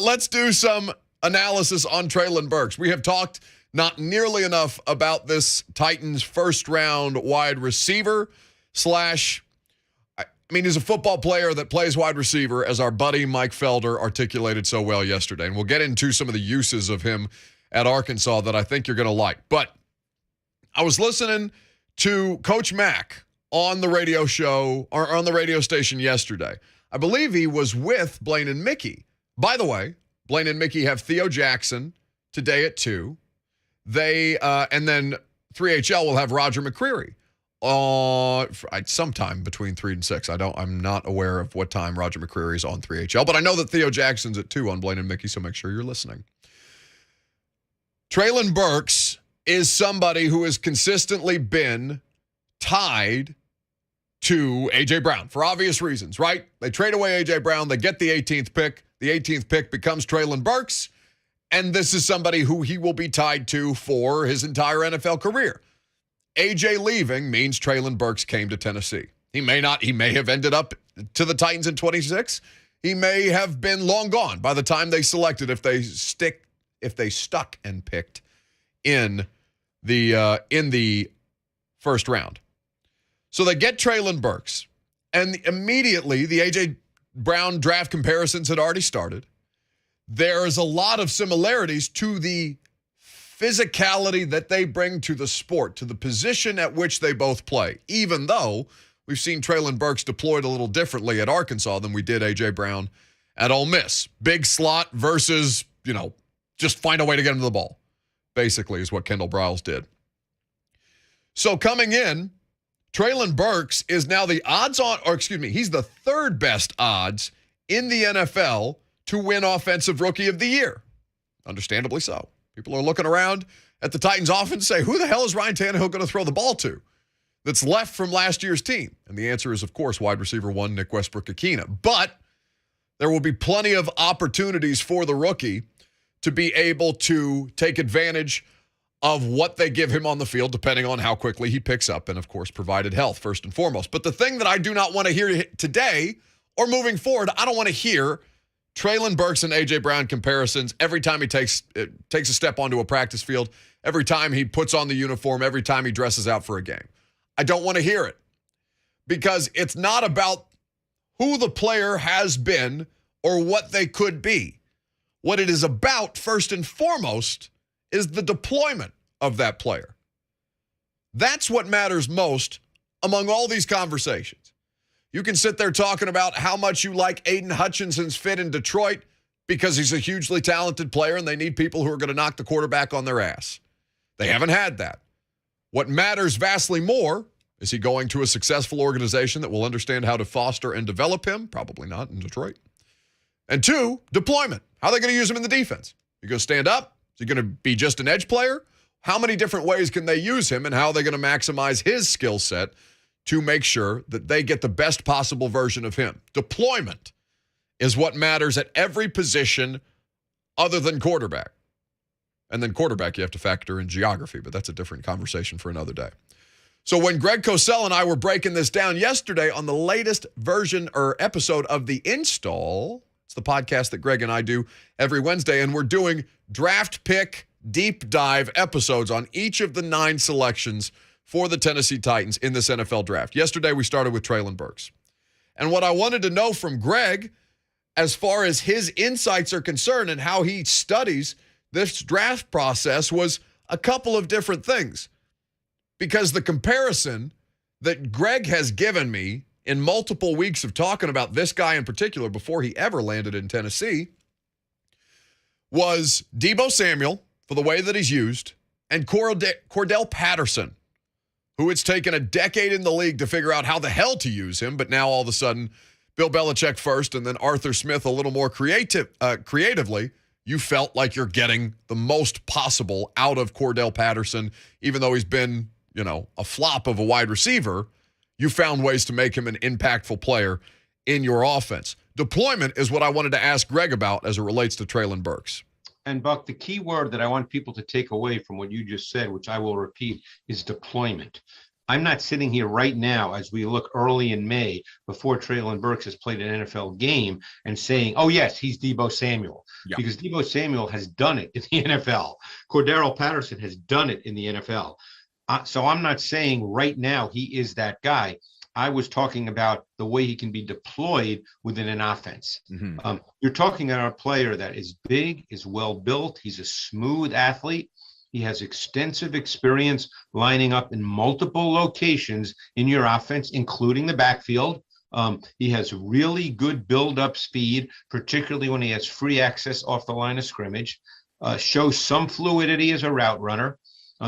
Let's do some analysis on Treylon Burks. We have talked not nearly enough about this Titans first-round wide receiver he's a football player that plays wide receiver, as our buddy Mike Felder articulated so well yesterday. And we'll get into some of the uses of him at Arkansas that I think you're going to like. But I was listening to Coach Mack on the radio show, or on the radio station yesterday. I believe he was with Blaine and Mickey. By the way, Blaine and Mickey have Theo Jackson today at 2. They and then 3HL will have Roger McCreary sometime between 3 and 6. I'm not aware of what time Roger McCreary is on 3HL, but I know that Theo Jackson's at 2 on Blaine and Mickey, so make sure you're listening. Treylon Burks is somebody who has consistently been tied to A.J. Brown for obvious reasons, right? They trade away A.J. Brown. They get the 18th pick. The 18th pick becomes Treylon Burks, and this is somebody who he will be tied to for his entire NFL career. A.J. leaving means Treylon Burks came to Tennessee. He may have ended up to the Titans in 26. He may have been long gone by the time they selected if they stuck and picked in the first round. So they get Treylon Burks, and immediately the A.J. Brown draft comparisons had already started. There's a lot of similarities to the physicality that they bring to the sport, to the position at which they both play, even though we've seen Treylon Burks deployed a little differently at Arkansas than we did A.J. Brown at Ole Miss. Big slot versus, just find a way to get him to the ball, basically, is what Kendall Briles did. So coming in, Treylon Burks is now he's the third best odds in the NFL to win Offensive Rookie of the Year. Understandably so. People are looking around at the Titans offense and say, who the hell is Ryan Tannehill going to throw the ball to that's left from last year's team? And the answer is, of course, wide receiver 1, Nick Westbrook-Akina. But there will be plenty of opportunities for the rookie to be able to take advantage of what they give him on the field, depending on how quickly he picks up, and, of course, provided health, first and foremost. But the thing that I do not want to hear today or moving forward, I don't want to hear Treylon Burks and A.J. Brown comparisons every time he takes a step onto a practice field, every time he puts on the uniform, every time he dresses out for a game. I don't want to hear it because it's not about who the player has been or what they could be. What it is about, first and foremost, is the deployment of that player. That's what matters most among all these conversations. You can sit there talking about how much you like Aiden Hutchinson's fit in Detroit because he's a hugely talented player and they need people who are going to knock the quarterback on their ass. They haven't had that. What matters vastly more, is he going to a successful organization that will understand how to foster and develop him? Probably not in Detroit. And 2, deployment. How are they going to use him in the defense? You going to stand up? Is he going to be just an edge player? How many different ways can they use him, and how are they going to maximize his skill set to make sure that they get the best possible version of him? Deployment is what matters at every position other than quarterback. And then quarterback, you have to factor in geography, but that's a different conversation for another day. So when Greg Cosell and I were breaking this down yesterday on the latest version or episode of The Install, it's the podcast that Greg and I do every Wednesday, and we're doing draft pick deep dive episodes on each of the 9 selections for the Tennessee Titans in this NFL draft. Yesterday, we started with Treylon Burks. And what I wanted to know from Greg, as far as his insights are concerned and how he studies this draft process, was a couple of different things. Because the comparison that Greg has given me in multiple weeks of talking about this guy in particular before he ever landed in Tennessee was Deebo Samuel, for the way that he's used, and Cordell Patterson, who it's taken a decade in the league to figure out how the hell to use him, but now all of a sudden, Bill Belichick first and then Arthur Smith a little more creatively, you felt like you're getting the most possible out of Cordell Patterson, even though he's been, a flop of a wide receiver. You found ways to make him an impactful player in your offense. Deployment is what I wanted to ask Greg about as it relates to Treylon Burks. And Buck, the key word that I want people to take away from what you just said, which I will repeat, is deployment. I'm not sitting here right now as we look early in May before Treylon Burks has played an NFL game and saying, oh, yes, he's Deebo Samuel. Yeah. Because Deebo Samuel has done it in the NFL. Cordell Patterson has done it in the NFL. So I'm not saying right now he is that guy. I was talking about the way he can be deployed within an offense. Mm-hmm. You're talking about a player that is big, is well built. He's a smooth athlete. He has extensive experience lining up in multiple locations in your offense, including the backfield. He has really good build-up speed, particularly when he has free access off the line of scrimmage. Shows some fluidity as a route runner.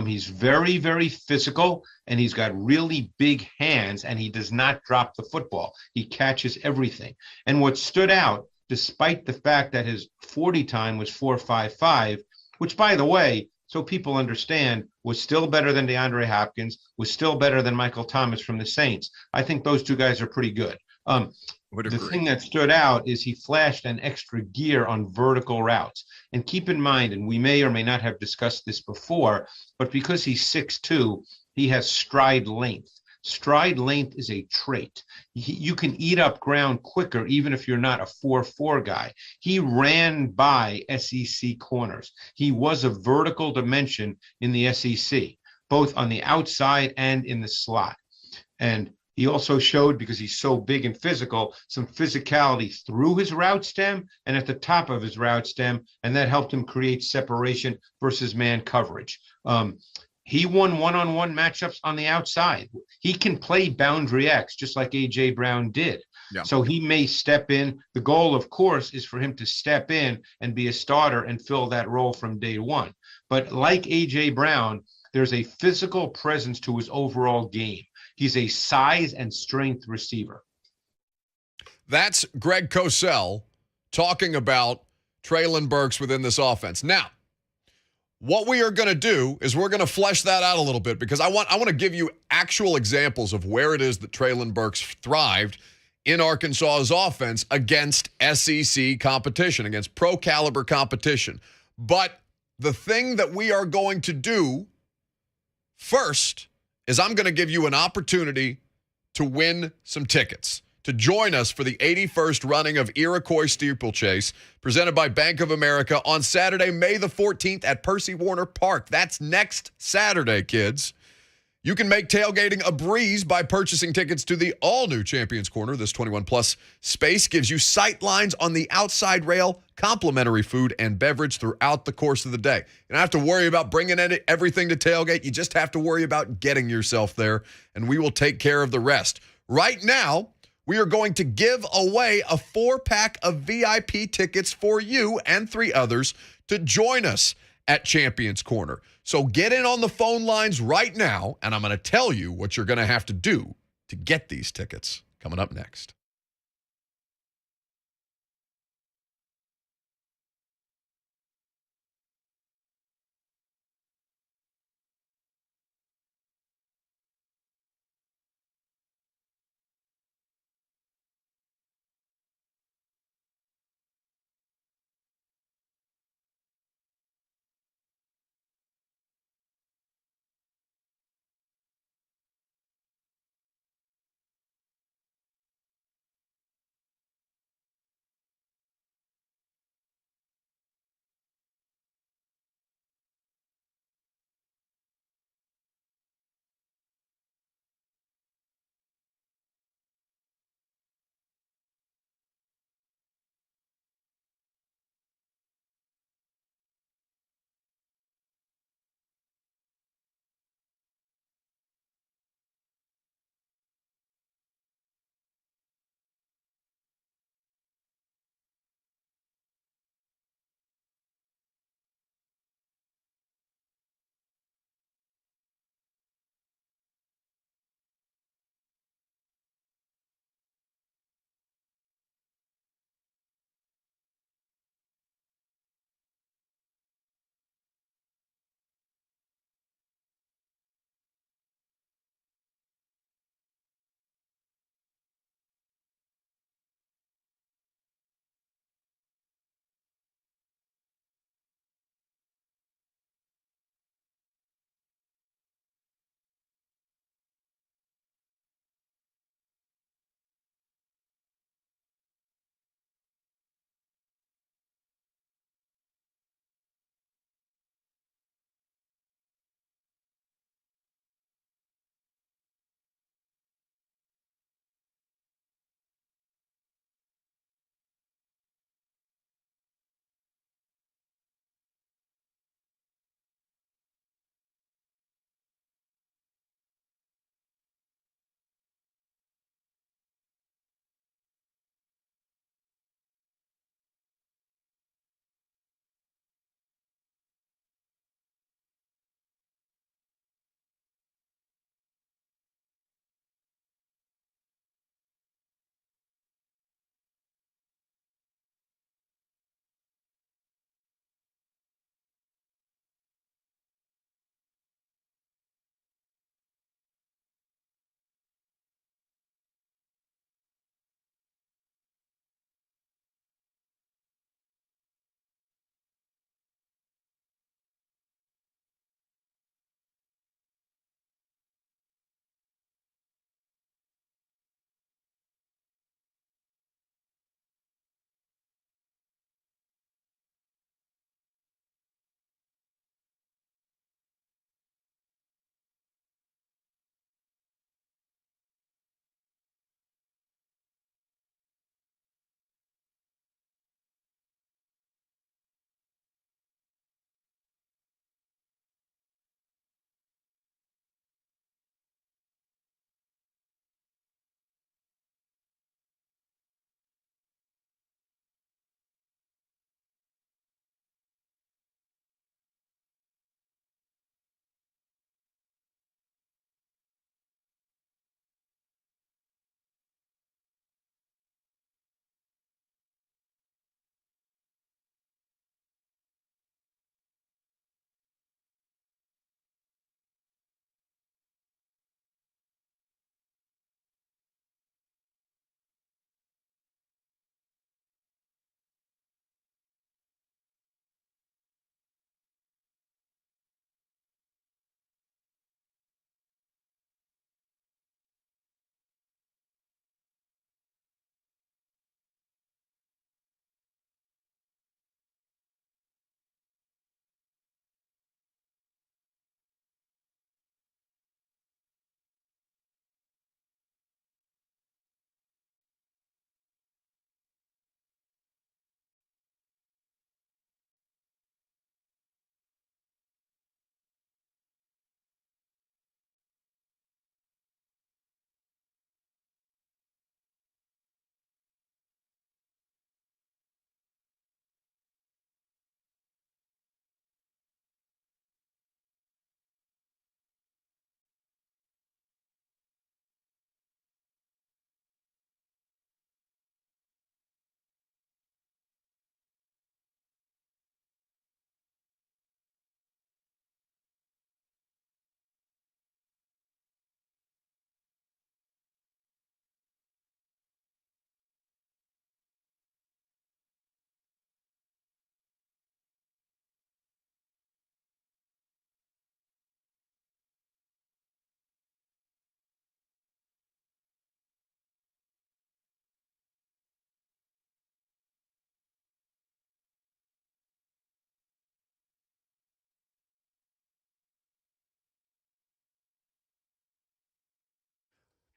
He's very, very physical, and he's got really big hands, and he does not drop the football. He catches everything. And what stood out, despite the fact that his 40 time was 4.55, which, by the way, so people understand, was still better than DeAndre Hopkins, was still better than Michael Thomas from the Saints. I think those two guys are pretty good. The thing that stood out is he flashed an extra gear on vertical routes. And keep in mind, and we may or may not have discussed this before, but because he's 6'2", he has stride length. Stride length is a trait. You can eat up ground quicker even if you're not a 4.4 guy. He ran by SEC corners. He was a vertical dimension in the SEC, both on the outside and in the slot. And he also showed, because he's so big and physical, some physicality through his route stem and at the top of his route stem, and that helped him create separation versus man coverage. He won one-on-one matchups on the outside. He can play boundary X just like A.J. Brown did. Yeah. So he may step in. The goal, of course, is for him to step in and be a starter and fill that role from day one. But like A.J. Brown, there's a physical presence to his overall game. He's a size and strength receiver. That's Greg Cosell talking about Treylon Burks within this offense. Now, what we are going to do is we're going to flesh that out a little bit, because I want to give you actual examples of where it is that Treylon Burks thrived in Arkansas's offense against SEC competition, against pro-caliber competition. But the thing that we are going to do first is I'm going to give you an opportunity to win some tickets to join us for the 81st running of Iroquois Steeplechase, presented by Bank of America on Saturday, May the 14th at Percy Warner Park. That's next Saturday, kids. You can make tailgating a breeze by purchasing tickets to the all-new Champions Corner. This 21-plus space gives you sight lines on the outside rail, complimentary food and beverage throughout the course of the day. You don't have to worry about bringing everything to tailgate. You just have to worry about getting yourself there, and we will take care of the rest. Right now, we are going to give away a 4-pack of VIP tickets for you and 3 others to join us at Champions Corner. So get in on the phone lines right now, and I'm going to tell you what you're going to have to do to get these tickets coming up next.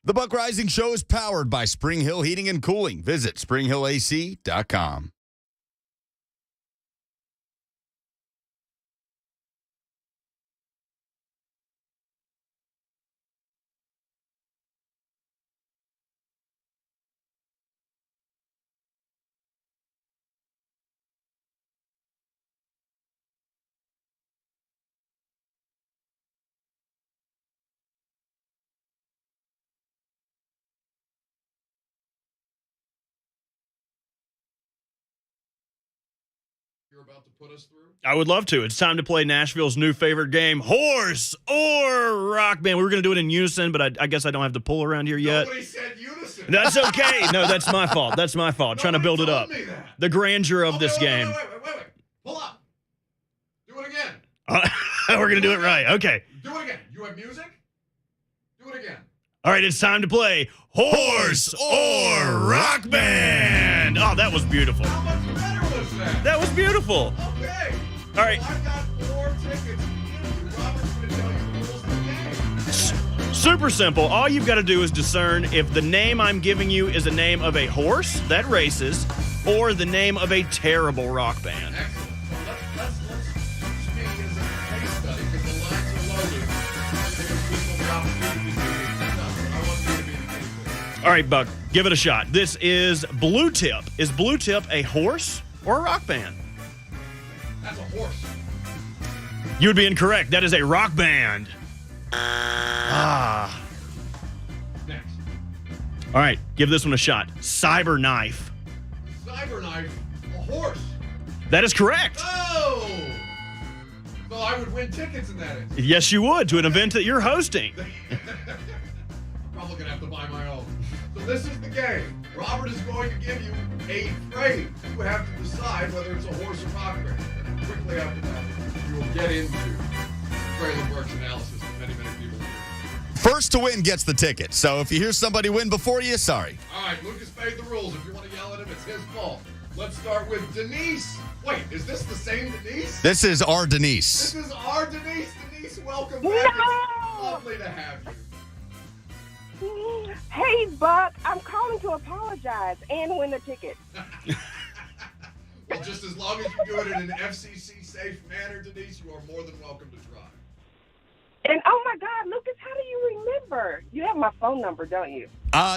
The Buck Reising Show is powered by Spring Hill Heating and Cooling. Visit springhillac.com. You're about to put us through? I would love to. It's time to play Nashville's new favorite game, Horse or Rock Band. We were going to do it in unison, but I guess I don't have the pull around here yet. Nobody said unison. That's okay. No, that's my fault. That's my fault. Trying to build it up. The grandeur of this game. Wait. Pull up. Do it again. We're going to do it right. Okay. Do it again. You have music? Do it again. All right, it's time to play Horse or Rock Band. Oh, that was beautiful. How much better was that? That was beautiful. Okay. All right. I got 4 tickets. Robert's going to tell you the rules of the game. Super simple. All you've got to do is discern if the name I'm giving you is a name of a horse that races or the name of a terrible rock band. Excellent. So let's speak as a case study because the lines are loaded. There's people the opportunity to do this. I want you to be the case study. All right, Buck, give it a shot. This is Blue Tip. Is Blue Tip a horse or a rock band? That's a horse. You would be incorrect. That is a rock band. Next. All right, give this one a shot. Cyberknife. Cyberknife, a horse. That is correct. Oh! So I would win tickets in that instance. Yes, you would, to an event that you're hosting. I'm probably going to have to buy my own. So this is the game. Robert is going to give you a phrase. You have to decide whether it's a horse or rock band. And quickly after that, you will get into Treylon Burks' analysis that many people do. First to win gets the ticket. So if you hear somebody win before you, sorry. All right, Lucas made the rules. If you want to yell at him, it's his fault. Let's start with Denise. Wait, is this the same Denise? This is our Denise. This is our Denise. Denise, welcome back. It's lovely to have you. Hey, Buck, I'm calling to apologize and win the ticket. Well, just as long as you do it in an FCC-safe manner, Denise, you are more than welcome to try. And, oh, my God, Lucas, how do you remember? You have my phone number, don't you?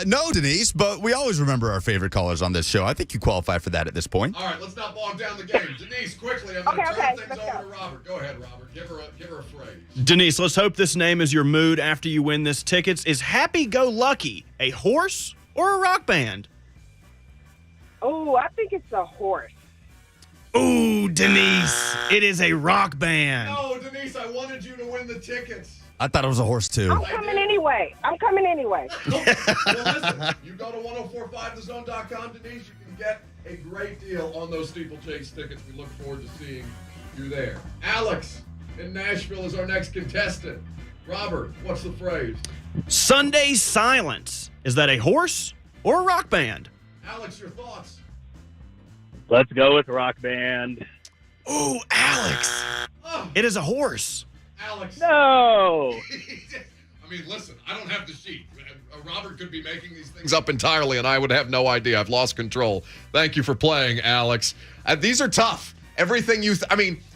No, Denise, but we always remember our favorite callers on this show. I think you qualify for that at this point. All right, let's not bog down the game. Denise, quickly, I'm going to turn things over to Robert. Go ahead, Robert. Give her a phrase. Denise, let's hope this name is your mood after you win this tickets. Is Happy-Go-Lucky a horse or a rock band? Oh, I think it's a horse. Ooh, Denise, it is a rock band. No, Denise, I wanted you to win the tickets. I thought it was a horse, too. I'm coming anyway. Well, listen, you go to 1045thezone.com, Denise, you can get a great deal on those steeplechase tickets. We look forward to seeing you there. Alex in Nashville is our next contestant. Robert, what's the phrase? Sunday Silence. Is that a horse or a rock band? Alex, your thoughts? Let's go with rock band. Ooh, Alex. It is a horse. Alex. No. I mean, listen, I don't have the sheet. Robert could be making these things up entirely, and I would have no idea. I've lost control. Thank you for playing, Alex. These are tough. Everything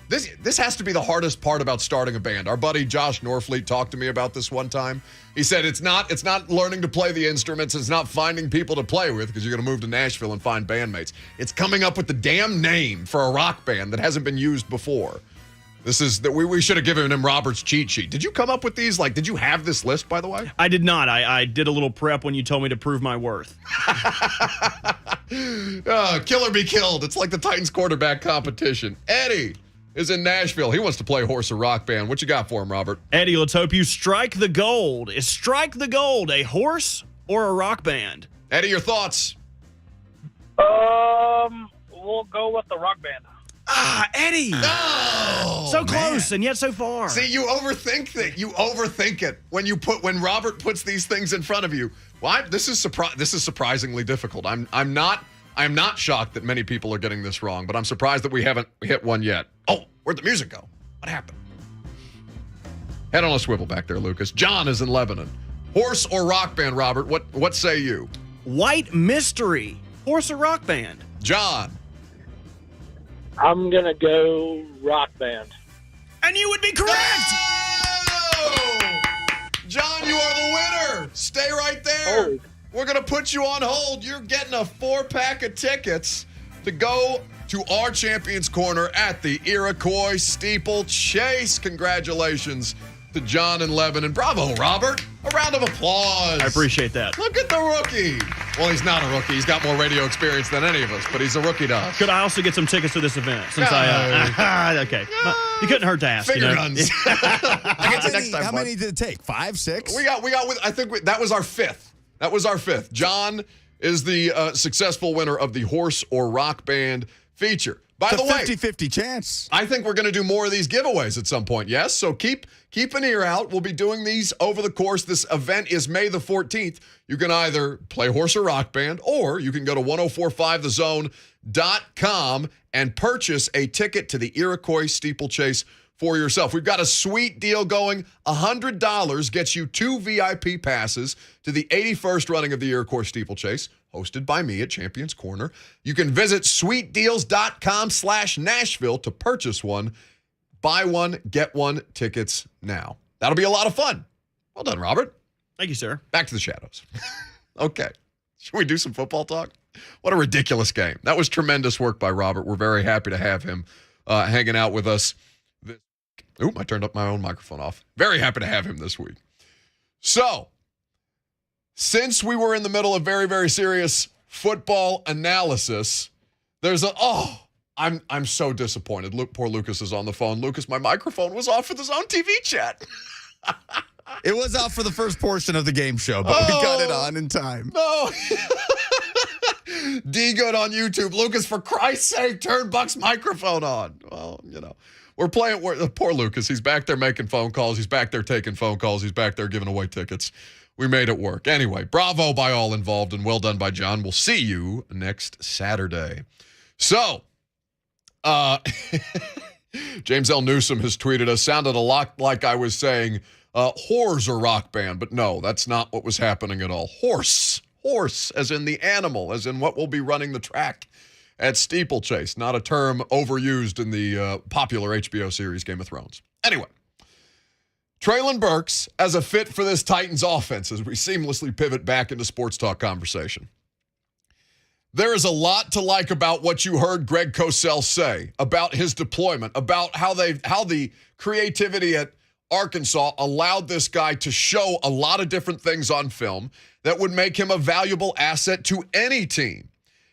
this has to be the hardest part about starting a band. Our buddy Josh Norfleet talked to me about this one time. He said it's not learning to play the instruments. It's not finding people to play with because you're going to move to Nashville and find bandmates. It's coming up with the damn name for a rock band that hasn't been used before. This is that we should have given him Robert's cheat sheet. Did you come up with these? Did you have this list, by the way? I did not. I did a little prep when you told me to prove my worth. Kill or be killed. It's like the Titans quarterback competition. Eddie is in Nashville. He wants to play horse or rock band. What you got for him, Robert? Eddie, let's hope you strike the gold. Is Strike the Gold a horse or a rock band? Eddie, your thoughts? We'll go with the rock band. Eddie! No! So close and yet so far. See, you overthink that. You overthink it when Robert puts these things in front of you. Well, this is surprisingly difficult. I'm not shocked that many people are getting this wrong, but I'm surprised that we haven't hit one yet. Oh, where'd the music go? What happened? Head on a swivel back there, Lucas. John is in Lebanon. Horse or rock band, Robert? What say you? White Mystery, horse or rock band? John. I'm going to go rock band. And you would be correct! Oh! John, you are the winner. Stay right there. Oh. We're going to put you on hold. You're getting a 4-pack of tickets to go to our Champions Corner at the Iroquois Steeplechase. Congratulations to John and Levin. And bravo, Robert. A round of applause. I appreciate that. Look at the rookie. Well, he's not a rookie. He's got more radio experience than any of us, but he's a rookie to us. Could I also get some tickets to this event? Since okay. You couldn't hurt to ask. Finger guns. How many did it take? 5, 6? We got. I think that was our 5th. That was our 5th. John is the successful winner of the horse or rock band feature. By the way, 50-50 chance. I think we're going to do more of these giveaways at some point. Yes, so keep an ear out. We'll be doing these over the course. This event is May the 14th. You can either play horse or rock band, or you can go to 1045thezone.com and purchase a ticket to the Iroquois Steeplechase for yourself. We've got a sweet deal going. $100 gets you 2 VIP passes to the 81st running of the Iroquois Steeplechase, hosted by me at Champions Corner. You can visit sweetdeals.com/Nashville to purchase one. Buy one, get one tickets now. That'll be a lot of fun. Well done, Robert. Thank you, sir. Back to the shadows. Okay. Should we do some football talk? What a ridiculous game. That was tremendous work by Robert. We're very happy to have him hanging out with us. I turned up my own microphone off. Very happy to have him this week. So, since we were in the middle of very, very serious football analysis, there's I'm so disappointed. Poor Lucas is on the phone. Lucas, my microphone was off for the Zone TV chat. It was off for the first portion of the game show, but we got it on in time. No. D good on YouTube. Lucas, for Christ's sake, turn Buck's microphone on. Well, we're playing. Poor Lucas. He's back there making phone calls. He's back there taking phone calls. He's back there giving away tickets. We made it work. Anyway, bravo by all involved and well done by John. We'll see you next Saturday. So, James L. Newsom has tweeted us. Sounded a lot like I was saying whores or rock band, but no, that's not what was happening at all. Horse, as in the animal, as in what will be running the track at Steeplechase, not a term overused in the popular HBO series Game of Thrones. Anyway, Treylon Burks as a fit for this Titans offense as we seamlessly pivot back into sports talk conversation. There is a lot to like about what you heard Greg Cosell say about his deployment, about how the creativity at Arkansas allowed this guy to show a lot of different things on film that would make him a valuable asset to any team.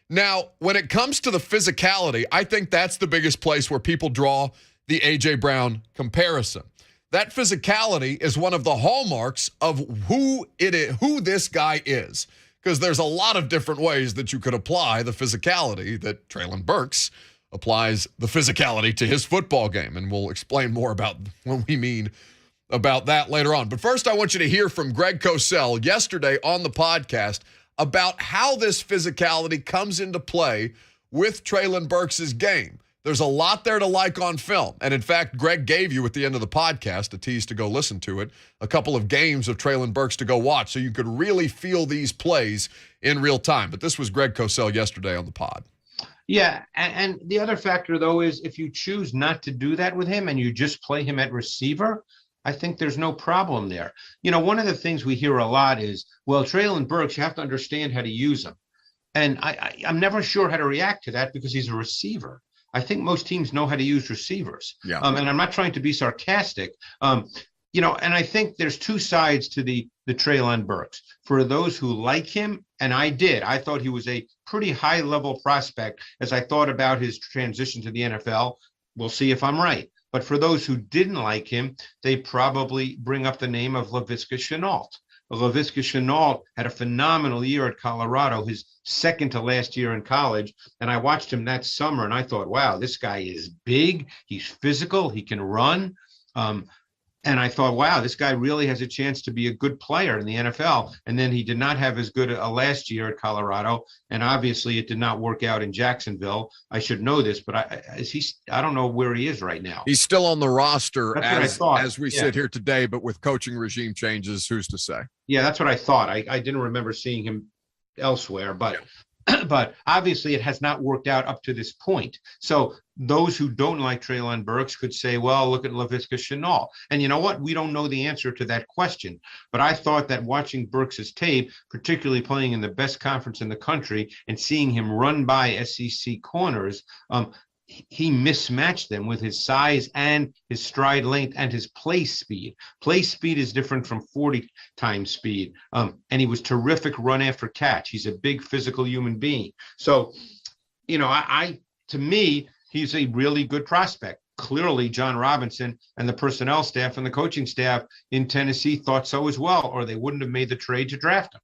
Now, when it comes to the physicality, I think that's the biggest place where people draw the A.J. Brown comparison. That physicality is one of the hallmarks of who this guy is, because there's a lot of different ways that you could apply the physicality that Treylon Burks applies the physicality to his football game, and we'll explain more about what we mean about that later on. But first, I want you to hear from Greg Cosell yesterday on the podcast about how this physicality comes into play with Treylon Burks' game. There's a lot there to like on film. And in fact, Greg gave you at the end of the podcast, a tease to go listen to it, a couple of games of Treylon Burks to go watch so you could really feel these plays in real time. But this was Greg Cosell yesterday on the pod. Yeah, and the other factor, though, is if you choose not to do that with him and you just play him at receiver, I think there's no problem there. One of the things we hear a lot is, well, Treylon Burks, you have to understand how to use him. And I'm never sure how to react to that because he's a receiver. I think most teams know how to use receivers. Yeah. And I'm not trying to be sarcastic. And I think there's two sides to the Treylon Burks. For those who like him, and I thought he was a pretty high-level prospect as I thought about his transition to the NFL. We'll see if I'm right. But for those who didn't like him, they probably bring up the name of Laviska Shenault. Laviska Shenault had a phenomenal year at Colorado, his second to last year in college. And I watched him that summer, and I thought, wow, this guy is big. He's physical. He can run. And And I thought, wow, this guy really has a chance to be a good player in the NFL. And then he did not have as good a last year at Colorado. And obviously it did not work out in Jacksonville. I should know this, but I don't know where he is right now. He's still on the roster as we Yeah. sit here today, but with coaching regime changes, who's to say? Yeah, that's what I thought. I didn't remember seeing him elsewhere, but but obviously it has not worked out up to this point. So those who don't like Treylon Burks could say, well, look at Laviska Shenault. And you know what? We don't know the answer to that question. But I thought that watching Burks's tape, particularly playing in the best conference in the country and seeing him run by SEC corners, he mismatched them with his size and his stride length and his play speed. Play speed is different from 40 times speed. And he was terrific run after catch. He's a big physical human being. So, you know, to me, he's a really good prospect. Clearly, John Robinson and the personnel staff and the coaching staff in Tennessee thought so as well, or they wouldn't have made the trade to draft him.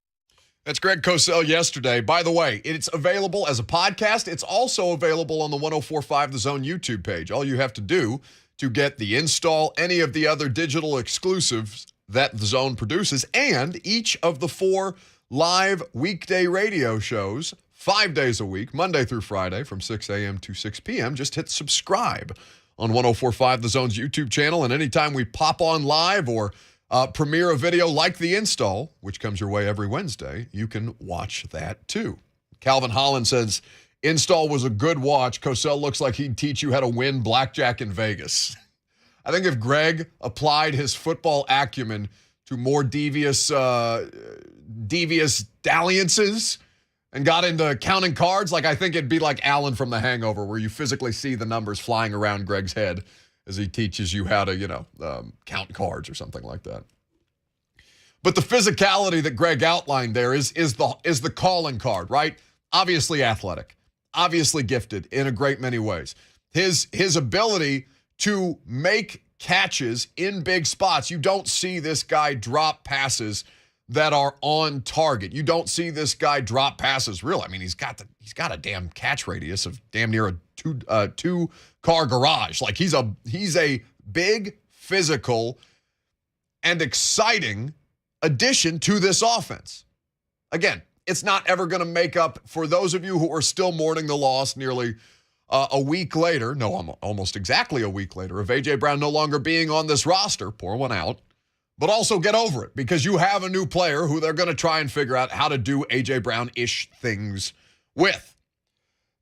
That's Greg Cosell yesterday. By the way, it's available as a podcast. It's also available on the 104.5 The Zone YouTube page. All you have to do to get the install, any of the other digital exclusives that The Zone produces, and each of the 4 live weekday radio shows, 5 days a week, Monday through Friday from 6 a.m. to 6 p.m. Just hit subscribe on 104.5 The Zone's YouTube channel, and anytime we pop on live or premiere a video like the install, which comes your way every Wednesday, you can watch that too. Calvin Holland says, install was a good watch. Cosell looks like he'd teach you how to win blackjack in Vegas. I think if Greg applied his football acumen to more devious dalliances and got into counting cards, I think it'd be like Alan from The Hangover, where you physically see the numbers flying around Greg's head as he teaches you how to, count cards or something like that. But the physicality that Greg outlined there is the calling card, right? Obviously athletic, obviously gifted in a great many ways. His ability to make catches in big spots. You don't see this guy drop passes that are on target. You don't see this guy drop passes. Really, I mean, he's got a damn catch radius of damn near a two-car garage. He's a big, physical, and exciting addition to this offense. Again, it's not ever going to make up for those of you who are still mourning the loss nearly a week later. No, almost exactly a week later of A.J. Brown no longer being on this roster. Pour one out. But also get over it, because you have a new player who they're going to try and figure out how to do A.J. Brown-ish things with.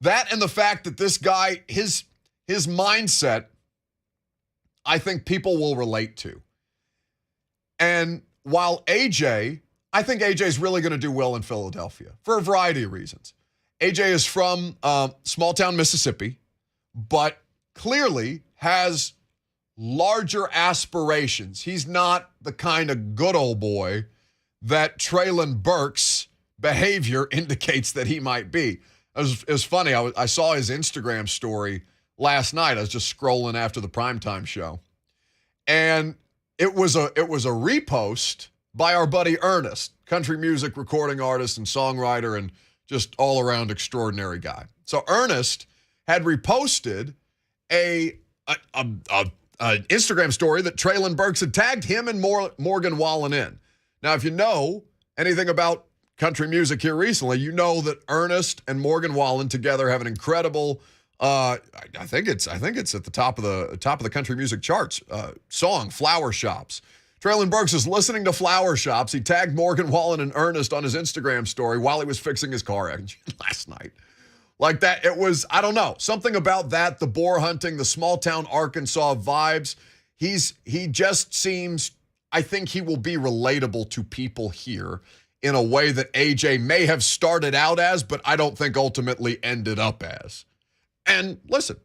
That and the fact that this guy, his mindset, I think people will relate to. And while I think AJ's really going to do well in Philadelphia for a variety of reasons. AJ is from small town Mississippi, but clearly has larger aspirations. He's not the kind of good old boy that Treylon Burks' behavior indicates that he might be. It was funny. I saw his Instagram story last night. I was just scrolling after the primetime show, and it was a repost by our buddy Ernest, country music recording artist and songwriter and just all around extraordinary guy. So Ernest had reposted a Instagram story that Treylon Burks had tagged him and Morgan Wallen in. Now, if you know anything about country music here recently, you know that Ernest and Morgan Wallen together have an incredible, I think it's at the top of the country music charts, song Flower Shops. Treylon Burks is listening to Flower Shops. He tagged Morgan Wallen and Ernest on his Instagram story while he was fixing his car engine last night. Like that, it was, I don't know, something about that, the boar hunting, the small town Arkansas vibes. He just seems, I think he will be relatable to people here in a way that AJ may have started out as, but I don't think ultimately ended up as. And listen,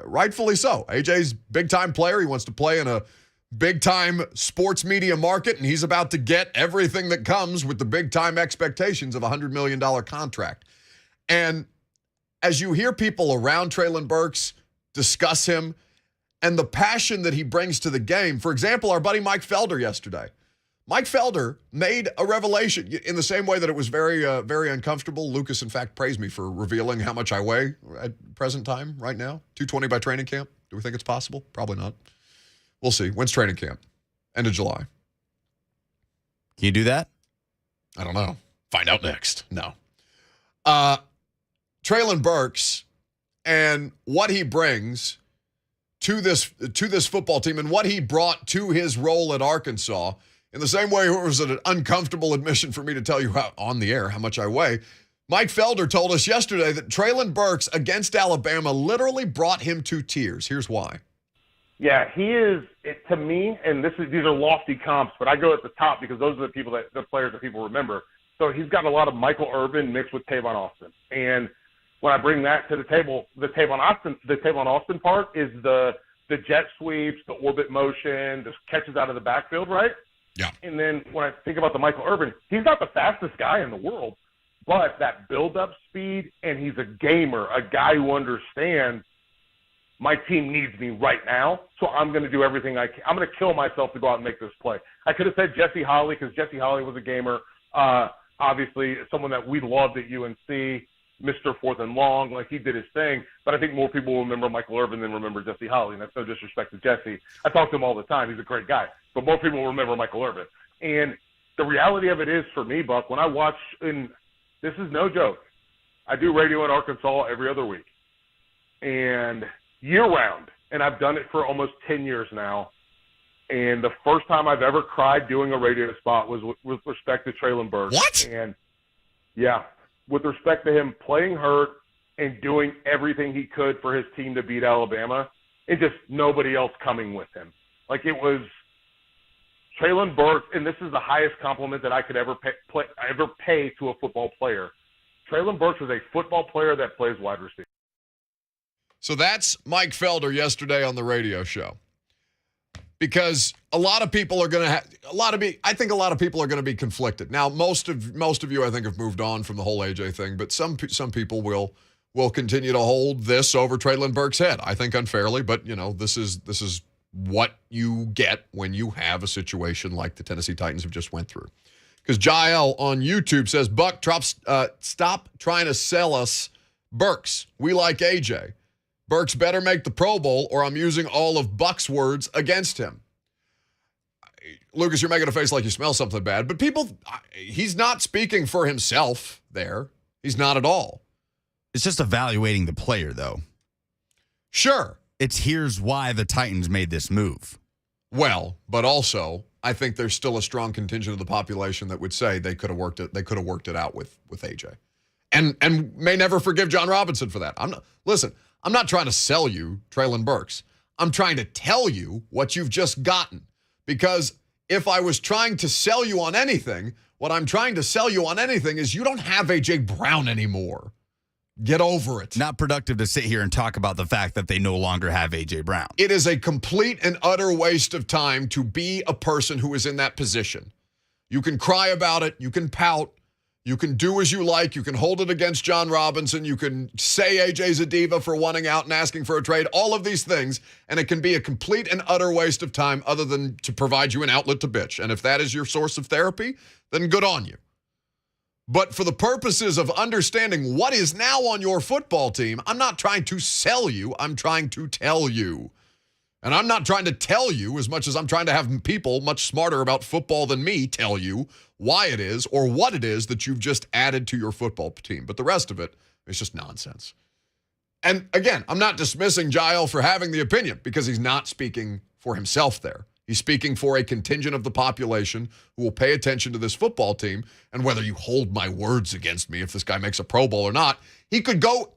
rightfully so. AJ's big-time player. He wants to play in a big-time sports media market, and he's about to get everything that comes with the big-time expectations of a $100 million contract. And as you hear people around Treylon Burks discuss him and the passion that he brings to the game, for example, our buddy Mike Felder yesterday. Mike Felder made a revelation in the same way that it was very, very uncomfortable. Lucas, in fact, praised me for revealing how much I weigh at present time right now. 220 by training camp. Do we think it's possible? Probably not. We'll see. When's training camp? End of July. Can you do that? I don't know. Find out next. No. Treylon Burks and what he brings to this football team and what he brought to his role at Arkansas, in the same way it was an uncomfortable admission for me to tell you on the air how much I weigh. Mike Felder told us yesterday that Treylon Burks against Alabama literally brought him to tears. Here's why. Yeah, he is, to me, and these are lofty comps, but I go at the top because those are the players that people remember. So he's got a lot of Michael Irvin mixed with Tavon Austin. And when I bring that to the table, the Tavon Austin part is the jet sweeps, the orbit motion, the catches out of the backfield, right? Yeah. And then when I think about the Michael Irvin, he's not the fastest guy in the world, but that build-up speed, and he's a gamer, a guy who understands my team needs me right now, so I'm going to do everything I can. I'm going to kill myself to go out and make this play. I could have said Jesse Holley because Jesse Holley was a gamer. Obviously, someone that we loved at UNC, Mr. Fourth and Long, like he did his thing. But I think more people will remember Michael Irvin than remember Jesse Holley, and that's no disrespect to Jesse. I talk to him all the time. He's a great guy. But more people will remember Michael Irvin. And the reality of it is, for me, Buck, when I watch, and this is no joke, I do radio in Arkansas every other week. And year-round, and I've done it for almost 10 years now. And the first time I've ever cried doing a radio spot was with respect to Treylon Burks. What? And, yeah, with respect to him playing hurt and doing everything he could for his team to beat Alabama, and just nobody else coming with him. Like, it was Treylon Burks, and this is the highest compliment that I could ever pay to a football player. Treylon Burks is a football player that plays wide receiver. So that's Mike Felder yesterday on the radio show. Because a lot of people are going to I think a lot of people are going to be conflicted. Now, most of you, I think, have moved on from the whole AJ thing, but some people will continue to hold this over Treylon Burks' head. I think unfairly, but this is what you get when you have a situation like the Tennessee Titans have just went through. Because Jael on YouTube says, Buck, stop trying to sell us Burks. We like AJ. Burks better make the Pro Bowl or I'm using all of Buck's words against him. Lucas, you're making a face like you smell something bad, but he's not speaking for himself there. He's not at all. It's just evaluating the player, though. Sure. Here's why the Titans made this move. Well, but also, I think there's still a strong contingent of the population that would say they could have worked it out with AJ. And may never forgive John Robinson for that. I'm not trying to sell you Treylon Burks. I'm trying to tell you what you've just gotten. Because if I was trying to sell you on anything, what I'm trying to sell you on anything is you don't have A.J. Brown anymore. Get over it. Not productive to sit here and talk about the fact that they no longer have A.J. Brown. It is a complete and utter waste of time to be a person who is in that position. You can cry about it. You can pout. You can do as you like. You can hold it against John Robinson. You can say AJ's a diva for wanting out and asking for a trade, all of these things, and it can be a complete and utter waste of time other than to provide you an outlet to bitch. And if that is your source of therapy, then good on you. But for the purposes of understanding what is now on your football team, I'm not trying to sell you. I'm trying to tell you. And I'm not trying to tell you as much as I'm trying to have people much smarter about football than me tell you why it is or what it is that you've just added to your football team. But the rest of it is just nonsense. And again, I'm not dismissing Jael for having the opinion because he's not speaking for himself there. He's speaking for a contingent of the population who will pay attention to this football team. And whether you hold my words against me, if this guy makes a Pro Bowl or not, he could go.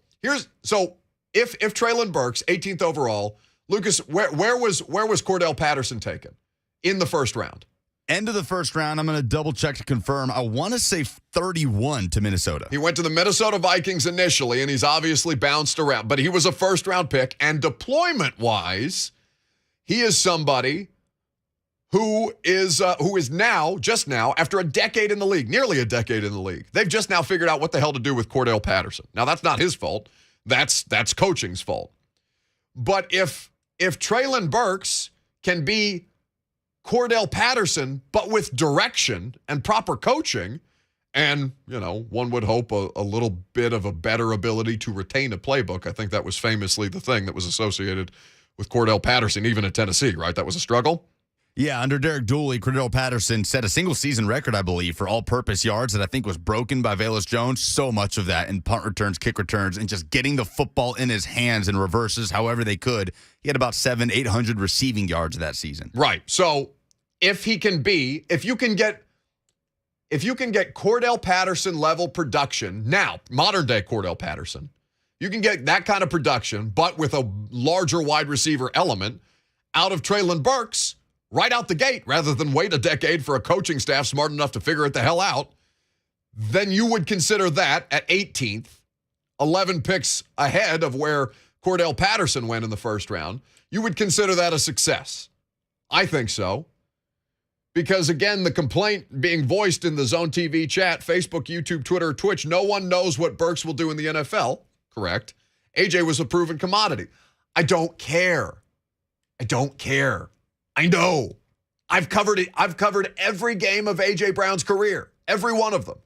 So if Treylon Burks, 18th overall, Lucas, where was Cordell Patterson taken in the first round? End of the first round. I'm going to double check to confirm. I want to say 31 to Minnesota. He went to the Minnesota Vikings initially, and he's obviously bounced around. But he was a first-round pick, and deployment-wise, he is somebody who is now, just now, after a decade in the league, nearly a decade in the league, they've just now figured out what the hell to do with Cordell Patterson. Now, that's not his fault. That's coaching's fault. But if Treylon Burks can be Cordell Patterson, but with direction and proper coaching, and, one would hope a little bit of a better ability to retain a playbook. I think that was famously the thing that was associated with Cordell Patterson, even at Tennessee, right? That was a struggle. Yeah, under Derek Dooley, Cordell Patterson set a single-season record, I believe, for all-purpose yards that I think was broken by Velus Jones. So much of that in punt returns, kick returns, and just getting the football in his hands and reverses however they could. He had about 700-800 receiving yards that season. Right. So if you can get Cordell Patterson level production, now, modern-day Cordell Patterson, you can get that kind of production, but with a larger wide receiver element out of Treylon Burks right out the gate, rather than wait a decade for a coaching staff smart enough to figure it the hell out, then you would consider that at 18th, 11 picks ahead of where Cordell Patterson went in the first round. You would consider that a success. I think so. Because, again, the complaint being voiced in the Zone TV chat, Facebook, YouTube, Twitter, Twitch, no one knows what Burks will do in the NFL. Correct. AJ was a proven commodity. I don't care. I know. I've covered it. I've covered every game of A.J. Brown's career, every one of them.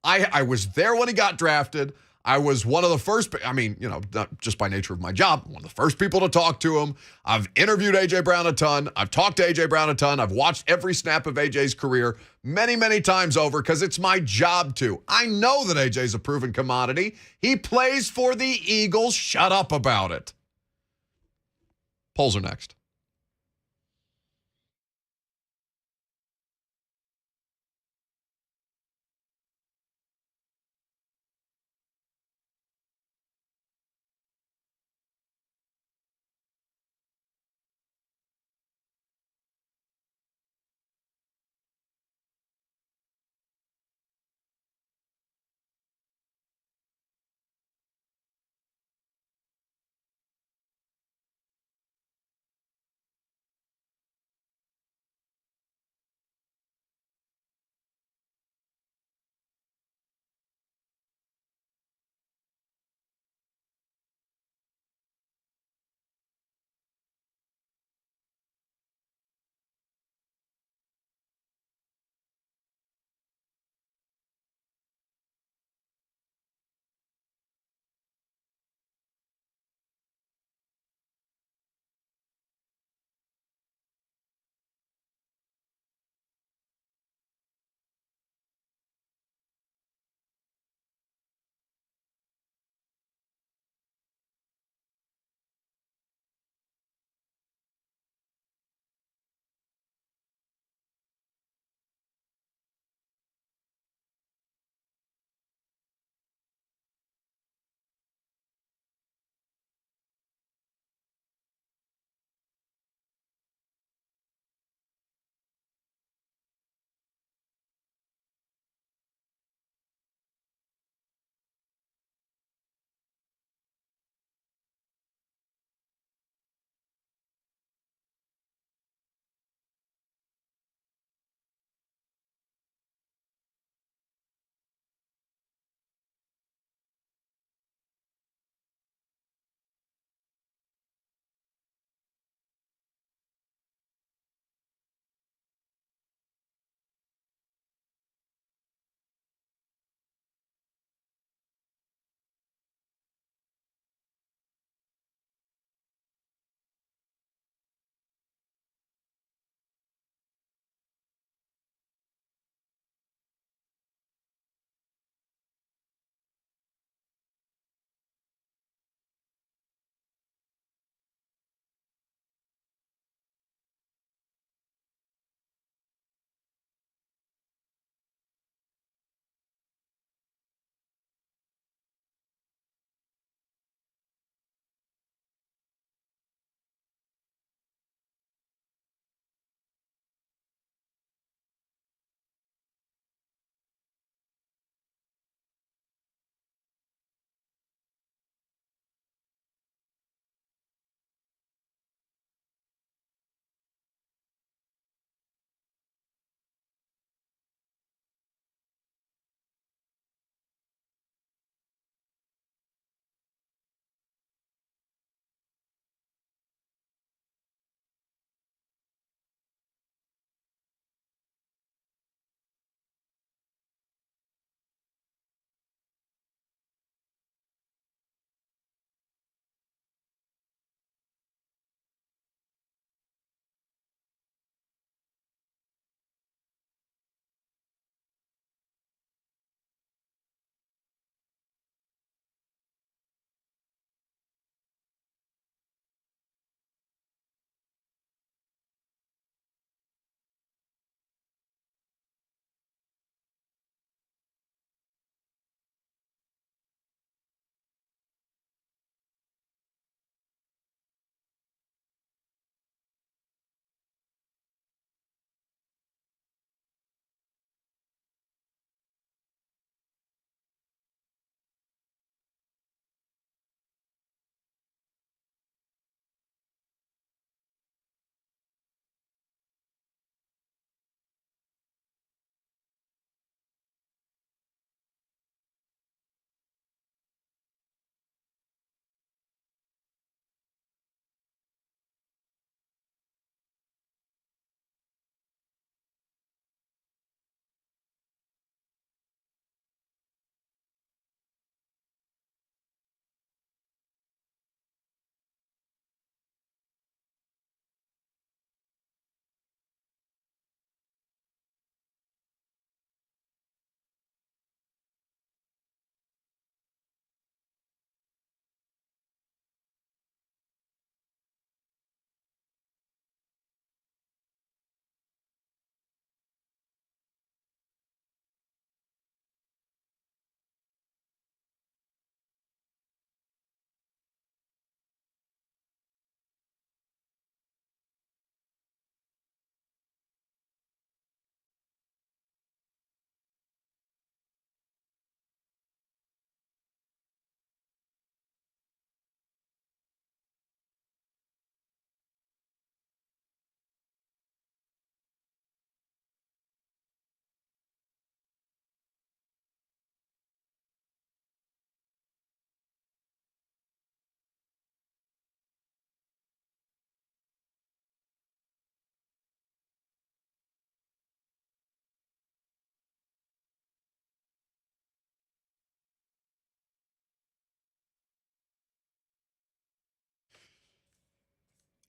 I was there when he got drafted. I was one of the first, not just by nature of my job, one of the first people to talk to him. I've interviewed A.J. Brown a ton. I've talked to A.J. Brown a ton. I've watched every snap of A.J.'s career many, many times over because it's my job to. I know that A.J.'s a proven commodity. He plays for the Eagles. Shut up about it. Polls are next.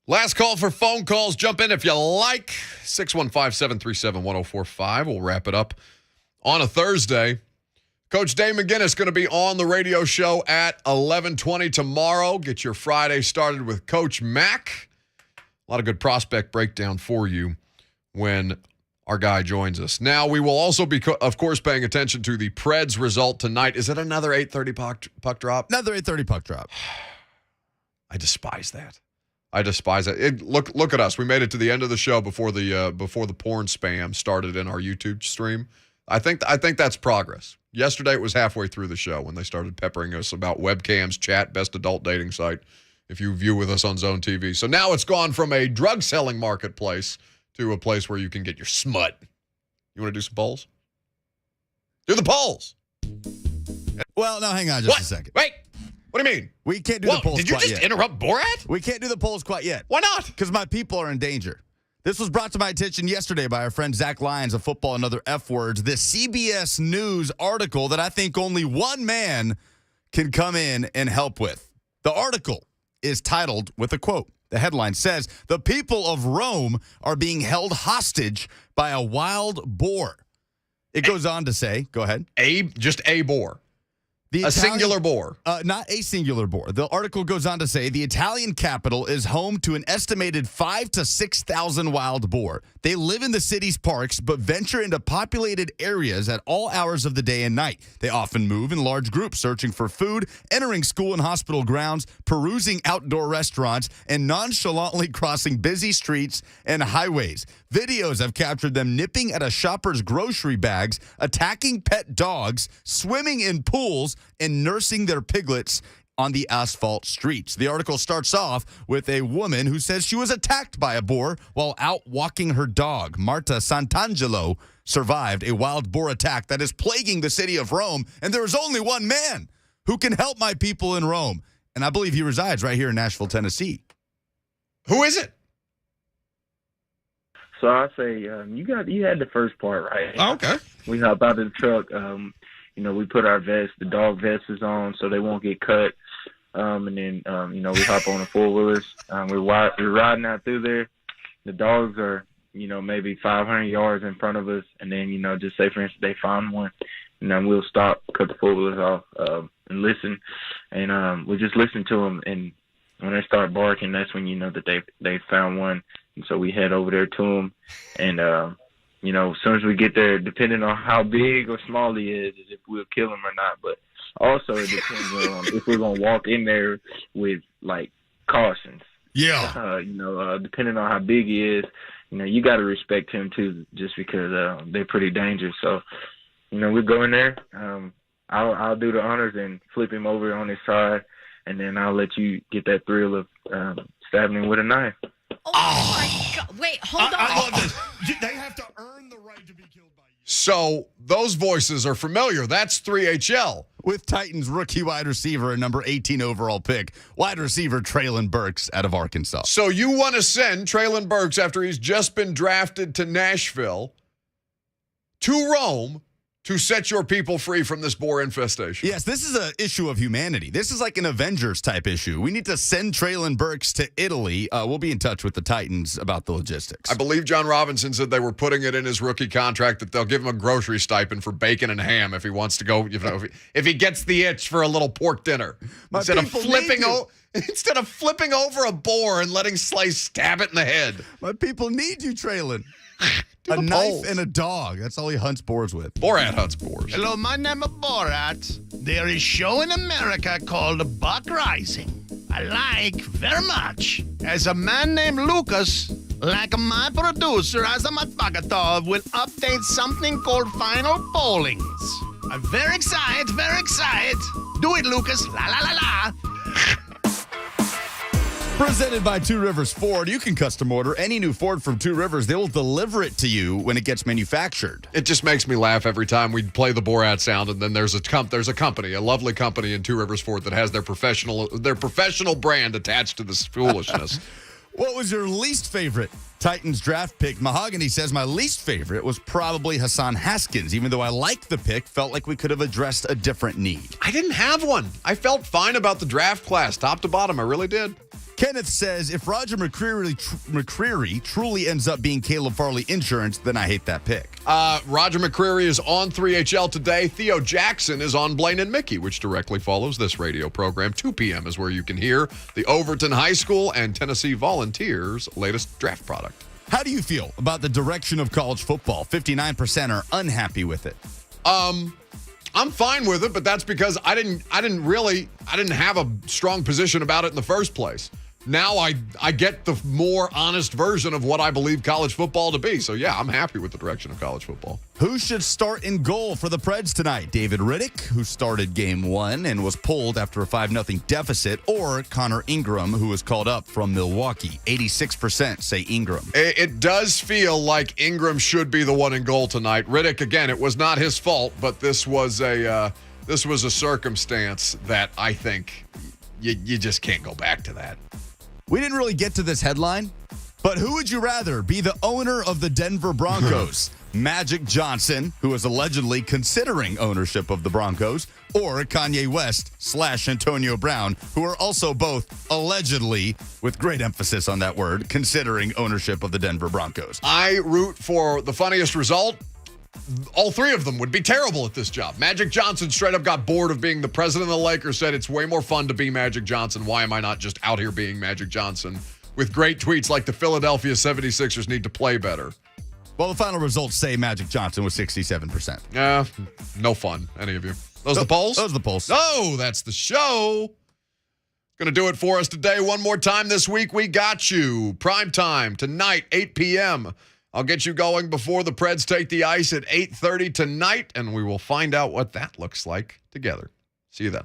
Last call for phone calls. Jump in if you like. 615-737-1045. We'll wrap it up on a Thursday. Coach Dave McGinnis going to be on the radio show at 11:20 tomorrow. Get your Friday started with Coach Mack. A lot of good prospect breakdown for you when our guy joins us. Now, we will also be, of course, paying attention to the Preds result tonight. Is it another 8:30 puck drop? Another 8:30 puck drop. I despise that. Look at us. We made it to the end of the show before the porn spam started in our YouTube stream. I think that's progress. Yesterday it was halfway through the show when they started peppering us about webcams, chat, best adult dating site, if you view with us on Zone TV. So now it's gone from a drug-selling marketplace to a place where you can get your smut. You want to do some polls? Do the polls. Well, no, hang on just a second. Wait. What do you mean? We can't do the polls Did you quite just yet. interrupt Borat? We can't do the polls quite yet. Why not? Because my people are in danger. This was brought to my attention yesterday by our friend Zach Lyons of Football and Other F Words. This CBS News article that I think only one man can come in and help with. The article is titled with a quote. The headline says, "The people of Rome are being held hostage by a wild boar." It goes on to say, go ahead. Just a boar. Singular boar. Not a singular boar. The article goes on to say the Italian capital is home to an estimated 5,000 to 6,000 wild boar. They live in the city's parks, but venture into populated areas at all hours of the day and night. They often move in large groups, searching for food, entering school and hospital grounds, perusing outdoor restaurants, and nonchalantly crossing busy streets and highways. Videos have captured them nipping at a shopper's grocery bags, attacking pet dogs, swimming in pools, and nursing their piglets on the asphalt streets. The article starts off with a woman who says she was attacked by a boar while out walking her dog. Marta Sant'Angelo survived a wild boar attack that is plaguing the city of Rome, and there is only one man who can help my people in Rome, and I believe he resides right here in Nashville, Tennessee. Who is it? So I say you had the first part right. Oh, okay. We hop out of the truck. We put our vests, the dog vests is on, so they won't get cut. And then we hop on the four-wheelers. We're riding out through there. The dogs are maybe 500 yards in front of us, and then just say for instance they find one, and then we'll stop, cut the four-wheelers off, and listen, and we just listen to them. And when they start barking, that's when that they found one. And so we head over there to him, and as soon as we get there, depending on how big or small he is if we'll kill him or not. But also it depends on if we're gonna walk in there with like cautions. Yeah. Depending on how big he is, you got to respect him too, just because they're pretty dangerous. So, we go in there. I'll do the honors and flip him over on his side, and then I'll let you get that thrill of stabbing him with a knife. Oh my God. Wait, hold on. I love this. They have to earn the right to be killed by you. So those voices are familiar. That's 3HL. With Titans rookie wide receiver and number 18 overall pick, wide receiver Treylon Burks out of Arkansas. So you want to send Treylon Burks, after he's just been drafted to Nashville, to Rome to set your people free from this boar infestation. Yes, this is an issue of humanity. This is like an Avengers type issue. We need to send Treylon Burks to Italy. We'll be in touch with the Titans about the logistics. I believe John Robinson said they were putting it in his rookie contract that they'll give him a grocery stipend for bacon and ham if he wants to go, if he gets the itch for a little pork dinner. Instead of flipping over a boar and letting Slay stab it in the head. My people need you, Treylon. A knife and a dog. That's all he hunts boars with. Borat hunts boars. Hello, my name is Borat. There is a show in America called Buck Reising. I like very much. As a man named Lucas, like my producer, Azamat Bagatov, will update something called Final Pollings. I'm very excited, very excited. Do it, Lucas. La la la la. Presented by Two Rivers Ford. You can custom order any new Ford from Two Rivers. They will deliver it to you when it gets manufactured. It just makes me laugh every time we play the Borat sound, and then there's a company, a lovely company in Two Rivers Ford that has their professional brand attached to this foolishness. What was your least favorite Titans draft pick? Mahogany says my least favorite was probably Hassan Haskins. Even though I liked the pick, felt like we could have addressed a different need. I didn't have one. I felt fine about the draft class, top to bottom. I really did. Kenneth says, if Roger McCreary truly ends up being Caleb Farley insurance, then I hate that pick. Roger McCreary is on 3HL today. Theo Jackson is on Blaine and Mickey, which directly follows this radio program. 2 p.m. is where you can hear the Overton High School and Tennessee Volunteers' latest draft product. How do you feel about the direction of college football? 59% are unhappy with it. I'm fine with it, but that's because I didn't have a strong position about it in the first place. Now I get the more honest version of what I believe college football to be. So, yeah, I'm happy with the direction of college football. Who should start in goal for the Preds tonight? David Riddick, who started game 1 and was pulled after a 5-0 deficit, or Connor Ingram, who was called up from Milwaukee? 86% say Ingram. It does feel like Ingram should be the one in goal tonight. Riddick, again, it was not his fault, but this was a circumstance that I think you just can't go back to that. We didn't really get to this headline, but who would you rather be the owner of the Denver Broncos? Magic Johnson, who is allegedly considering ownership of the Broncos, or Kanye West / Antonio Brown, who are also both allegedly, with great emphasis on that word, considering ownership of the Denver Broncos. I root for the funniest result. All three of them would be terrible at this job. Magic Johnson straight up got bored of being the president of the Lakers, said it's way more fun to be Magic Johnson. Why am I not just out here being Magic Johnson? With great tweets like the Philadelphia 76ers need to play better. Well, the final results say Magic Johnson was 67%. Yeah, no fun, any of you. Those the polls? Those are the polls. Oh, that's the show. Going to do it for us today. One more time this week, we got you. Prime time tonight, 8 p.m. I'll get you going before the Preds take the ice at 8:30 tonight, and we will find out what that looks like together. See you then.